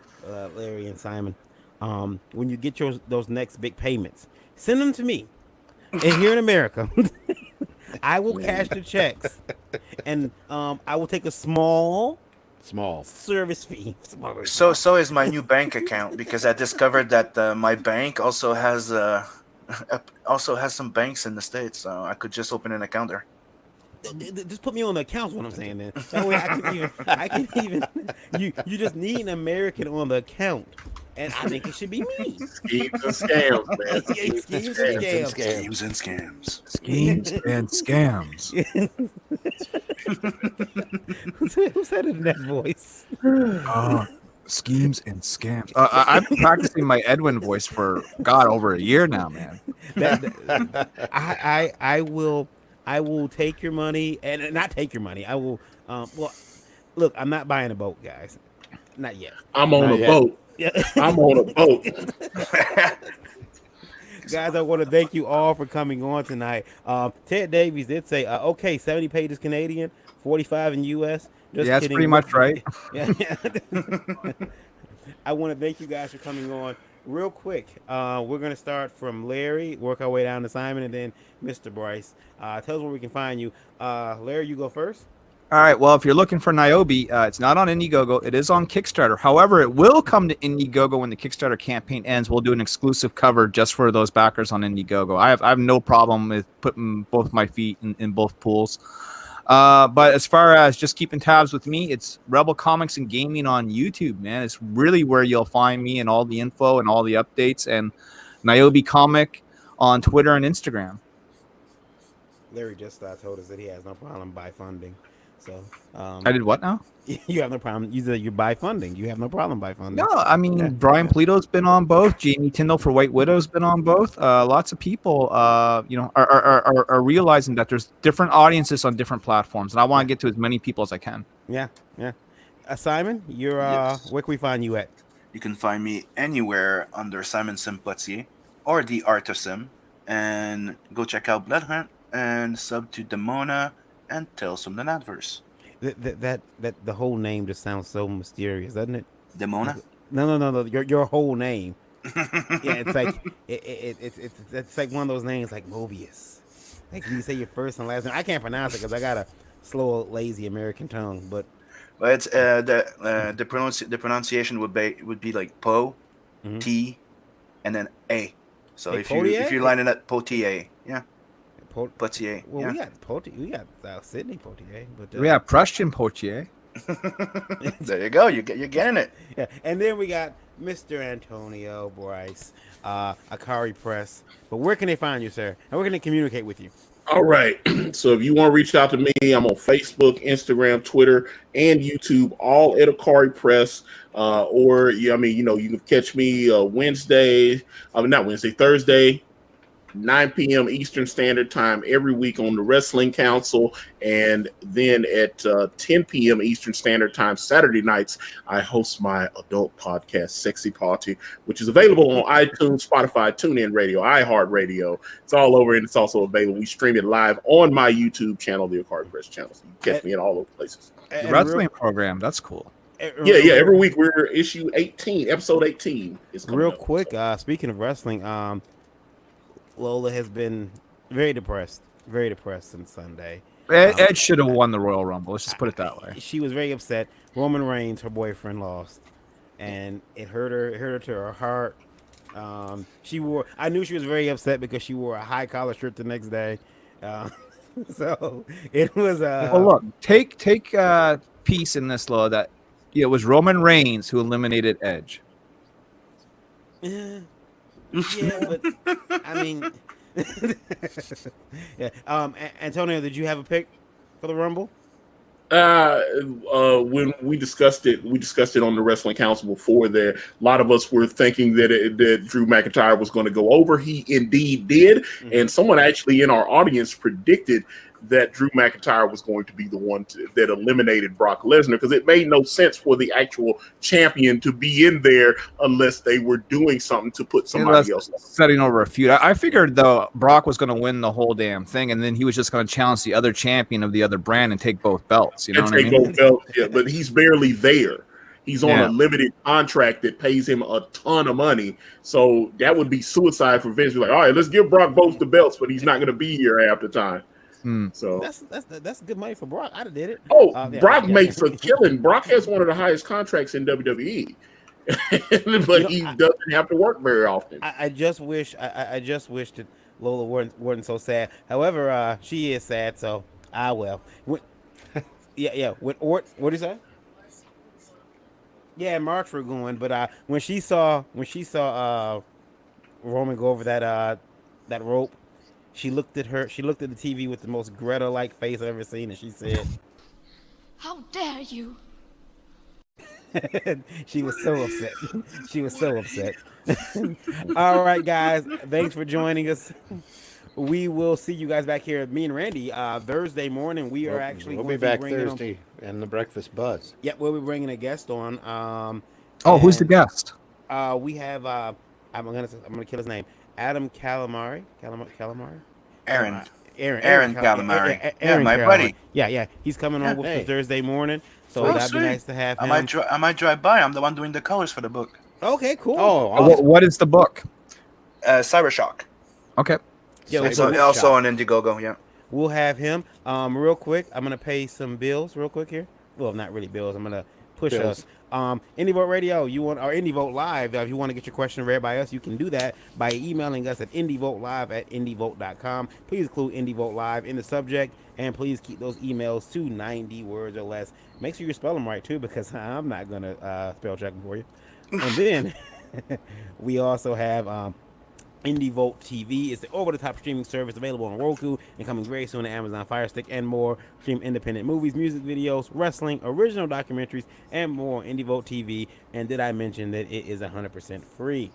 Larry and Simon, when you get those next big payments, send them to me. And here in America, I will cash the checks, and I will take a small service fee. So is my new bank account, because I discovered that my bank also has some banks in the States, so I could just open an account there. Just put me on the account. What I'm saying, then that way I can even. You just need an American on the account, and I think it should be me. Schemes and scams, man. Schemes and scams. Schemes and scams. Schemes and scams. Who said it in that voice? Schemes and scams. I've been practicing my Edwin voice for over a year now, man. I will take your money, and not take your money. I will. Well, look, I'm not buying a boat, guys. Not yet. I'm on a boat. Yeah. I'm on a boat. Guys, I want to thank you all for coming on tonight. Ted Davies did say, okay, 70 pages Canadian, 45 in U.S. Just that's kidding. pretty much right. Yeah. I want to thank you guys for coming on. Real quick, we're going to start from Larry, work our way down to Simon, and then Mr. Brice. Tell us where we can find you. Larry, you go first. All right. Well, if you're looking for Niobe, it's not on Indiegogo. It is on Kickstarter. However, it will come to Indiegogo when the Kickstarter campaign ends. We'll do an exclusive cover just for those backers on Indiegogo. I have no problem with putting both my feet in both pools. But as far as just keeping tabs with me, it's Rebel Comics and Gaming on YouTube, man. It's really where you'll find me and all the info and all the updates, and Niobe Comic on Twitter and Instagram. Larry just told us that he has no problem by funding. So I did what now? you have no problem. You buy funding. You have no problem by funding. No, I mean Yeah. Brian Polito's been on both. Jamie Tyndall for White Widow's been on both. Lots of people, are realizing that there's different audiences on different platforms, and I want to get to as many people as I can. Yeah, yeah. Simon, you're Yes. where can we find you at? You can find me anywhere under Simon Simpletier or the Art of Sim, and go check out Blood Hunt and sub to Demona and Tales from the Nadverse. That the whole name just sounds so mysterious, doesn't it? Demona. No. Your whole name. Yeah, it's like it's like one of those names like Mobius. Like you say your first and last name. I can't pronounce it because I got a slow, lazy American tongue. But But it's the pronunciation would be like Po, Mhm. T, and then A. So Hey, if you Potier? line it up, Potier, yeah, Pot- Potier, well, yeah. we got Sydney Potier, but We have Prussian Potier. There you go. You're getting it. yeah, and then we got Mr. Antonio Brice, Akari Press. But where can they find you, sir? And where can they communicate with you? All right. So if you want to reach out to me, I'm on Facebook, Instagram, Twitter, and YouTube, all at Akari Press. Or you can catch me Thursday, 9 p.m. Eastern Standard Time every week on the Wrestling Council, and then at 10 p.m. Eastern Standard Time Saturday nights, I host my adult podcast, Sexy Party, which is available on iTunes, Spotify, TuneIn Radio, iHeartRadio. It's all over, and it's also available. We stream it live on my YouTube channel, the Akari Press channel. So you can catch me in all those places. The wrestling program. That's cool. Yeah. Every week we're issue 18, episode 18 is coming Real up. quick, speaking of wrestling, Lola has been very depressed since Sunday. Ed should have won the Royal Rumble. Let's just put it that way. She was very upset. Roman Reigns, her boyfriend, lost, and it hurt her. It hurt her to her heart. I knew she was very upset because she wore a high collar shirt the next day. So it was. Well, look, take peace in this, Lola. That it was Roman Reigns who eliminated Edge. Yeah, but I mean, yeah. Antonio, did you have a pick for the Rumble? When we discussed it on the Wrestling Council before. There, a lot of us were thinking that Drew McIntyre was going to go over. He indeed did, and someone actually in our audience predicted that Drew McIntyre was going to be the one that eliminated Brock Lesnar, because it made no sense for the actual champion to be in there unless they were doing something to put somebody else setting over a feud. I figured though Brock was going to win the whole damn thing, and then he was just going to challenge the other champion of the other brand and take both belts. You know what I mean? Both belts, yeah, but he's barely there. He's on a limited contract that pays him a ton of money. So that would be suicide for Vince. Be like, all right, let's give Brock both the belts, but he's not going to be here half the time. So that's good money for Brock. I'd have did it. Brock makes a killing. Brock has one of the highest contracts in WWE, but he doesn't have to work very often. I just wish that Lola weren't so sad. However, she is sad, so will. Yeah. What do you say? Yeah, March we're going, but when she saw Roman go over that rope. She looked at the TV with the most Greta-like face I've ever seen, and she said, "How dare you!" She was so upset. All right, guys. Thanks for joining us. We will see you guys back here. Me and Randy, Thursday morning. We'll be back Thursday in the Breakfast Buzz. Yep, we'll be bringing a guest on. Who's the guest? We have. I'm gonna kill his name. Adam Calamari. Aaron Calamari. Aaron, my buddy. Yeah. He's coming on with us Thursday morning, so that'd be nice to have him. I might drive by. I'm the one doing the colors for the book. Okay, cool. Oh, awesome. What is the book? Cybershock. Okay. Yeah, also on Indiegogo. Yeah. We'll have him. Real quick, I'm gonna pay some bills real quick here. Well, not really bills. I'm gonna push us. Indie Vote Radio, or Indie Vote Live. If you want to get your question read by us, you can do that by emailing us at indievotelive@indievote.com. Please include Indie Vote Live in the subject, and please keep those emails to 90 words or less. Make sure you spell them right too, because I'm not gonna spell check them for you. And then we also have Indie Vote TV is the over-the-top streaming service available on Roku and coming very soon to Amazon Fire Stick and more. Stream independent movies, music videos, wrestling, original documentaries, and more on Indie Vote TV. And did I mention that it is 100% free?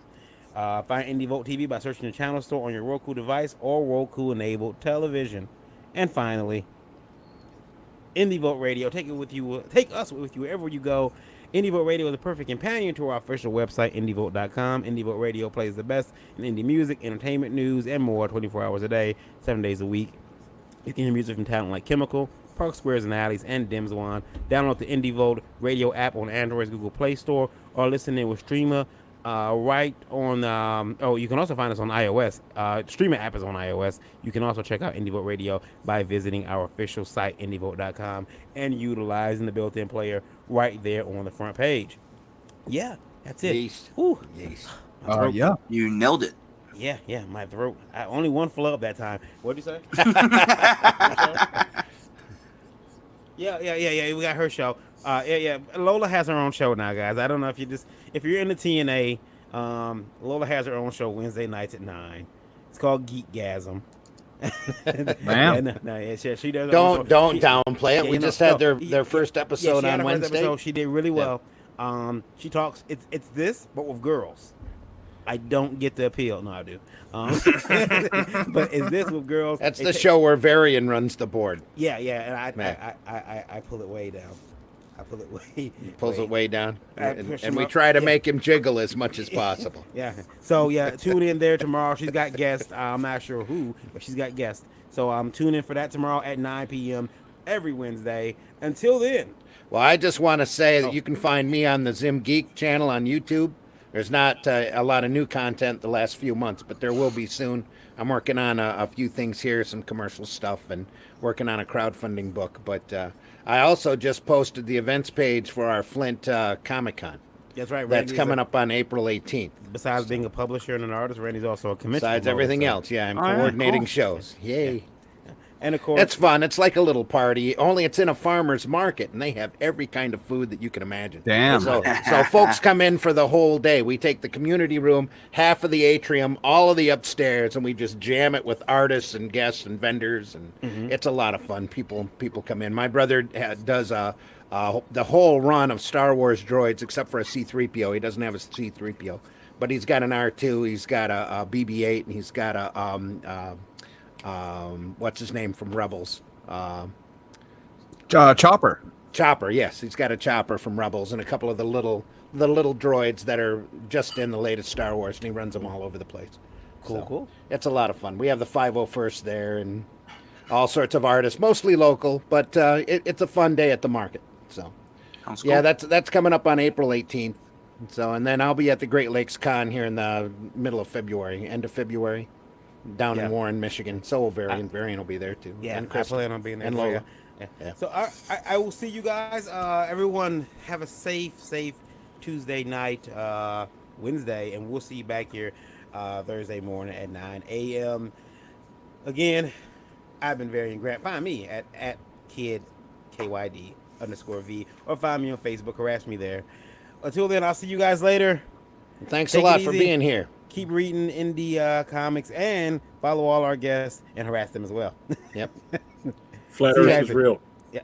Find Indie Vote TV by searching the channel store on your Roku device or Roku-enabled television. And finally, Indie Vote Radio. Take us with you wherever you go. Indie Vote Radio is a perfect companion to our official website, indievote.com. Indie Vote Radio plays the best in indie music, entertainment, news, and more 24 hours a day, 7 days a week. You can hear music from talent like Chemical, Park Squares and Alleys, and Dimswan. Download the Indie Vote Radio app on Android's Google Play Store or listen in with Streamer right on. You can also find us on iOS. Streamer app is on iOS. You can also check out Indie Vote Radio by visiting our official site, indievote.com, and utilizing the built-in player right there on the front page. Yeah, that's it. Yeast. Ooh. Yeast. Yeah. You nailed it. Yeah, my throat. I only one flub that time. What'd you say? Yeah. We got her show. Yeah. Lola has her own show now, guys. I don't know if you're in the TNA. Lola has her own show Wednesday nights at 9. It's called Geekgasm. Man. She does. Don't downplay it. We just had their first episode on Wednesday. She did really well. She talks. It's this, but with girls. I don't get the appeal. No, I do. But is this with girls? That's the show where Varian runs the board. Yeah, and I pull it way down. He pulls it way down, and we try to make him jiggle as much as possible. Yeah. So tune in there tomorrow. She's got guests. I'm not sure who, but she's got guests. So tune in for that tomorrow at 9 p.m. every Wednesday. Until then. Well, I just want to say that you can find me on the Zim Geek channel on YouTube. There's not a lot of new content the last few months, but there will be soon. I'm working on a few things here, some commercial stuff, and working on a crowdfunding book. But I also just posted the events page for our Flint Comic-Con. That's right. That's coming up on April 18th. Besides being a publisher and an artist, Randy's also a commissioner. Besides everything else, I'm coordinating cool. shows. Yay. Yeah. And of course, it's fun. It's like a little party, only it's in a farmer's market, and they have every kind of food that you can imagine. Damn. So folks come in for the whole day. We take the community room, half of the atrium, all of the upstairs, and we just jam it with artists and guests and vendors, and it's a lot of fun. People come in. My brother does the whole run of Star Wars droids, except for a C-3PO. He doesn't have a C-3PO, but he's got an R2, he's got a BB-8, and he's got a what's his name from Rebels? Chopper. Chopper, yes, he's got a chopper from Rebels and a couple of the little droids that are just in the latest Star Wars, and he runs them all over the place. Cool. It's a lot of fun. We have the 501st there and all sorts of artists, mostly local, but it's a fun day at the market. So, Sounds cool. Yeah, that's coming up on April 18th. So, and then I'll be at the Great Lakes Con here in the middle of February, end of February. Down in Warren, Michigan. So will Varian. Varian will be there too. Yeah, and I plan on being there. And Lola. Yeah. So I will see you guys. Everyone have a safe Tuesday night, Wednesday, and we'll see you back here Thursday morning at 9 a.m. Again, I've been Varian Grant. Find me at kid KYD_V or find me on Facebook. Harass me there. Until then, I'll see you guys later. Thanks a lot for being here. Keep reading indie comics and follow all our guests and harass them as well. Yep. Flat Earth is real. Yeah.